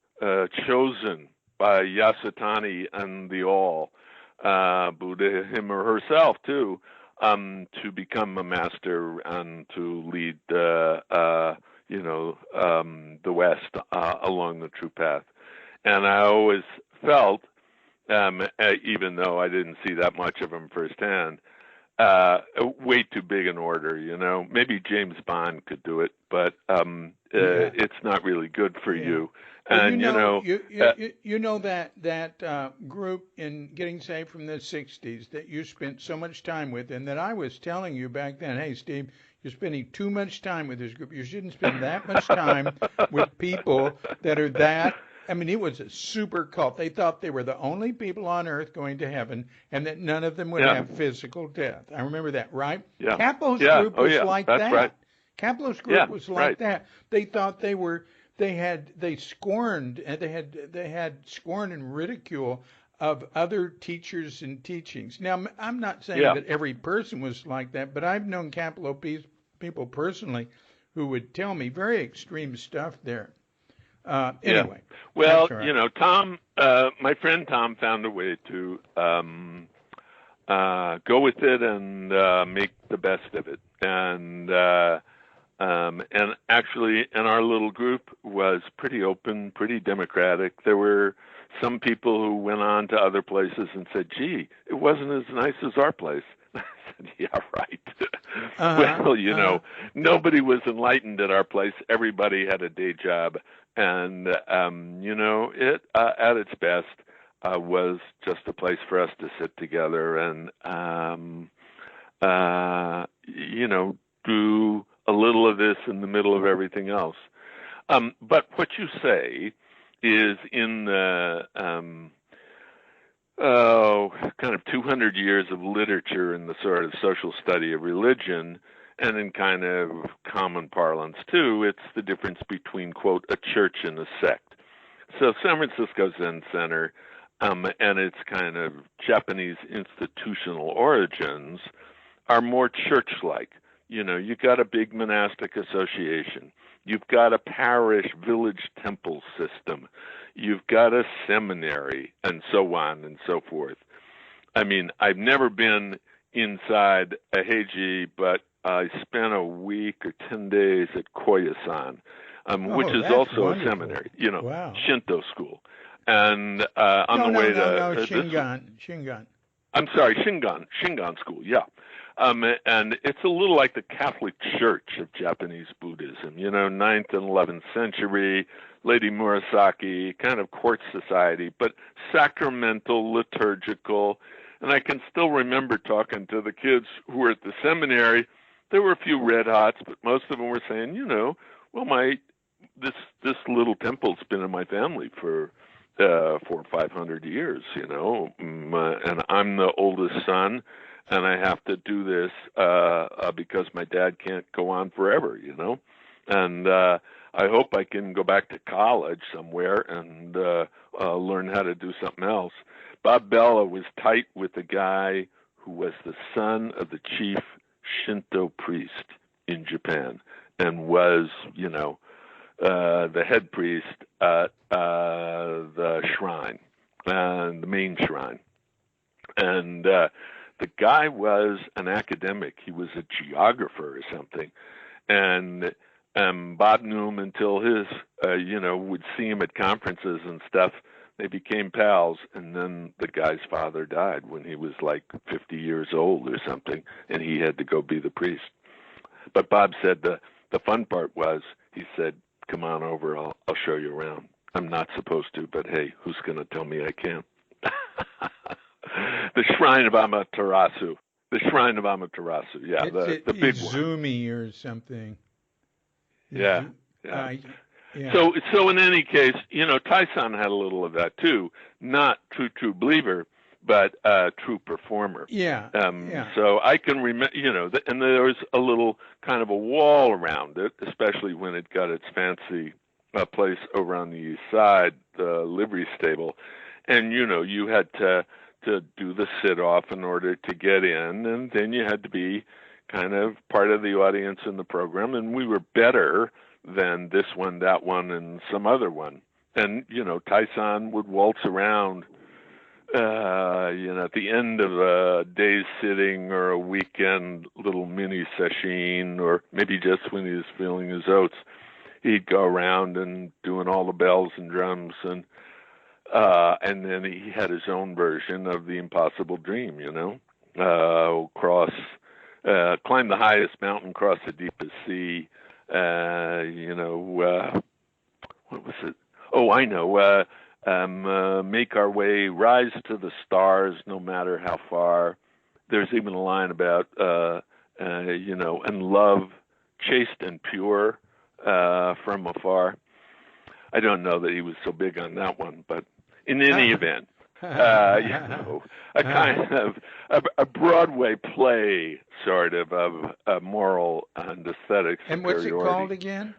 chosen by Yasutani and the All, Buddha, him or herself too, to become a master and to lead the West along the true path. And I always felt, even though I didn't see that much of him firsthand, way too big an order. Maybe James Bond could do it, but it's not really good for you. And that group in Getting Saved from the 60s that you spent so much time with, and that I was telling you back then, hey, Steve, you're spending too much time with this group. You shouldn't spend that much time with people that are that. I mean, it was a super cult. They thought they were the only people on earth going to heaven and that none of them would have physical death. I remember that, right? Yeah. Kaplo's group was like that's that. Right. Kaplo's group was like that. They thought they scorned and ridicule of other teachers and teachings. Now, I'm not saying that every person was like that, but I've known Kaplo people personally who would tell me very extreme stuff there. Anyway. Well, Tom, my friend Tom found a way to go with it and make the best of it. And actually, in our little group was pretty open, pretty democratic. There were some people who went on to other places and said, gee, it wasn't as nice as our place. I said, yeah, right. Well, nobody was enlightened at our place. Everybody had a day job. And, it at its best was just a place for us to sit together and, do a little of this in the middle of everything else. But what you say is in the kind of 200 years of literature in the sort of social study of religion, and in kind of common parlance too, it's the difference between, quote, a church and a sect. So San Francisco Zen Center and its kind of Japanese institutional origins are more church-like. You've got a big monastic association. You've got a parish village temple system. You've got a seminary, and so on and so forth. I mean, I've never been inside a Heiji, but I spent a week or 10 days at Koyasan, which is also wonderful. A seminary, wow. Shinto school. And Shingon. I'm sorry, Shingon school, yeah. And it's a little like the Catholic Church of Japanese Buddhism, 9th and 11th century, Lady Murasaki, kind of court society, but sacramental, liturgical. And I can still remember talking to the kids who were at the seminary. There were a few red hots, but most of them were saying, well, this little temple's been in my family for 400 or 500 years, and I'm the oldest son, and I have to do this because my dad can't go on forever, and I hope I can go back to college somewhere and learn how to do something else. Bob Bella was tight with a guy who was the son of the chief Shinto priest in Japan and was, the head priest at the shrine, the main shrine. And the guy was an academic. He was a geographer or something. And Bob knew him until his, would see him at conferences and stuff. They became pals, and then the guy's father died when he was like 50 years old or something, and he had to go be the priest. But Bob said the fun part was, he said, come on over, I'll show you around. I'm not supposed to, but hey, who's going to tell me I can't? The Shrine of Amaterasu. The Shrine of Amaterasu, yeah, the big one. Izumi or something. Yeah. So in any case, Tai-san had a little of that too. Not true believer, but true performer. Yeah. So I can remember, and there was a little kind of a wall around it, especially when it got its fancy place over on the east side, the livery stable, and you had to do the sit-off in order to get in, and then you had to be kind of part of the audience in the program, and we were better than this one, that one, and some other one. And, Tai-san would waltz around, at the end of a day's sitting or a weekend little mini sesshin, or maybe just when he was feeling his oats, he'd go around and doing all the bells and drums, and then he had his own version of the Impossible Dream, climb the highest mountain, cross the deepest sea, what was it? Oh, I know. Make our way, rise to the stars, no matter how far. There's even a line about, and love, chaste and pure, from afar. I don't know that he was so big on that one, but in any event, a kind of a Broadway play, sort of moral and aesthetic superiority. And what's it called again?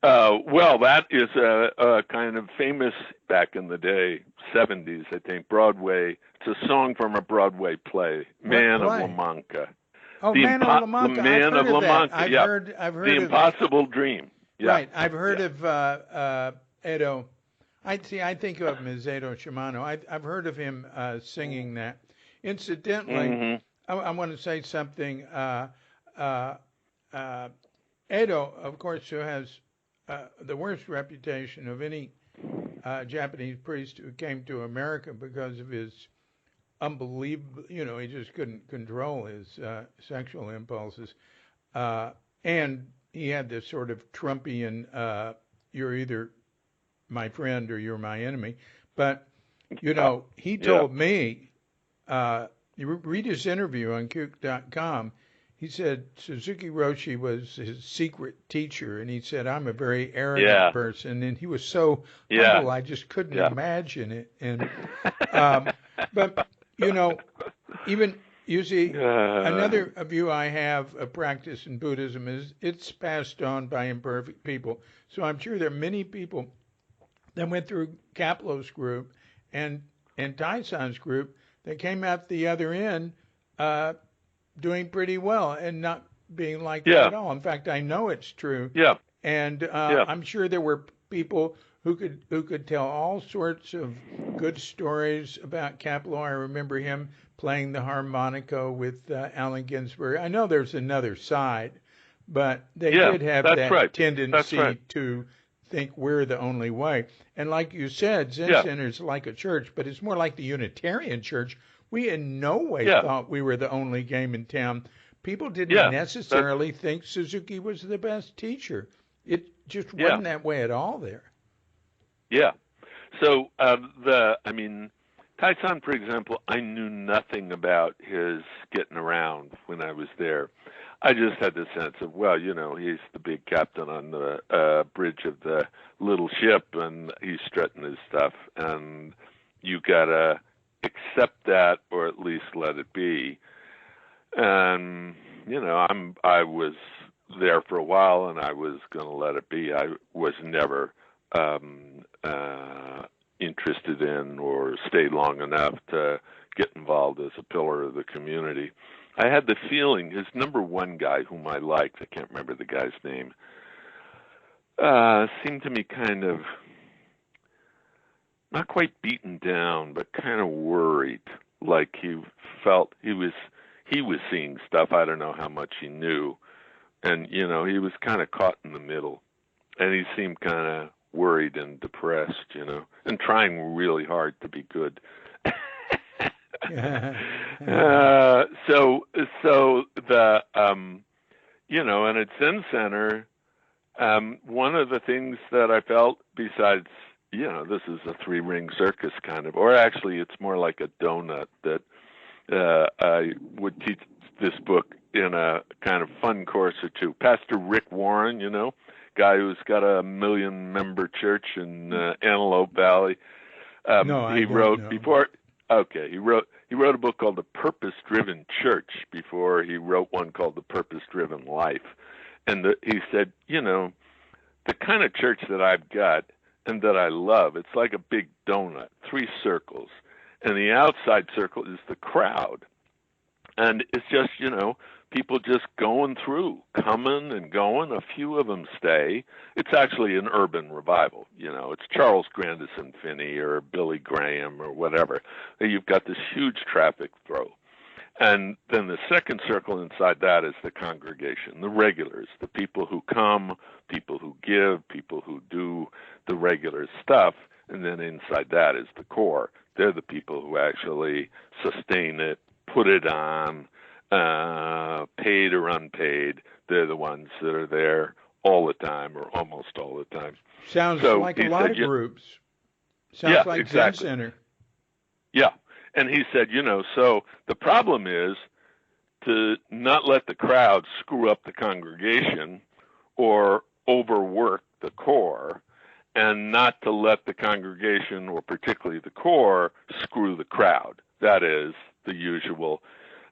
Well, that is a kind of famous back in the day, 70s, I think, Broadway. It's a song from a Broadway play, Man of La Mancha. Oh, Man of La Mancha. The Man of La Mancha. I've heard The Impossible Dream. Yeah. Right. I've heard of Edo. I think of him as Edo Shimano. I've heard of him singing that. Incidentally, I want to say something. Edo, of course, who has the worst reputation of any Japanese priest who came to America because of his unbelievable, he just couldn't control his sexual impulses. And he had this sort of Trumpian, you're either my friend or you're my enemy. But, he told me, you read his interview on Kook.com, he said Suzuki Roshi was his secret teacher, and he said, I'm a very arrogant person, and he was so humble, I just couldn't imagine it. And but, even, you see, another view I have of practice in Buddhism is it's passed on by imperfect people. So I'm sure there are many people that went through Kaplo's group and Tai-san's group that came out the other end doing pretty well and not being like that at all. In fact, I know it's true. Yeah. And I'm sure there were people who could tell all sorts of good stories about Kaplo. I remember him playing the harmonica with Allen Ginsberg. I know there's another side, but they did have that tendency to think we're the only way. And like you said, Zen Center's like a church, but it's more like the Unitarian Church. We in no way thought we were the only game in town. People didn't necessarily think Suzuki was the best teacher. It just wasn't that way at all there. Yeah. So, Tai-san, for example, I knew nothing about his getting around when I was there. I just had the sense of, well, he's the big captain on the bridge of the little ship, and he's strutting his stuff, and you gotta accept that or at least let it be. And I was there for a while, and I was going to let it be. I was never interested in or stayed long enough to get involved as a pillar of the community. I had the feeling his number one guy, whom I liked, I can't remember the guy's name, seemed to me kind of not quite beaten down, but kind of worried, like he felt he was seeing stuff. I don't know how much he knew, and he was kind of caught in the middle, and he seemed kind of worried and depressed, and trying really hard to be good. So the and at Zen Center, one of the things that I felt, besides this is a 3-ring circus kind of, or actually it's more like a donut, that I would teach this book in a kind of fun course or two. Pastor Rick Warren, guy who's got a 1 million member church in Antelope Valley. He wrote before. Okay, he wrote a book called The Purpose-Driven Church before he wrote one called The Purpose-Driven Life, and he said, the kind of church that I've got and that I love, it's like a big donut, 3 circles, and the outside circle is the crowd, and it's just people just going through, coming and going. A few of them stay. It's actually an urban revival. It's Charles Grandison Finney or Billy Graham or whatever. You've got this huge traffic flow. And then the second circle inside that is the congregation, the regulars, the people who come, people who give, people who do the regular stuff. And then inside that is the core. They're the people who actually sustain it, put it on, paid or unpaid. They're the ones that are there all the time or almost all the time. Sounds like a lot of groups. Sounds like exactly. Zen Center. Yeah. And he said, so the problem is to not let the crowd screw up the congregation or overwork the core, and not to let the congregation, or particularly the core, screw the crowd. That is the usual.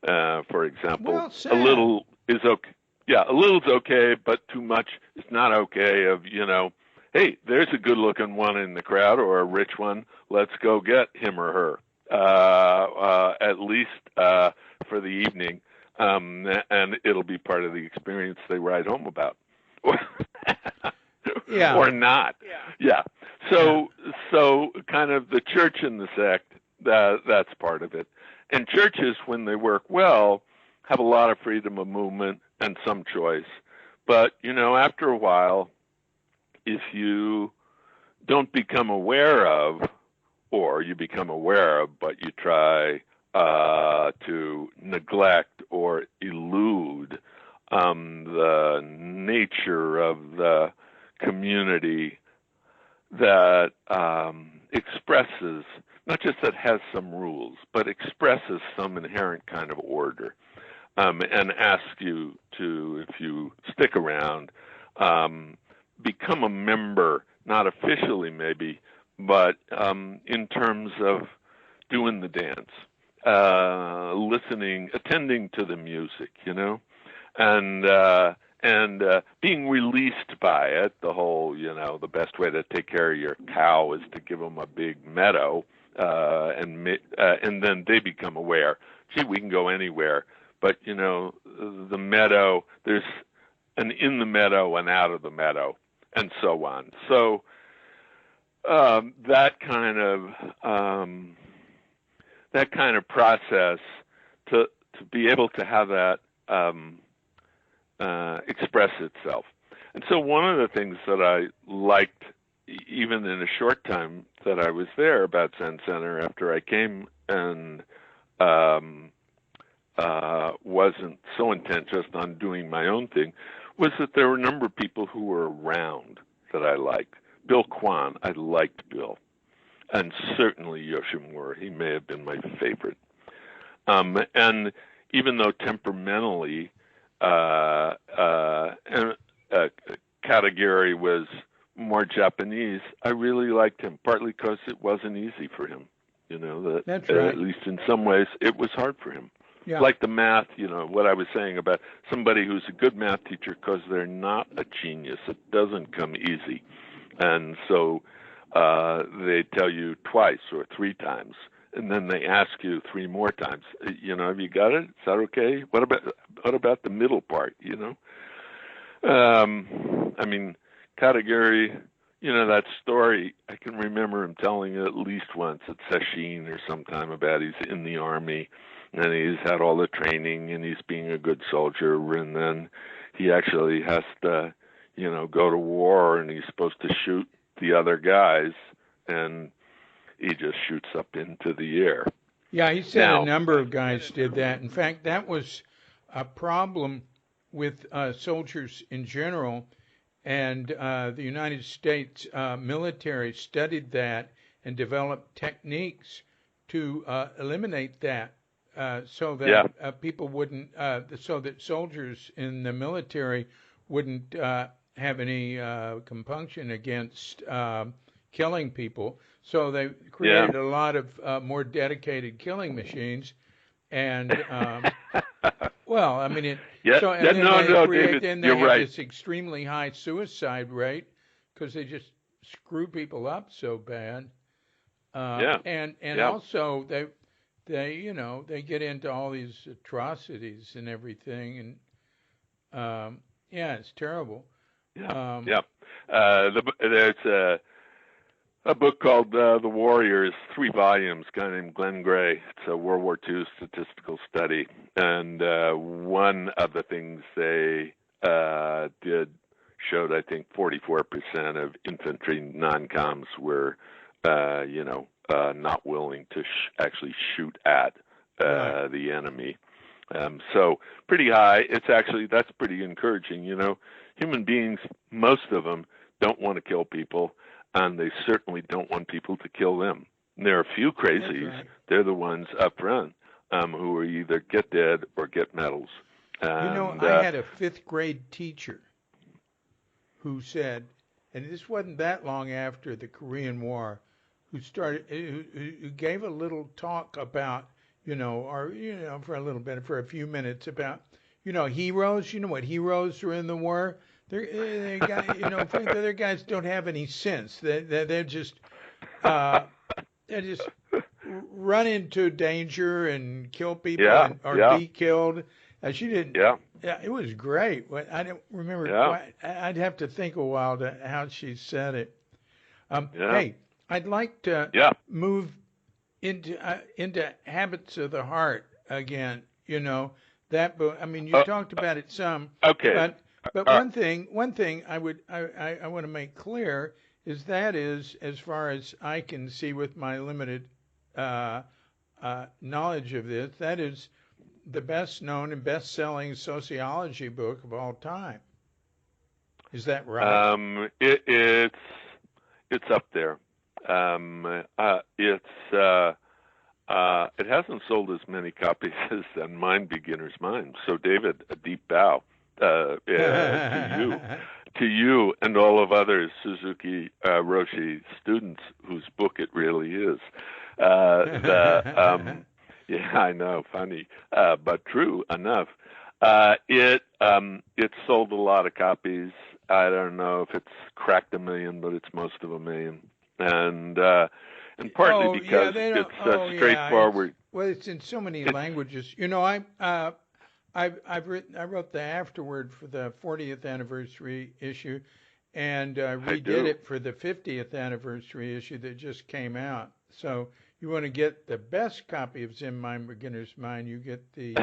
For example, a little is okay. Yeah, a little's okay, but too much is not okay. Of hey, there's a good-looking one in the crowd or a rich one. Let's go get him or her, at least for the evening, and it'll be part of the experience they ride home about, yeah, or not. Yeah. So kind of the church and the sect. That's part of it. And churches, when they work well, have a lot of freedom of movement and some choice. But, after a while, if you don't become aware of, or you become aware of, but you try to neglect or elude the nature of the community that expresses, not just that has some rules, but expresses some inherent kind of order, and asks you to, if you stick around, become a member, not officially maybe, but in terms of doing the dance, listening, attending to the music, and being released by it. The whole, the best way to take care of your cow is to give them a big meadow, and then they become aware. Gee, we can go anywhere, but the meadow. There's an in the meadow and out of the meadow, and so on. So that kind of process to be able to have that express itself. And so one of the things that I liked, even in a short time that I was there about Zen Center after I came and wasn't so intent just on doing my own thing, was that there were a number of people who were around that I liked. Bill Kwan, I liked Bill. and certainly Yoshimura. He may have been my favorite. And even though temperamentally, Katagiri was more Japanese, I really liked him, partly because it wasn't easy for him. That's right. At least in some ways, it was hard for him. Yeah. Like the math, what I was saying about somebody who's a good math teacher because they're not a genius. It doesn't come easy. And so they tell you twice or three times, and then they ask you three more times. Have you got it? Is that okay? What about the middle part? Katagiri, that story, I can remember him telling it at least once at Sesshin or sometime about he's in the army and he's had all the training and he's being a good soldier, and then he actually has to, go to war, and he's supposed to shoot the other guys, and he just shoots up into the air. Yeah, he said a number of guys did that. In fact, that was a problem with soldiers in general, and the United States military studied that and developed techniques to eliminate that, so that people wouldn't, so that soldiers in the military wouldn't have any compunction against killing people. So they created a lot of more dedicated killing machines, and well, I mean it. Yeah. So and yeah, then no, they no, create, David, then they you're have right. this extremely high suicide rate because they just screw people up so bad. And also they get into all these atrocities and everything, and it's terrible. There's a book called The Warriors, 3 volumes, a guy named Glenn Gray. It's a World War II statistical study. And one of the things they did showed, I think, 44% of infantry non-coms were, not willing to actually shoot at the enemy. So pretty high. That's pretty encouraging. Human beings, most of them, don't want to kill people, and they certainly don't want people to kill them. And there are a few crazies. Right. They're the ones up front who are either get dead or get medals. And, I had a 5th grade teacher who said, and this wasn't that long after the Korean War, who gave a little talk about, for a little bit, for a few minutes about, heroes. You know what heroes are in the war? They're guys, frankly, the other guys don't have any sense. They're just run into danger and kill people or be killed. She didn't. Yeah, it was great. I don't remember quite. I'd have to think a while to how she said it. Hey, I'd like to move into Habits of the Heart again. That book. I mean, you talked about it some. Okay. But one thing I want to make clear is as far as I can see with my limited knowledge of this, that is the best known and best selling sociology book of all time. Is that right? It's up there. It hasn't sold as many copies as Mind Beginner's Mind. So, David, a deep bow to you and all of others Suzuki Roshi students whose book it really is. I know, funny, but true enough. It sold a lot of copies. I don't know if it's cracked 1 million, but it's most of 1 million, and partly because it's straightforward. It's in so many languages. I wrote the afterword for the 40th anniversary issue, and redid it for the 50th anniversary issue that just came out. So you want to get the best copy of Zen Mind Beginner's Mind, you get the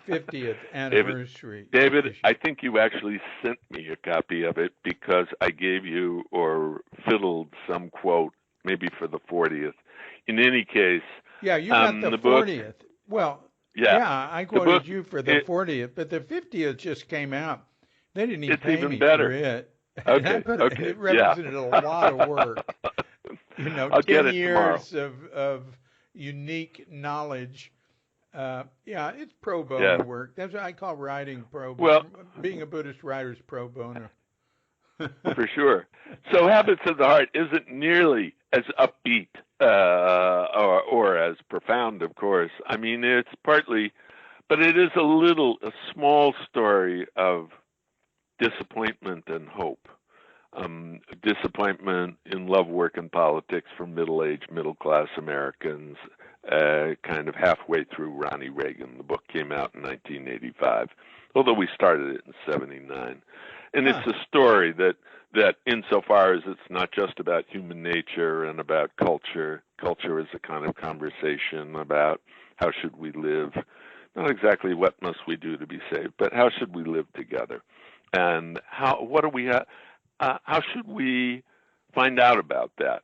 50th anniversary. David, issue. I think you actually sent me a copy of it because I gave you or fiddled some quote, maybe for the 40th. In any case, you got the 40th. Well, I quoted you for the 40th, but the 50th just came out. They didn't even pay me for it. Okay. It represented a lot of work. I'll 10 get it tomorrow. years of unique knowledge. Yeah, it's pro Yeah. bono work. That's what I call writing pro bono. Well, Being a Buddhist writer is pro bono. for sure. So Habits of the Heart isn't nearly as upbeat or as profound, of course. I mean, it's partly, but it is a small story of disappointment and hope. Disappointment in love, work, and politics for middle-aged, middle-class Americans, kind of halfway through Ronnie Reagan. The book came out in 1985, although we started it in 79. And it's a story that insofar as it's not just about human nature and about culture is a kind of conversation about how should we live, not exactly what must we do to be saved, but how should we live together, and how should we find out about that?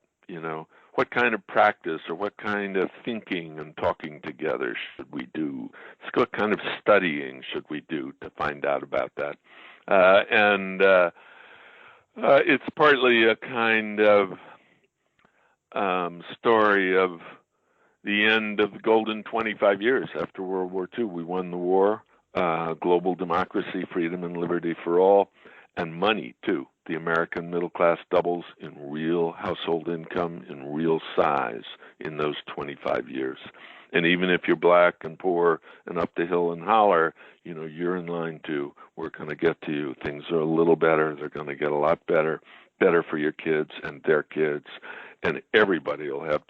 What kind of practice or what kind of thinking and talking together should we do? What kind of studying should we do to find out about that? It's partly a kind of story of the end of the golden 25 years after World War II. We won the war, global democracy, freedom and liberty for all, and money, too. The American middle class doubles in real household income, in real size in those 25 years. And even if you're black and poor and up the hill and holler, you're in line too. We're going to get to you. Things are a little better. They're going to get a lot better for your kids and their kids. And everybody will have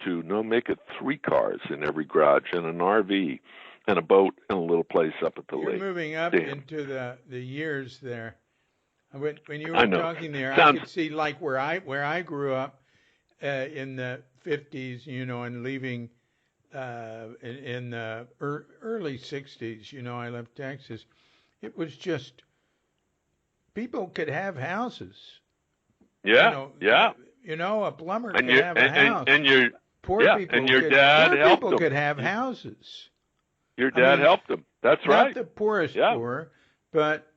make it 3 cars in every garage and an RV and a boat and a little place up at the lake. You're moving up into the years there. When you were talking there, I could see like where I grew up in the 50s, and leaving in the early 60s, I left Texas. It was just people could have houses. Yeah, yeah. A plumber could have a house. And poor people could have houses. Your dad helped them. That's right. Not the poorest poor, but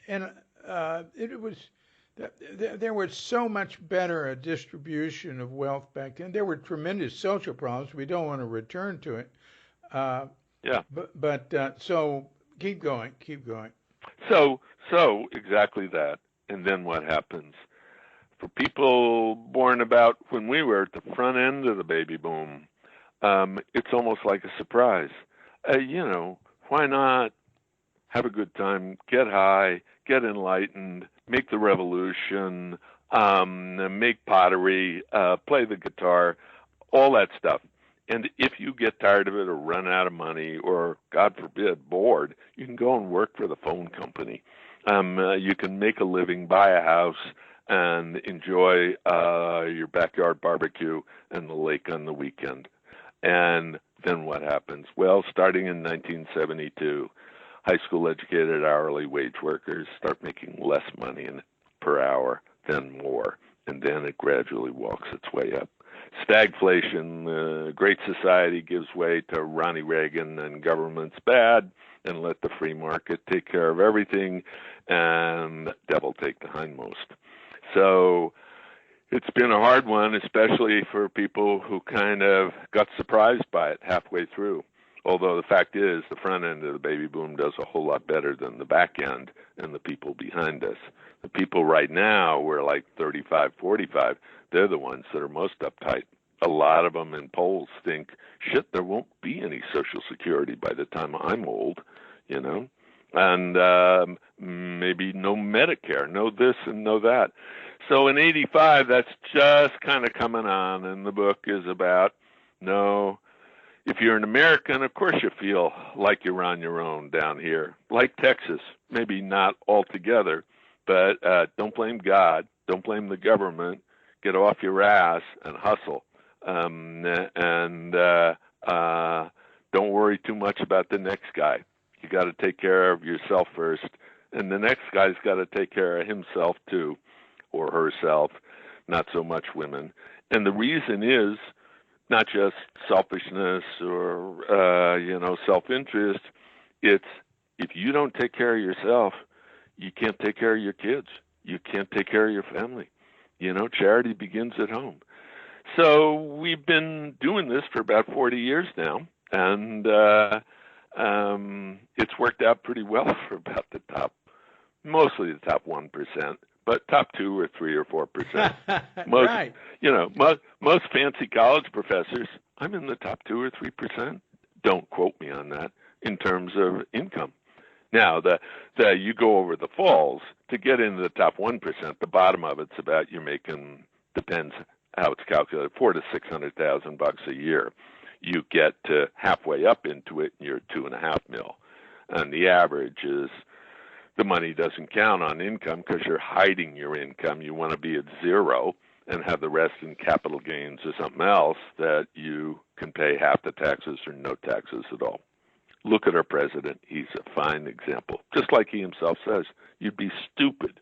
it was. There was so much better a distribution of wealth back then. There were tremendous social problems. We don't want to return to it. So keep going. So exactly that. And then what happens? For people born about when we were at the front end of the baby boom, it's almost like a surprise. Why not have a good time, get high, get enlightened, make the revolution, make pottery, play the guitar, all that stuff. And if you get tired of it or run out of money or, God forbid, bored, you can go and work for the phone company. You can make a living, buy a house, and enjoy your backyard barbecue and the lake on the weekend. And then what happens? Well, starting in 1972, high school educated hourly wage workers start making less money per hour than more, and then it gradually walks its way up. Stagflation, the Great Society gives way to Ronnie Reagan and government's bad, and let the free market take care of everything, and devil take the hindmost. So it's been a hard one, especially for people who kind of got surprised by it halfway through. Although the fact is, the front end of the baby boom does a whole lot better than the back end and the people behind us. The people right now, we're like 35, 45, they're the ones that are most uptight. A lot of them in polls think, shit, there won't be any Social Security by the time I'm old, and maybe no Medicare, no this and no that. So in 85, that's just kind of coming on, and the book is about, if you're an American, of course you feel like you're on your own down here, like Texas, maybe not altogether, but don't blame God, don't blame the government, get off your ass and hustle, and don't worry too much about the next guy. You got to take care of yourself first, and the next guy's got to take care of himself too, or herself, not so much women. And the reason is not just selfishness or, self-interest. It's if you don't take care of yourself, you can't take care of your kids. You can't take care of your family. Charity begins at home. So we've been doing this for about 40 years now, and it's worked out pretty well for about mostly the top 1%, but top 2 or 3 or 4%. Most, right. Most fancy college professors, I'm in the top 2 or 3%. Don't quote me on that in terms of income. Now, you go over the falls to get into the top 1%. The bottom of it's about you're making, depends how it's calculated, $400,000 to $600,000 a year. You get to halfway up into it, and you're $2.5 million. And the average is the money doesn't count on income because you're hiding your income. You want to be at zero and have the rest in capital gains or something else that you can pay half the taxes or no taxes at all. Look at our president. He's a fine example. Just like he himself says, you'd be stupid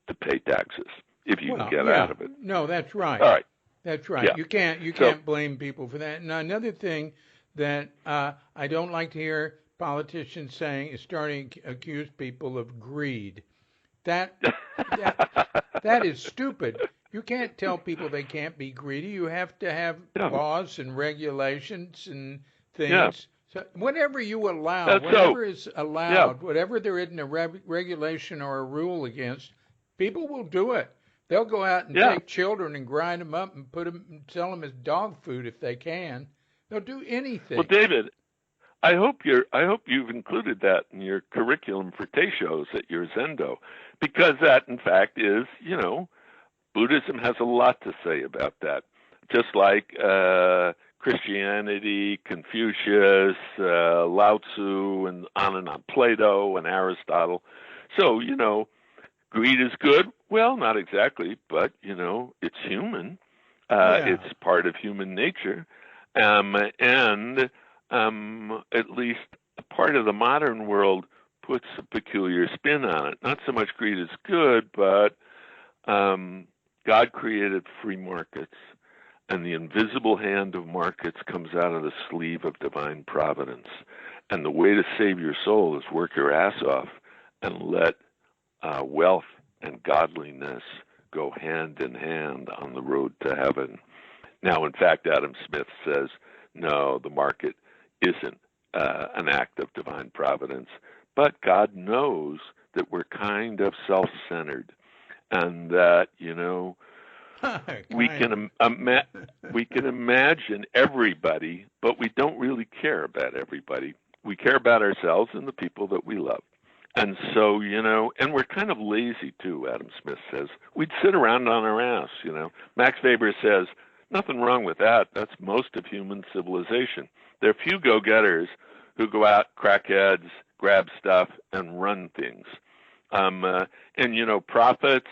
to pay taxes if you can get out of it. No, that's right. All right. That's right. Yeah. You can't blame people for that. Now, another thing that I don't like to hear politicians saying is starting to accuse people of greed. That is stupid. You can't tell people they can't be greedy. You have to have laws and regulations and things. Yeah. So whatever you allow, is allowed, whatever there isn't a regulation or a rule against, people will do it. They'll go out and take children and grind them up and put them and sell them as dog food if they can. They'll do anything. Well, David, I hope you've included that in your curriculum for Teishos at your Zendo, because that, in fact, is, Buddhism has a lot to say about that. Just like Christianity, Confucius, Lao Tzu, and on, Plato and Aristotle. So, greed is good. Well, not exactly, but, it's human. It's part of human nature. And at least a part of the modern world puts a peculiar spin on it. Not so much greed is good, but God created free markets, and the invisible hand of markets comes out of the sleeve of divine providence. And the way to save your soul is work your ass off and let wealth and godliness go hand in hand on the road to heaven. Now, in fact, Adam Smith says, no, the market isn't an act of divine providence, but God knows that we're kind of self-centered, and that, we can imagine everybody, but we don't really care about everybody. We care about ourselves and the people that we love. And so, and we're kind of lazy too, Adam Smith says. We'd sit around on our ass, Max Weber says, nothing wrong with that. That's most of human civilization. There are few go-getters who go out, crack heads, grab stuff, and run things. Prophets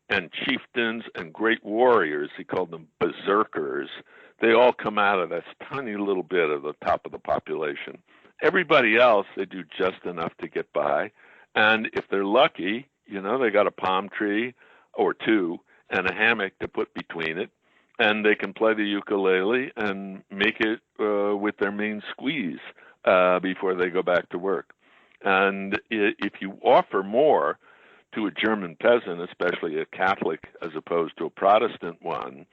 and chieftains and great warriors, he called them berserkers, they all come out of this tiny little bit of the top of the population. Everybody else, they do just enough to get by. And if they're lucky, they got a palm tree or two and a hammock to put between it, and they can play the ukulele and make it with their main squeeze before they go back to work. And if you offer more to a German peasant, especially a Catholic as opposed to a Protestant one,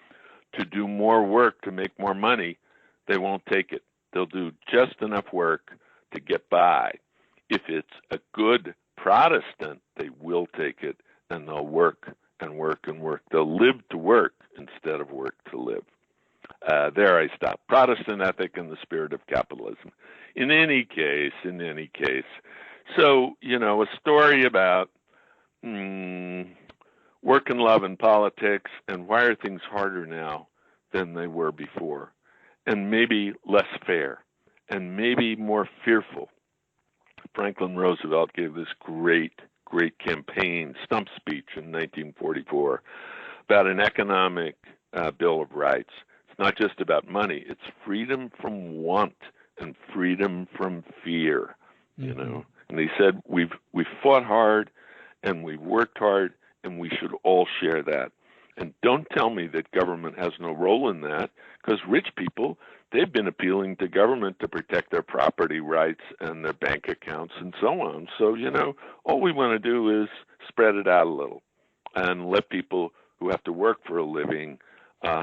to do more work to make more money, they won't take it. They'll do just enough work to get by. If it's a good Protestant, they will take it, and they'll work and work and work. They'll live to work instead of work to live. There I stop. Protestant ethic and the spirit of capitalism. In any case, so, a story about work and love and politics, and why are things harder now than they were before, and maybe less fair, and maybe more fearful. Franklin Roosevelt gave this great campaign stump speech in 1944 about an economic Bill of Rights. It's not just about money. It's freedom from want and freedom from fear, And he said, we've fought hard and we've worked hard, and we should all share that. And don't tell me that government has no role in that, because rich people, they've been appealing to government to protect their property rights and their bank accounts and so on. So, all we want to do is spread it out a little and let people who who have to work for a living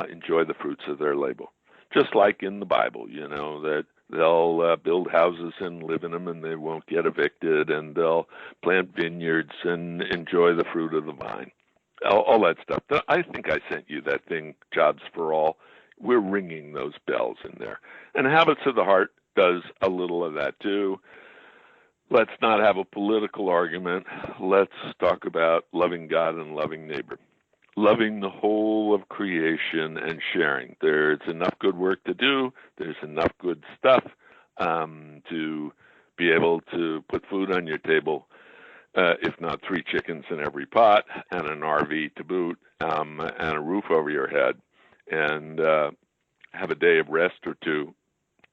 enjoy the fruits of their labor. Just like in the Bible, that they'll build houses and live in them and they won't get evicted, and they'll plant vineyards and enjoy the fruit of the vine. All that stuff. I think I sent you that thing, Jobs for All. We're ringing those bells in there. And Habits of the Heart does a little of that too. Let's not have a political argument. Let's talk about loving God and loving neighbor. Loving the whole of creation and sharing. There's enough good work to do. There's enough good stuff to be able to put food on your table, if not 3 chickens in every pot, and an RV to boot, and a roof over your head, and have a day of rest or two,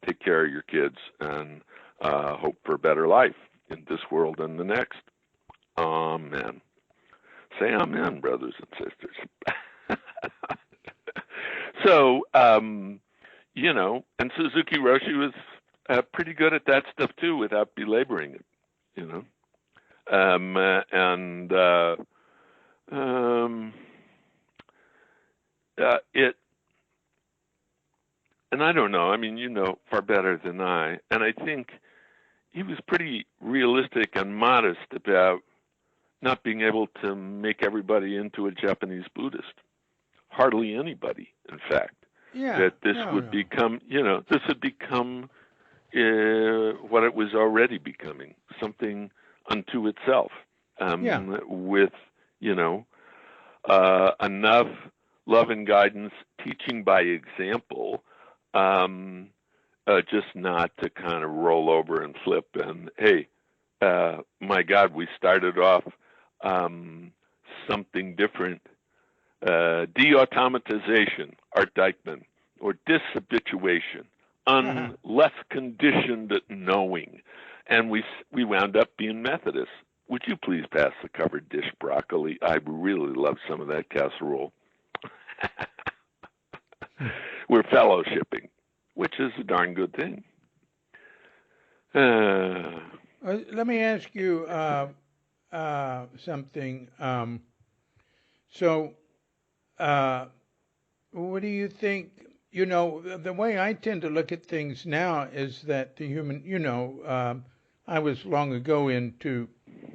take care of your kids, and hope for a better life in this world and the next. Amen. Say amen, brothers and sisters. So, and Suzuki Roshi was pretty good at that stuff too, without belaboring it, and I don't know, far better than I, and I think he was pretty realistic and modest about not being able to make everybody into a Japanese Buddhist. Hardly anybody, in fact. Yeah. That this would become, this would become what it was already becoming, something unto itself. With, enough love and guidance, teaching by example, just not to kind of roll over and flip and, hey, my God, we started off something different. De-automatization, Art Dykman, or dishabituation, less conditioned knowing. And we wound up being Methodists. Would you please pass the covered dish broccoli? I really love some of that casserole. We're fellowshipping, which is a darn good thing. Let me ask you something. What do you think? The way I tend to look at things now is that the human, I was long ago into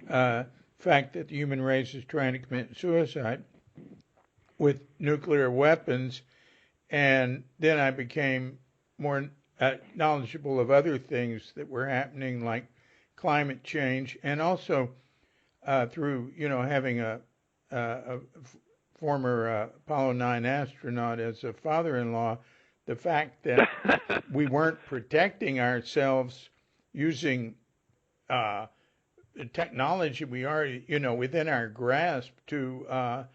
fact that the human race is trying to commit suicide with nuclear weapons, and then I became more knowledgeable of other things that were happening, like climate change, and also through having a former Apollo 9 astronaut as a father-in-law, the fact that we weren't protecting ourselves using technology we already, within our grasp to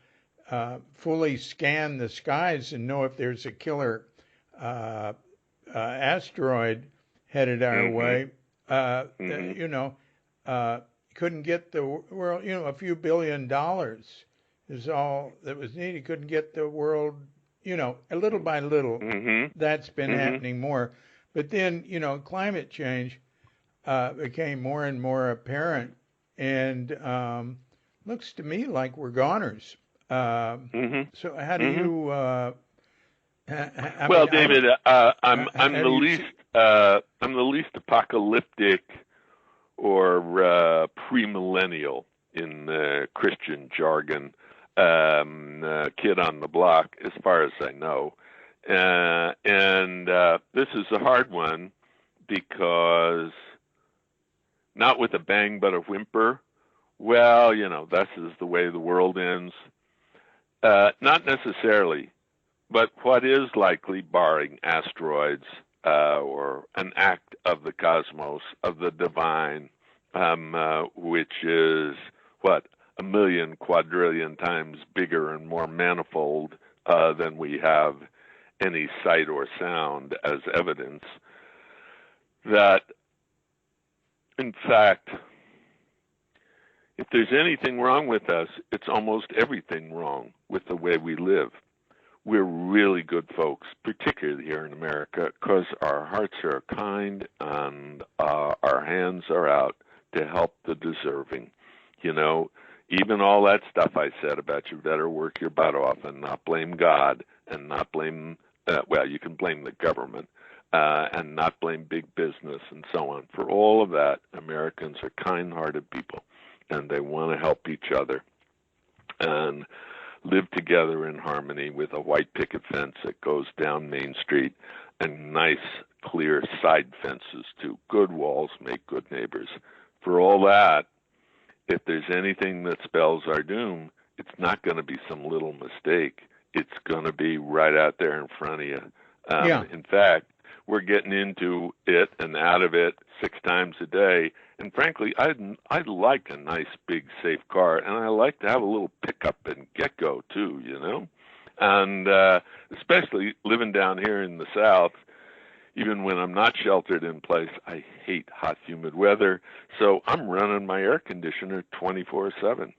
fully scan the skies and know if there's a killer asteroid headed our way. Couldn't get the world, a few $billion is all that was needed. Couldn't get the world, little by little. That's been happening more. But then, climate change became more and more apparent, and looks to me like we're goners. So how do you? David, I'm the least apocalyptic or premillennial in Christian jargon, kid on the block, as far as I know. And this is a hard one because not with a bang but a whimper. Well, this is the way the world ends. Not necessarily, but what is likely, barring asteroids or an act of the cosmos, of the divine, which is, 1,000,000 quadrillion times bigger and more manifold than we have any sight or sound as evidence, that, in fact, if there's anything wrong with us, it's almost everything wrong with the way we live. We're really good folks, particularly here in America, because our hearts are kind and our hands are out to help the deserving. Even all that stuff I said about you better work your butt off and not blame God and not blame, well, you can blame the government and not blame big business and so on. For all of that, Americans are kind-hearted people, and they want to help each other and live together in harmony with a white picket fence that goes down Main Street and nice, clear side fences too. Good walls make good neighbors. For all that, if there's anything that spells our doom, it's not going to be some little mistake. It's going to be right out there in front of you. In fact, we're getting into it and out of it 6 times a day. And frankly, I'd like a nice, big, safe car, and I like to have a little pickup and get-go too, you know? And especially living down here in the South, even when I'm not sheltered in place, I hate hot, humid weather. So I'm running my air conditioner 24/7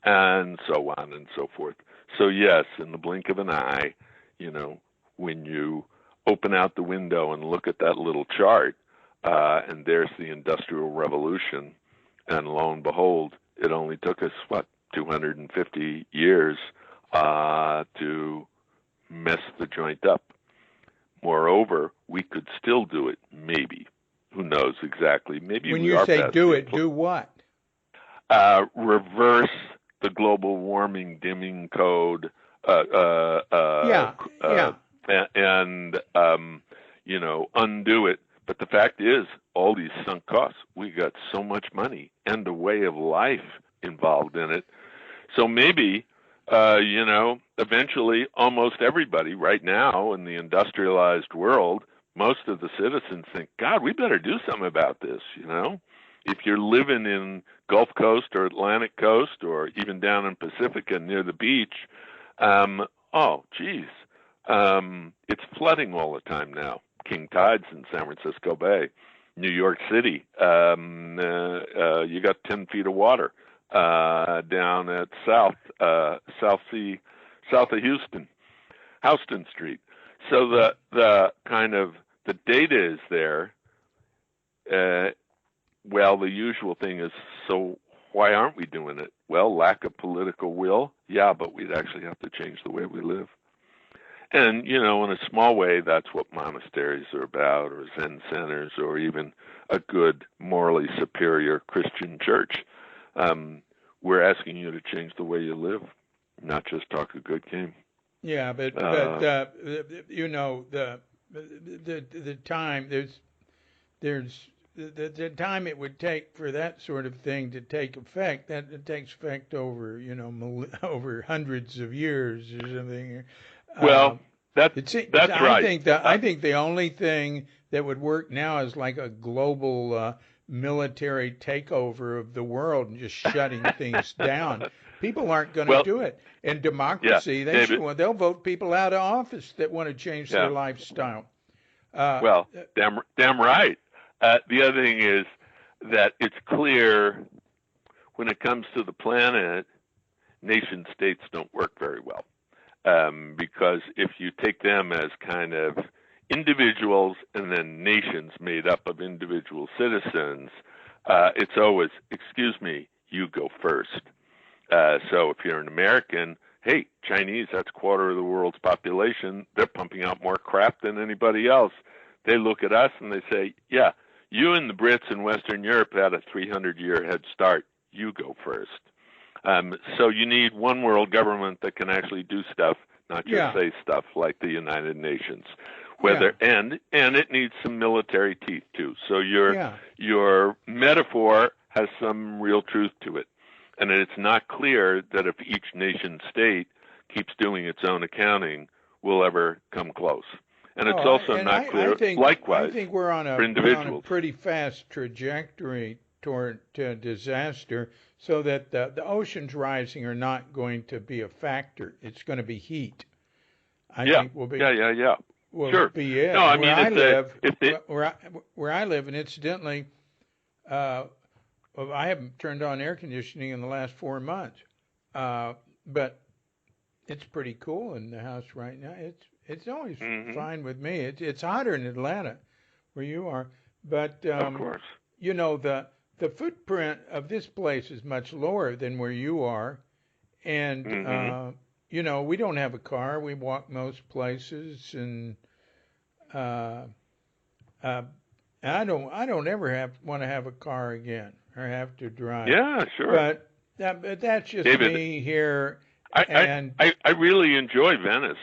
and so on and so forth. So yes, in the blink of an eye, you know, when you open out the window and look at that little chart, and there's the Industrial Revolution, and lo and behold, it only took us, 250 years to mess the joint up. Moreover, we could still do it, maybe. Who knows exactly? Maybe when you say do it, do what? Reverse the global warming dimming code. And you know, undo it. But the fact is, all these sunk costs, we got so much money and a way of life involved in it. So maybe, you know, eventually almost everybody right now in the industrialized world, most of the citizens think, God, we better do something about this, you know. If you're living in Gulf Coast or Atlantic Coast or even down in Pacifica near the beach, it's flooding all the time now. King tides in San Francisco Bay. New York City, you got 10 feet of water down at south of Houston Street. So the kind of the data is there. Well, the usual thing is, so why aren't we doing it? Well, lack of political will. Yeah, but we'd actually have to change the way we live. And, you know, in a small way, that's what monasteries are about, or Zen centers, or even a good, morally superior Christian church. We're asking you to change the way you live, not just talk a good game. Yeah, but you know, the time there's the time it would take for that sort of thing to take effect, that it takes effect over, you know, over hundreds of years or something. Well, that's right. I think the only thing that would work now is like a global military takeover of the world and just shutting things down. People aren't going to do it. In democracy, they'll vote people out of office that want to change their lifestyle. Damn right. The other thing is that it's clear when it comes to the planet, nation states don't work very well. Because if you take them as kind of individuals and then nations made up of individual citizens, it's always, excuse me, you go first. So if you're an American, hey, Chinese, that's a quarter of the world's population. They're pumping out more crap than anybody else. They look at us and they say, yeah, you and the Brits in Western Europe had a 300-year head start. You go first. So you need one world government that can actually do stuff, not just say stuff like the United Nations. And it needs some military teeth too. So your metaphor has some real truth to it. And it's not clear that if each nation state keeps doing its own accounting, we'll ever come close. And it's also not clear, likewise, I think we're on a pretty fast trajectory toward disaster, so that the oceans rising are not going to be a factor. It's going to be heat. I think will be. Will sure. be it. No, I mean, where I live, and incidentally, I haven't turned on air conditioning in the last 4 months, but it's pretty cool in the house right now. It's always fine with me. It's hotter in Atlanta, where you are, but of course, you know, the footprint of this place is much lower than where you are, and we don't have a car. We walk most places, and I don't ever want to have a car again or have to drive. Yeah, sure. But that's just David, me here. I really enjoy Venice.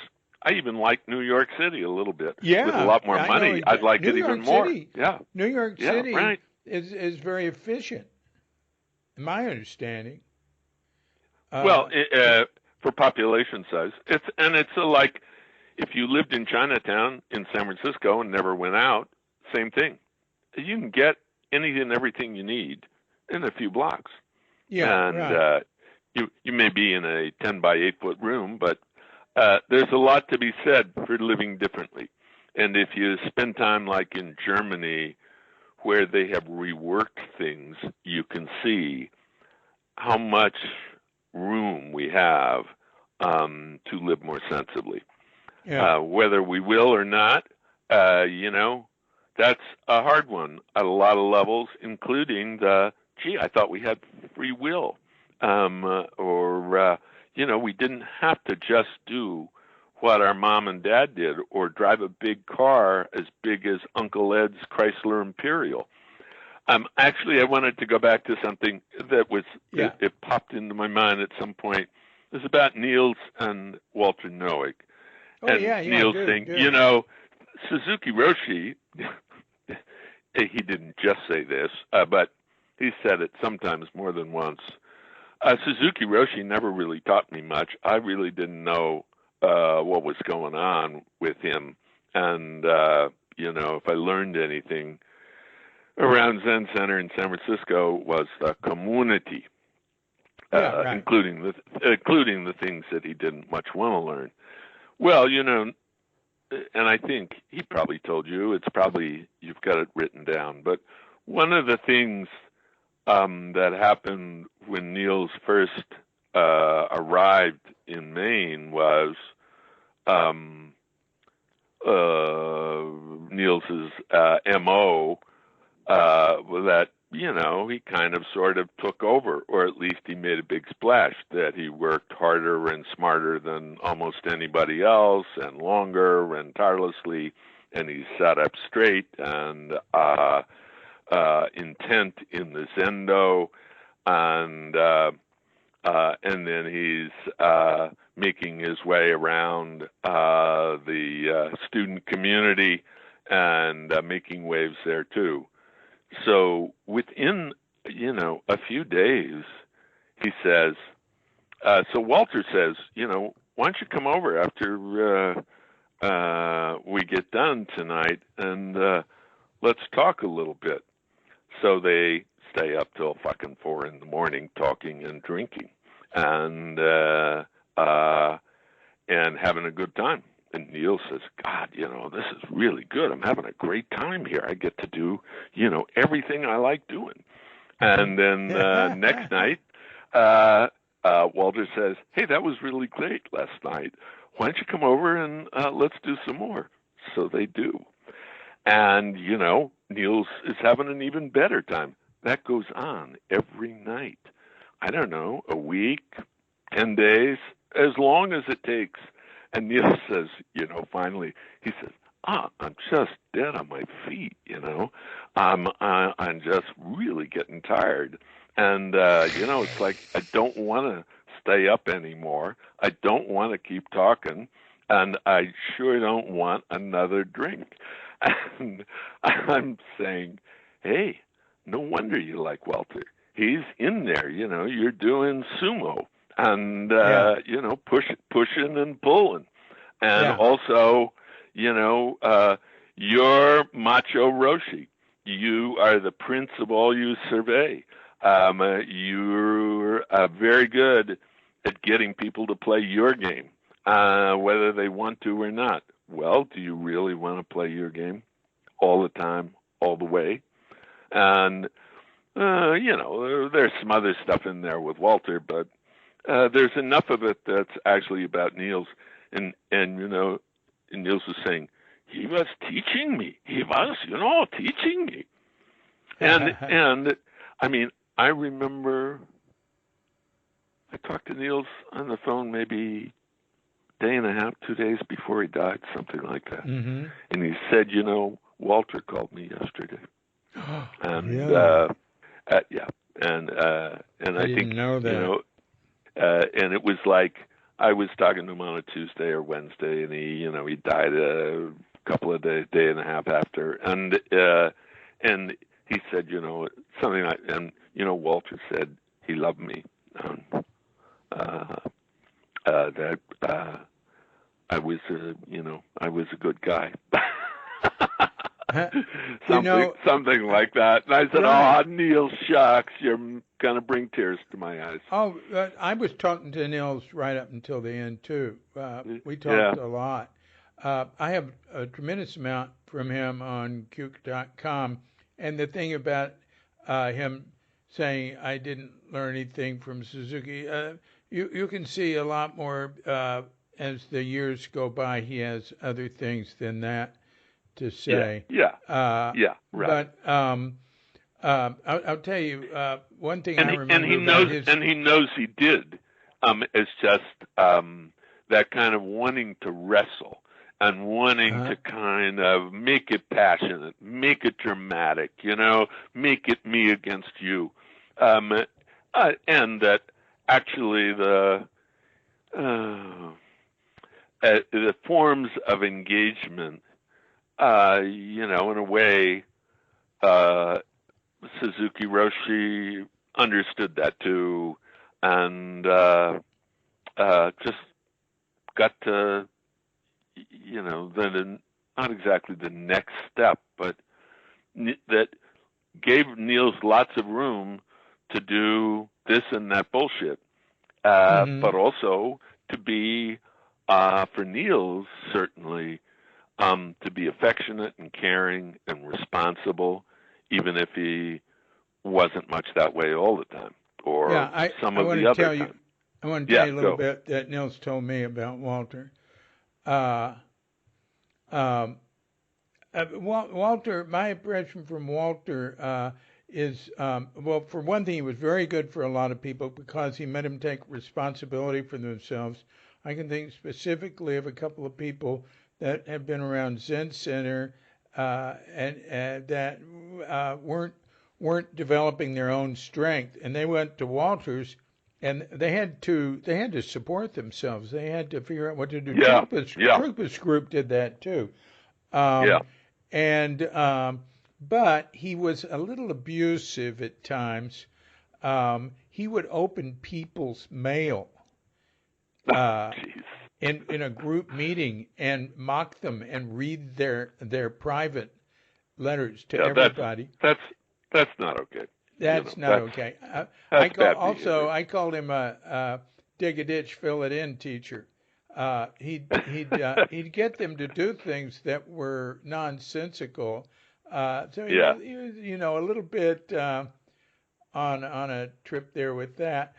I even like New York City a little bit. Yeah, with a lot more money, I'd like it even more. Yeah, New York City right. is very efficient, in my understanding. Well, for population size, it's like if you lived in Chinatown in San Francisco and never went out, same thing. You can get anything and everything you need in a few blocks. Yeah, and right. You may be in a 10 by 8 foot room, but there's a lot to be said for living differently. And if you spend time like in Germany, where they have reworked things, you can see how much room we have to live more sensibly. Yeah. Whether we will or not, that's a hard one at a lot of levels, including I thought we had free will. We didn't have to just do what our mom and dad did or drive a big car as big as Uncle Ed's Chrysler Imperial. Actually, I wanted to go back to something that was, it popped into my mind at some point. It was about Niels and Walter Noack. Niels saying, Suzuki Roshi, he didn't just say this, but he said it sometimes more than once. Suzuki Roshi never really taught me much. I really didn't know what was going on with him. And, if I learned anything around Zen Center in San Francisco was the community, right. including the things that he didn't much want to learn. Well, and I think he probably told you, you've got it written down, but one of the things that happened when Niels first arrived in Maine was Niels's MO that he kind of sort of took over, or at least he made a big splash, that he worked harder and smarter than almost anybody else and longer and tirelessly, and he sat up straight and intent in the Zendo, and then he's making his way around the student community and making waves there too. So within a few days, he says, so Walter says, why don't you come over after we get done tonight and let's talk a little bit. So they stay up till fucking 4 a.m. talking and drinking and having a good time. And Neil says, God, this is really good. I'm having a great time here. I get to do, everything I like doing. And then next night, Walter says, hey, that was really great last night. Why don't you come over and let's do some more? So they do. And, Niels is having an even better time. That goes on every night. I don't know, a week, 10 days, as long as it takes. And Niels says, finally, he says, I'm just dead on my feet, I'm just really getting tired. And, it's like I don't want to stay up anymore. I don't want to keep talking. And I sure don't want another drink. And I'm saying, hey, no wonder you like Walter. He's in there, you're doing sumo and, pushing and pulling. And also, you're macho Roshi. You are the prince of all you survey. You're very good at getting people to play your game, whether they want to or not. Well, do you really want to play your game all the time, all the way? And, there's some other stuff in there with Walter, but there's enough of it that's actually about Niels. And Niels was saying, he was teaching me. He was, teaching me. And I mean, I remember I talked to Niels on the phone maybe a day and a half, 2 days before he died, something like that. Mm-hmm. And he said, Walter called me yesterday. And really? yeah, and I didn't think know that. And it was like I was talking to him on a Tuesday or Wednesday, and he died a couple of days, day and a half after, and he said, something like, and Walter said he loved me, that I was I was a good guy. something like that. And I said, right. "Oh, Neil, shucks, you're going to bring tears to my eyes." Oh, I was talking to Niels right up until the end, too. We talked a lot. I have a tremendous amount from him on Cuke.com. And the thing about him saying I didn't learn anything from Suzuki, you can see a lot more as the years go by. He has other things than that to say. Yeah, right. But I'll tell you one thing I remember and he knows he did. It's just that kind of wanting to wrestle and wanting to kind of make it passionate, make it dramatic, make it me against you, and that actually the forms of engagement, in a way, Suzuki Roshi understood that too, and just got to, not exactly the next step, but that gave Niels lots of room to do this and that bullshit, but also to be, for Niels, certainly, to be affectionate and caring and responsible, even if he wasn't much that way all the time, or some of the other time. I want to tell you a little bit that Niels told me about Walter. Walter, my impression from Walter is, well, for one thing, he was very good for a lot of people because he made them take responsibility for themselves. I can think specifically of a couple of people that have been around Zen Center and that weren't developing their own strength, and they went to Walter's, and they had to support themselves. They had to figure out what to do. Krupa's group did that too. But he was a little abusive at times. He would open people's mail in a group meeting and mock them and read their private letters to everybody. That's not okay. That's not okay. I called him a dig a ditch, fill it in teacher. He'd get them to do things that were nonsensical. So he was, a little bit on a trip there with that.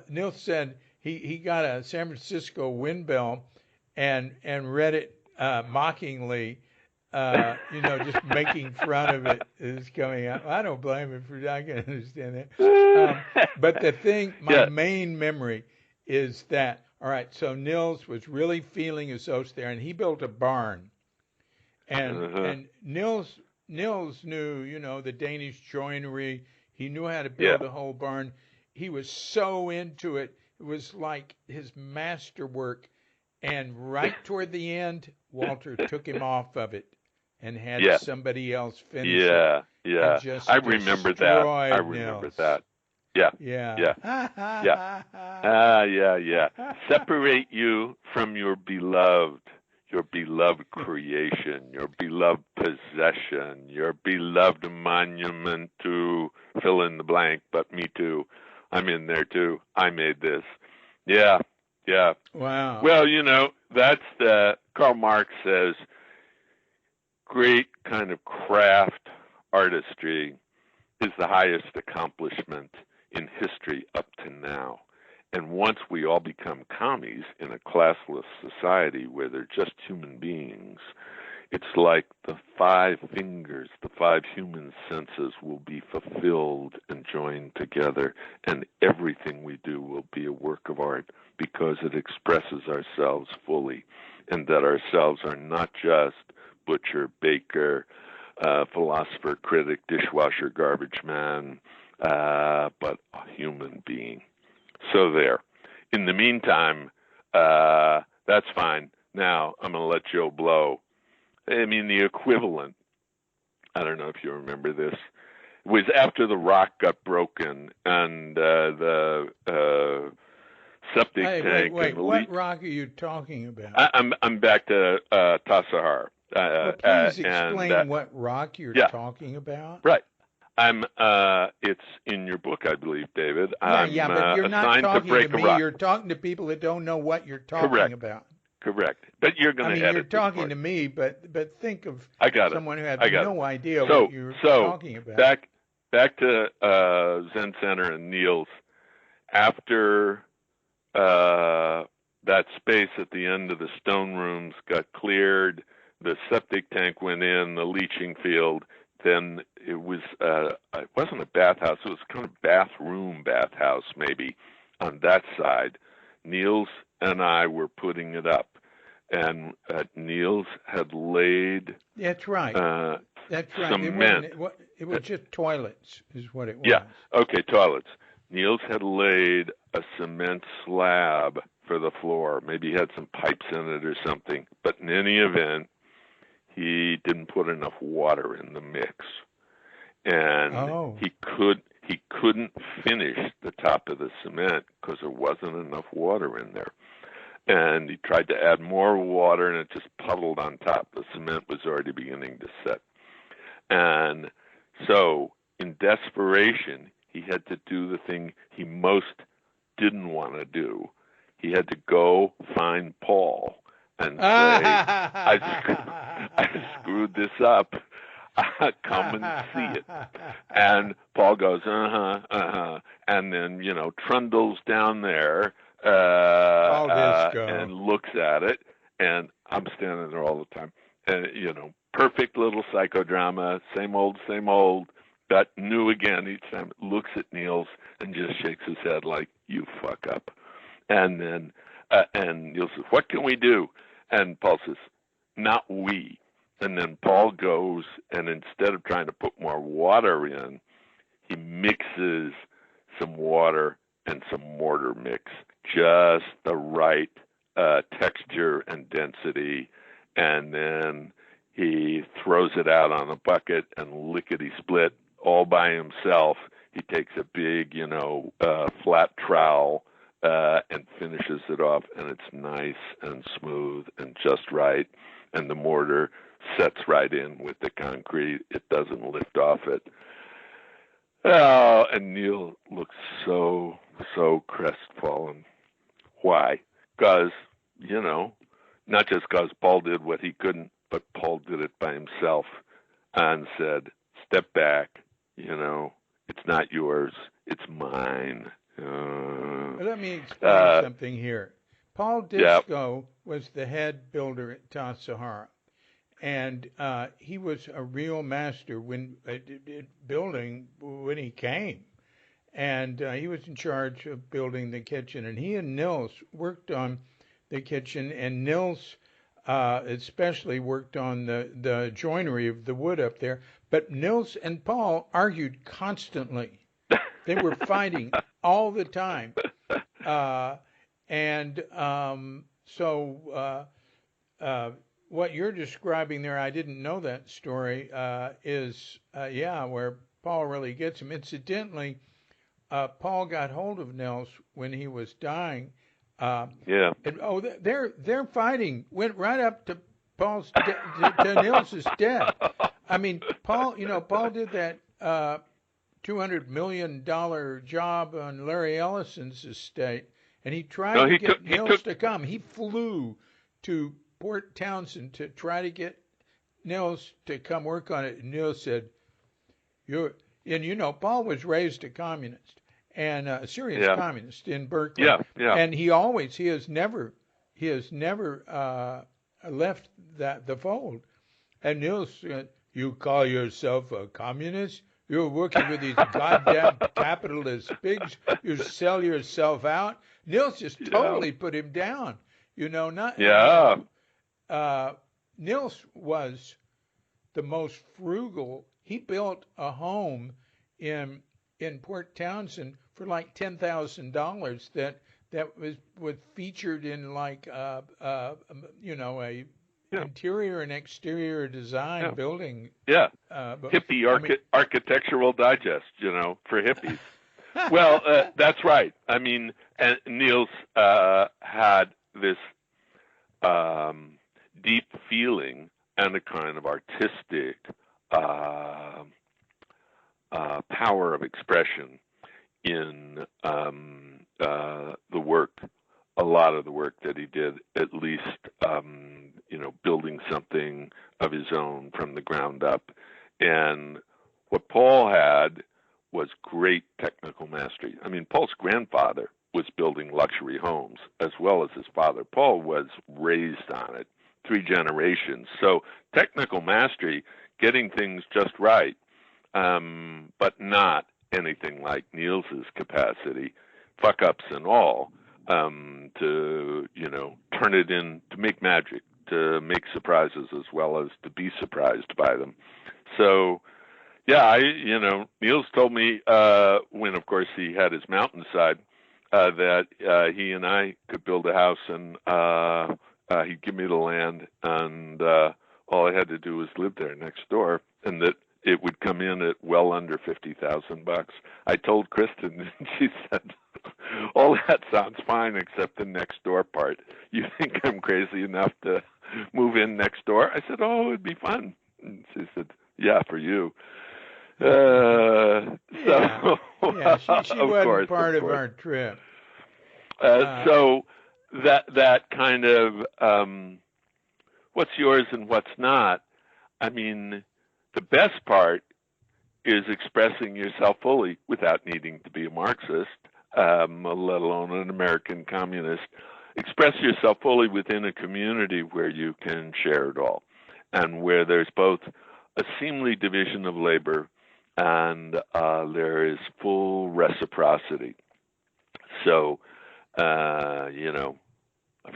Niels said he got a San Francisco wind bell and read it mockingly. Just making fun of it is coming out. I don't blame him for. I can understand that. But the thing, my main memory is that. All right, so Niels was really feeling his oats there, and he built a barn. And Niels knew, the Danish joinery. He knew how to build a whole barn. He was so into it. It was like his masterwork. And right toward the end, Walter took him off of it and had somebody else finish it. Yeah. I remember that. Yeah. Separate you from your beloved creation, your beloved possession, your beloved monument to fill in the blank, but me too. I'm in there too. I made this. Yeah. Wow. Well, that's Karl Marx says, great kind of craft artistry is the highest accomplishment in history up to now. And once we all become commies in a classless society where they're just human beings, It's like the five fingers, the five human senses will be fulfilled and joined together, and everything we do will be a work of art because it expresses ourselves fully, and that ourselves are not just butcher, baker, philosopher, critic, dishwasher, garbage man, but a human being. So there. In the meantime, that's fine. Now I'm going to let Joe blow. I mean, the equivalent, I don't know if you remember this, was after the rock got broken and the septic tank. Wait, and what rock are you talking about? I'm back to Tassajara. Well, please explain what rock you're talking about. Right. It's in your book, I believe, David. Yeah, but you're not talking to me. You're talking to people that don't know what you're talking about. Correct. But you're going to edit. You're talking to me, but think of someone who has no idea what you're talking about. Back to Zen Center and Niels. After that space at the end of the stone rooms got cleared, the septic tank went in, the leaching field. Then it wasn't a bathhouse. It was kind of bathhouse maybe on that side. Niels and I were putting it up, and Niels had laid. That's right. That's right. Cement. It was just toilets, is what it was. Yeah. Okay, toilets. Niels had laid a cement slab for the floor. Maybe he had some pipes in it or something. But in any event, he didn't put enough water in the mix, and he couldn't finish the top of the cement because there wasn't enough water in there. And he tried to add more water, and it just puddled on top. The cement was already beginning to set. And so, in desperation, he had to do the thing he most didn't want to do. He had to go find Paul and say, I screwed this up. Come and see it. And Paul goes, and then, trundles down there and looks at it. And I'm standing there all the time. And, perfect little psychodrama, same old, but new again each time. Looks at Niels and just shakes his head like, you fuck up. And then, and Niels says, what can we do? And Paul says, not we. And then Paul goes, and instead of trying to put more water in, he mixes some water and some mortar mix, just the right texture and density. And then he throws it out on a bucket and lickety-split all by himself. He takes a big, flat trowel and finishes it off, and it's nice and smooth and just right. And the mortar sets right in with the concrete. It doesn't lift off it. Oh, and Neil looks so crestfallen. Why? Because, not just because Paul did what he couldn't, but Paul did it by himself and said, step back, it's not yours, it's mine. Let me explain something here. Paul Disco was the head builder at Tassajara, and he was a real master when building when he came, and he was in charge of building the kitchen. And he and Nils worked on the kitchen, and Nils especially worked on the joinery of the wood up there. But Nils and Paul argued constantly. They were fighting all the time. So what you're describing there, I didn't know that story, is where Paul really gets him. Incidentally, Paul got hold of Nils when he was dying. And, their fighting went right up to Paul's to Nils's death. I mean, Paul did that $200 million job on Larry Ellison's estate, and he tried to get Nils to come. He flew to Port Townsend to try to get Nils to come work on it. And Nils said, Paul was raised a communist and a serious communist in Berkeley. And he has never left the fold. And Niels, you call yourself a communist? You're working for these goddamn capitalist pigs. You sell yourself out. Niels just Yeah. totally put him down. Not Yeah. Niels was the most frugal. He built a home in Port Townsend for like $10,000 that was featured in like a Yeah. interior and exterior design Yeah. building. Yeah. But Hippie I mean, architectural digest, for hippies. Well, that's right. I mean, and Niels had this deep feeling and a kind of artistic power of expression in the work, a lot of the work that he did, at least, building something of his own from the ground up. And what Paul had was great technical mastery. I mean, Paul's grandfather was building luxury homes as well as his father. Paul was raised on it, 3 generations. So technical mastery, getting things just right, but not anything like Niels's capacity, fuck ups and all, to turn it in, to make magic, to make surprises as well as to be surprised by them. So yeah, Niels told me when, of course, he had his mountainside, that he and I could build a house, and he'd give me the land, and all I had to do was live there next door, and that it would come in at well under $50,000. I told Kristen, and she said, "All that sounds fine except the next door part. You think I'm crazy enough to move in next door?" I said, "Oh, it'd be fun." And she said, "Yeah, for you." yeah, she Of wasn't course, part of our trip. So that kind of what's yours and what's not. I mean, the best part is expressing yourself fully without needing to be a Marxist, let alone an American communist. Express yourself fully within a community where you can share it all, and where there's both a seemly division of labor and there is full reciprocity. So, I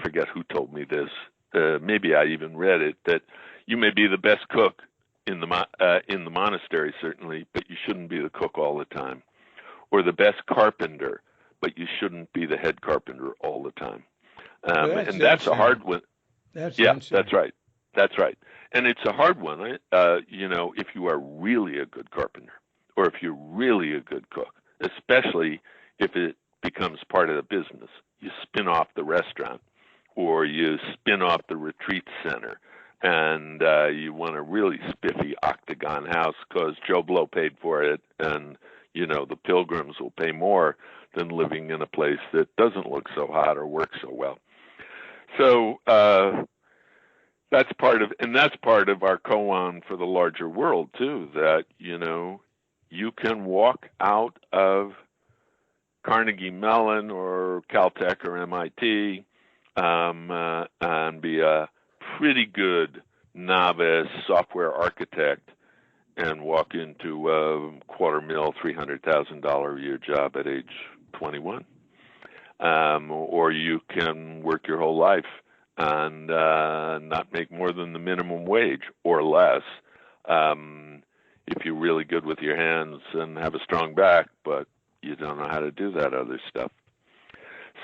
forget who told me this. Maybe I even read it, that you may be the best cook in the monastery, certainly, but you shouldn't be the cook all the time, or the best carpenter, but you shouldn't be the head carpenter all the time. And that's a hard one. That's That's right. That's right. And it's a hard one, if you are really a good carpenter, or if you're really a good cook, especially if it becomes part of the business. You spin off the restaurant, or you spin off the retreat center, and you want a really spiffy octagon house because Joe Blow paid for it, and the pilgrims will pay more than living in a place that doesn't look so hot or work so well. So that's part of our koan for the larger world too, that you can walk out of Carnegie Mellon or Caltech or MIT and be a pretty good novice software architect and walk into a $250,000, $300,000 a year job at age 21. Or you can work your whole life and not make more than the minimum wage or less, if you're really good with your hands and have a strong back, but you don't know how to do that other stuff.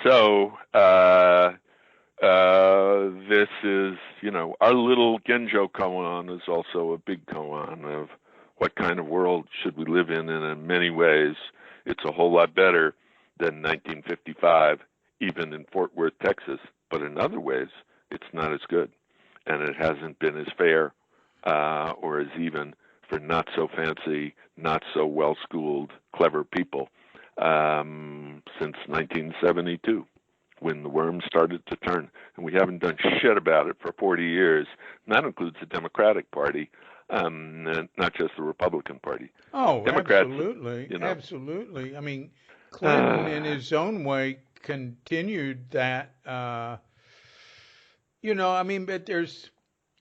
So this is, our little Genjo koan is also a big koan of what kind of world should we live in, and in many ways, it's a whole lot better than 1955, even in Fort Worth, Texas. But in other ways, it's not as good, and it hasn't been as fair or as even for not so fancy, not so well-schooled, clever people since 1972, when the worm started to turn. And we haven't done shit about it for 40 years. And that includes the Democratic Party, not just the Republican Party. Oh, Democrats, absolutely. Absolutely. I mean, Clinton, in his own way, continued that. But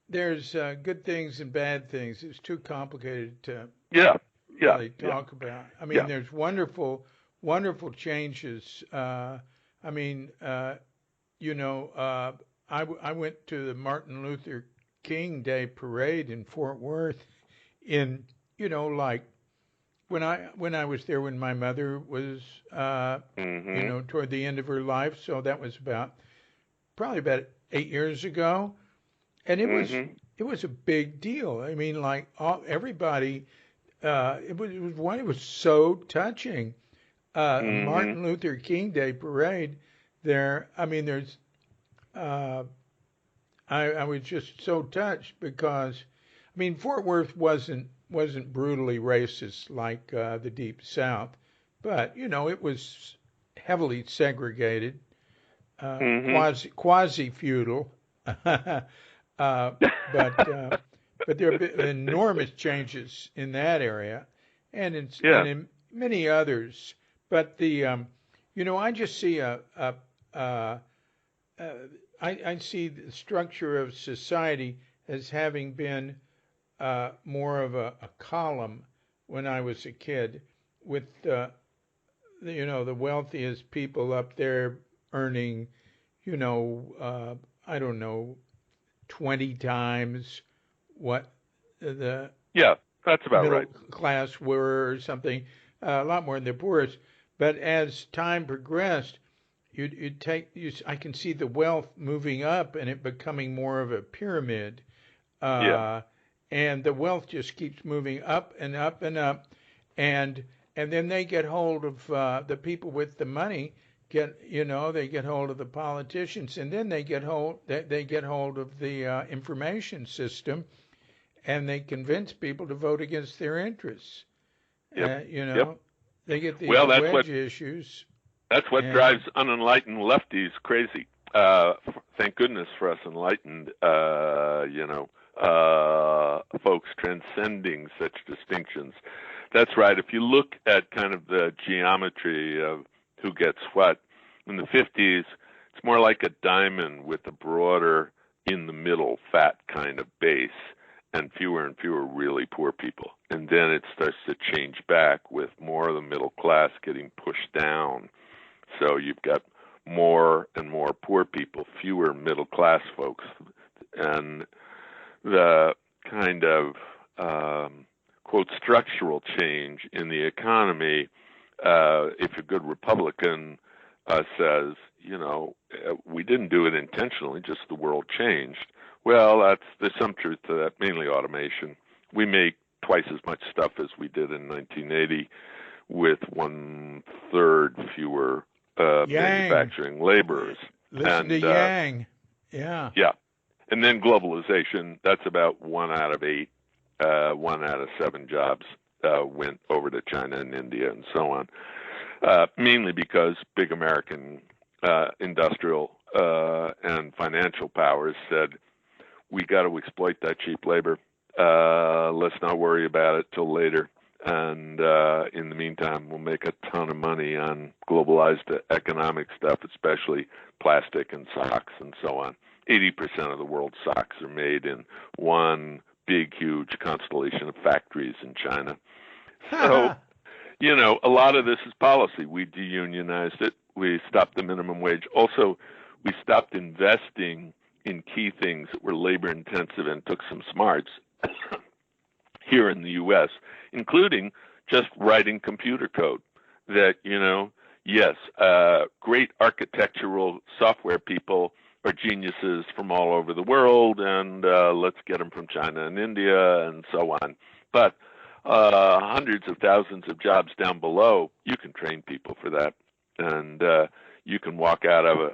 there's good things and bad things. It's too complicated to Yeah, yeah, really yeah, talk about. I mean, yeah. there's wonderful changes. I mean, I went to the Martin Luther King Day parade in Fort Worth in, like when I was there when my mother was, Hmm. toward the end of her life. So that was probably about 8 years ago, and Hmm. it was a big deal. I mean, like everybody, it was so touching. Hmm. Martin Luther King Day parade. There, I mean, there's. I was just so touched because, I mean, Fort Worth wasn't brutally racist like the Deep South, but it was heavily segregated, Hmm. quasi feudal, but there have been enormous changes in that area, and Yeah. in many others. But I just see uh, uh, I see the structure of society as having been more of a column when I was a kid, with the wealthiest people up there earning, I don't know, 20 times what the Yeah. That's about middle right. class were, or something, a lot more than the poorest. But as time progressed, I can see the wealth moving up and it becoming more of a pyramid. Yeah. Uh, and the wealth just keeps moving up and up and up. And then they get hold of the people with the money. They get hold of the politicians, and then they get hold of the information system, and they convince people to vote against their interests. Yep. Uh, you Yep. know, they get these Well, that's what wedge issues, That's what drives and unenlightened lefties crazy. Thank goodness for us enlightened, folks transcending such distinctions. That's right. If you look at kind of the geometry of who gets what, in the 50s, it's more like a diamond with a broader, in the middle, fat kind of base, and fewer really poor people. And then it starts to change back with more of the middle class getting pushed down, so you've got more and more poor people, fewer middle class folks, and the kind of quote structural change in the economy. If a good Republican says, we didn't do it intentionally, just the world changed. Well, there's some truth to that. Mainly automation. We make twice as much stuff as we did in 1980 with 1/3 fewer Yang. manufacturing laborers. Listen to And Yang. Yeah. yeah, and then globalization. That's about 1 out of 8, 1 out of 7 jobs went over to China and India and so on. Mainly because big American industrial and financial powers said, we got to exploit that cheap labor. Let's not worry about it till later. And in the meantime, we'll make a ton of money on globalized economic stuff, especially plastic and socks and so on. 80% of the world's socks are made in one big, huge constellation of factories in China. So, a lot of this is policy. We deunionized it. We stopped the minimum wage. Also, we stopped investing in key things that were labor intensive and took some smarts here in the U.S., including just writing computer code that, yes, great architectural software people are geniuses from all over the world, and let's get them from China and India and so on. But hundreds of thousands of jobs down below, you can train people for that. And you can walk out of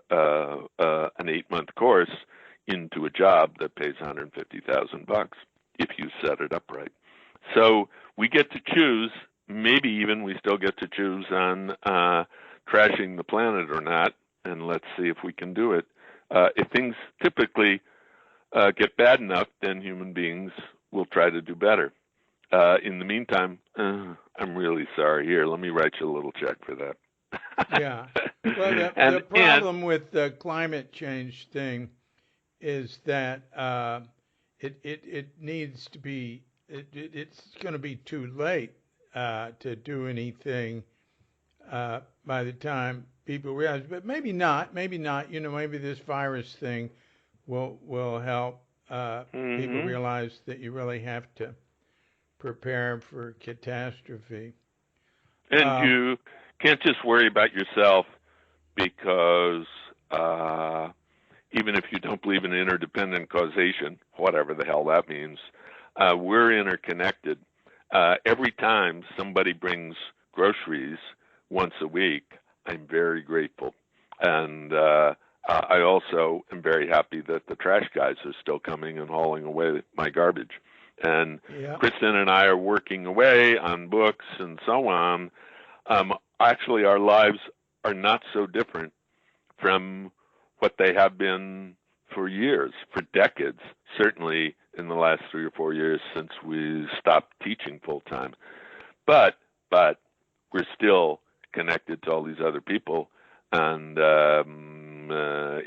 an 8-month course into a job that pays $150,000 if you set it up right. So we get to choose. Maybe even we still get to choose on trashing the planet or not, and let's see if we can do it. If things typically get bad enough, then human beings will try to do better. In the meantime, I'm really sorry. Here, let me write you a little check for that. Yeah. Well, the problem with the climate change thing is that it needs to be. It's going to be too late to do anything by the time people realize. But maybe not. Maybe not. Maybe this virus thing will help people realize that you really have to prepare for catastrophe. And you can't just worry about yourself, because even if you don't believe in interdependent causation, whatever the hell that means, we're interconnected. Every time somebody brings groceries once a week, I'm very grateful. And I also am very happy that the trash guys are still coming and hauling away my garbage. And Kristen and I are working away on books and so on. Actually, our lives are not so different from what they have been for years, for decades, certainly in the last 3 or 4 years since we stopped teaching full time. But we're still connected to all these other people, and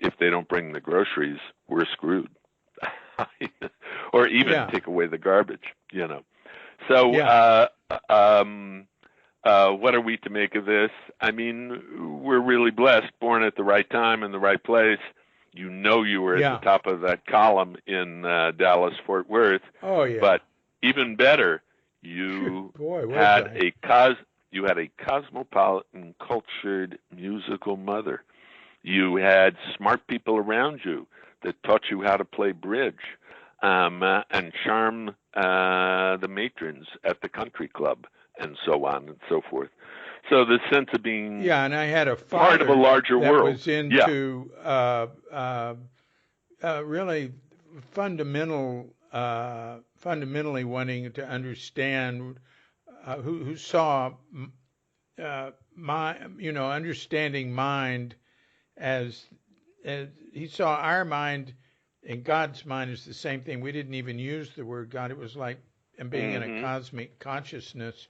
if they don't bring the groceries, we're screwed. Or even take away the garbage, So what are we to make of this? I mean, we're really blessed, born at the right time in the right place. You were at the top of that column in Dallas, Fort Worth. Oh, yeah. But even better, you had a cosmopolitan, cultured, musical mother. You had smart people around you that taught you how to play bridge and charm the matrons at the country club, and so on and so forth. So the sense of being and I had a part of a larger that world was into really fundamentally wanting to understand, who saw understanding mind as he saw our mind and God's mind is the same thing. We didn't even use the word God. It was like being in a cosmic consciousness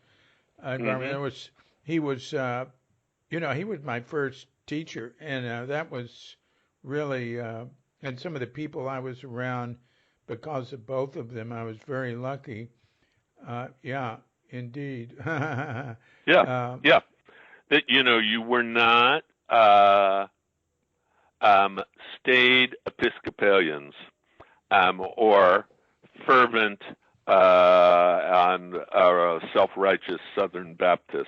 environment. He was my first teacher, and that was really, and some of the people I was around, because of both of them, I was very lucky. Indeed. That, you were not staid Episcopalians or fervent self-righteous Southern Baptists.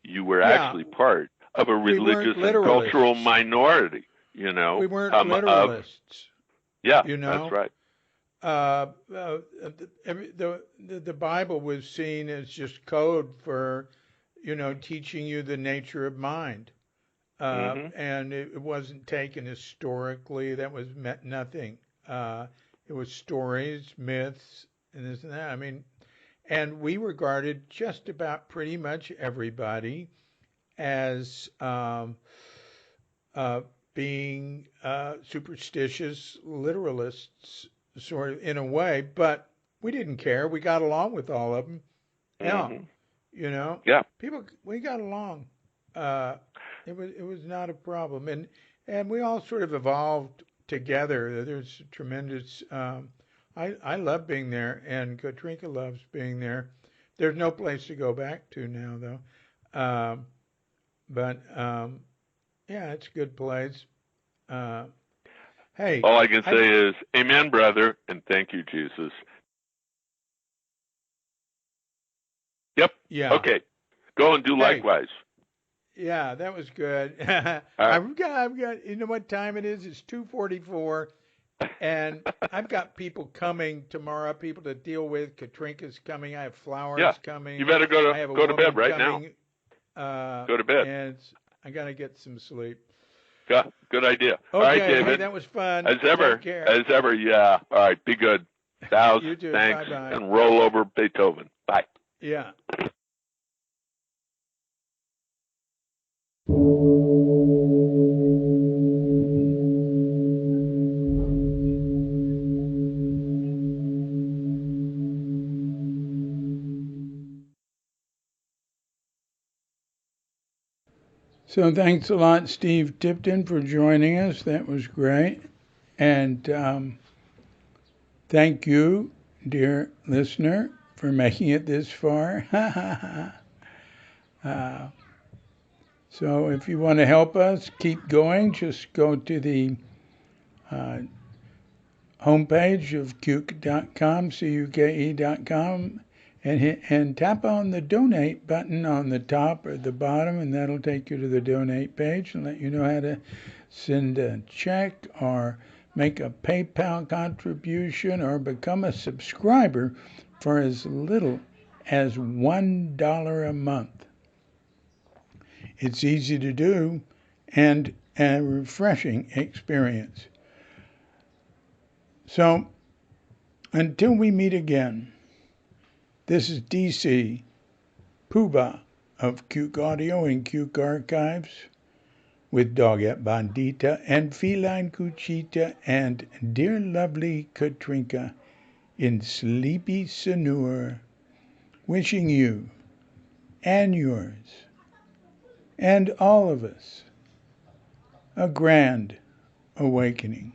You were actually part of a religious and cultural minority. We weren't literalists. That's right. The Bible was seen as just code for, teaching you the nature of mind. And it wasn't taken historically. That meant nothing. It was stories, myths, and this and that. I mean, and we regarded just about pretty much everybody as being superstitious literalists, sort of, in a way, but we didn't care. We got along with all of them. We got along. It was not a problem, and we all sort of evolved together. There's tremendous. I love being there, and Katrinka loves being there. There's no place to go back to now, though. But it's a good place. Hey, all I can say is, amen, brother, and thank you, Jesus. Yep. Yeah. Okay. Go and do likewise. Yeah, that was good. I've got. You know what time it is? It's 2:44, and I've got people coming tomorrow. People to deal with. Katrinka's coming. I have flowers coming. You better go to bed right coming, now. Go to bed. And I gotta get some sleep. Yeah, good idea. Okay, all right, David. Hey, that was fun. As ever. Yeah. All right, be good. Bows, you too. Thanks, Bye-bye. And roll over Beethoven. Bye. Yeah. So thanks a lot, Steve Tipton, for joining us. That was great. And Thank you, dear listener, for making it this far. So if you want to help us keep going, just go to the homepage of cuke.com, cuke.com, and tap on the donate button on the top or the bottom, and that'll take you to the donate page and let you know how to send a check or make a PayPal contribution or become a subscriber for as little as $1 a month. It's easy to do and a refreshing experience. So, until we meet again, this is DC Puba of Cuke Audio and Cuke Archives with Dogette Bandita and Feline Cuchita and dear lovely Katrinka in sleepy Sanur, wishing you and yours and all of us a grand awakening.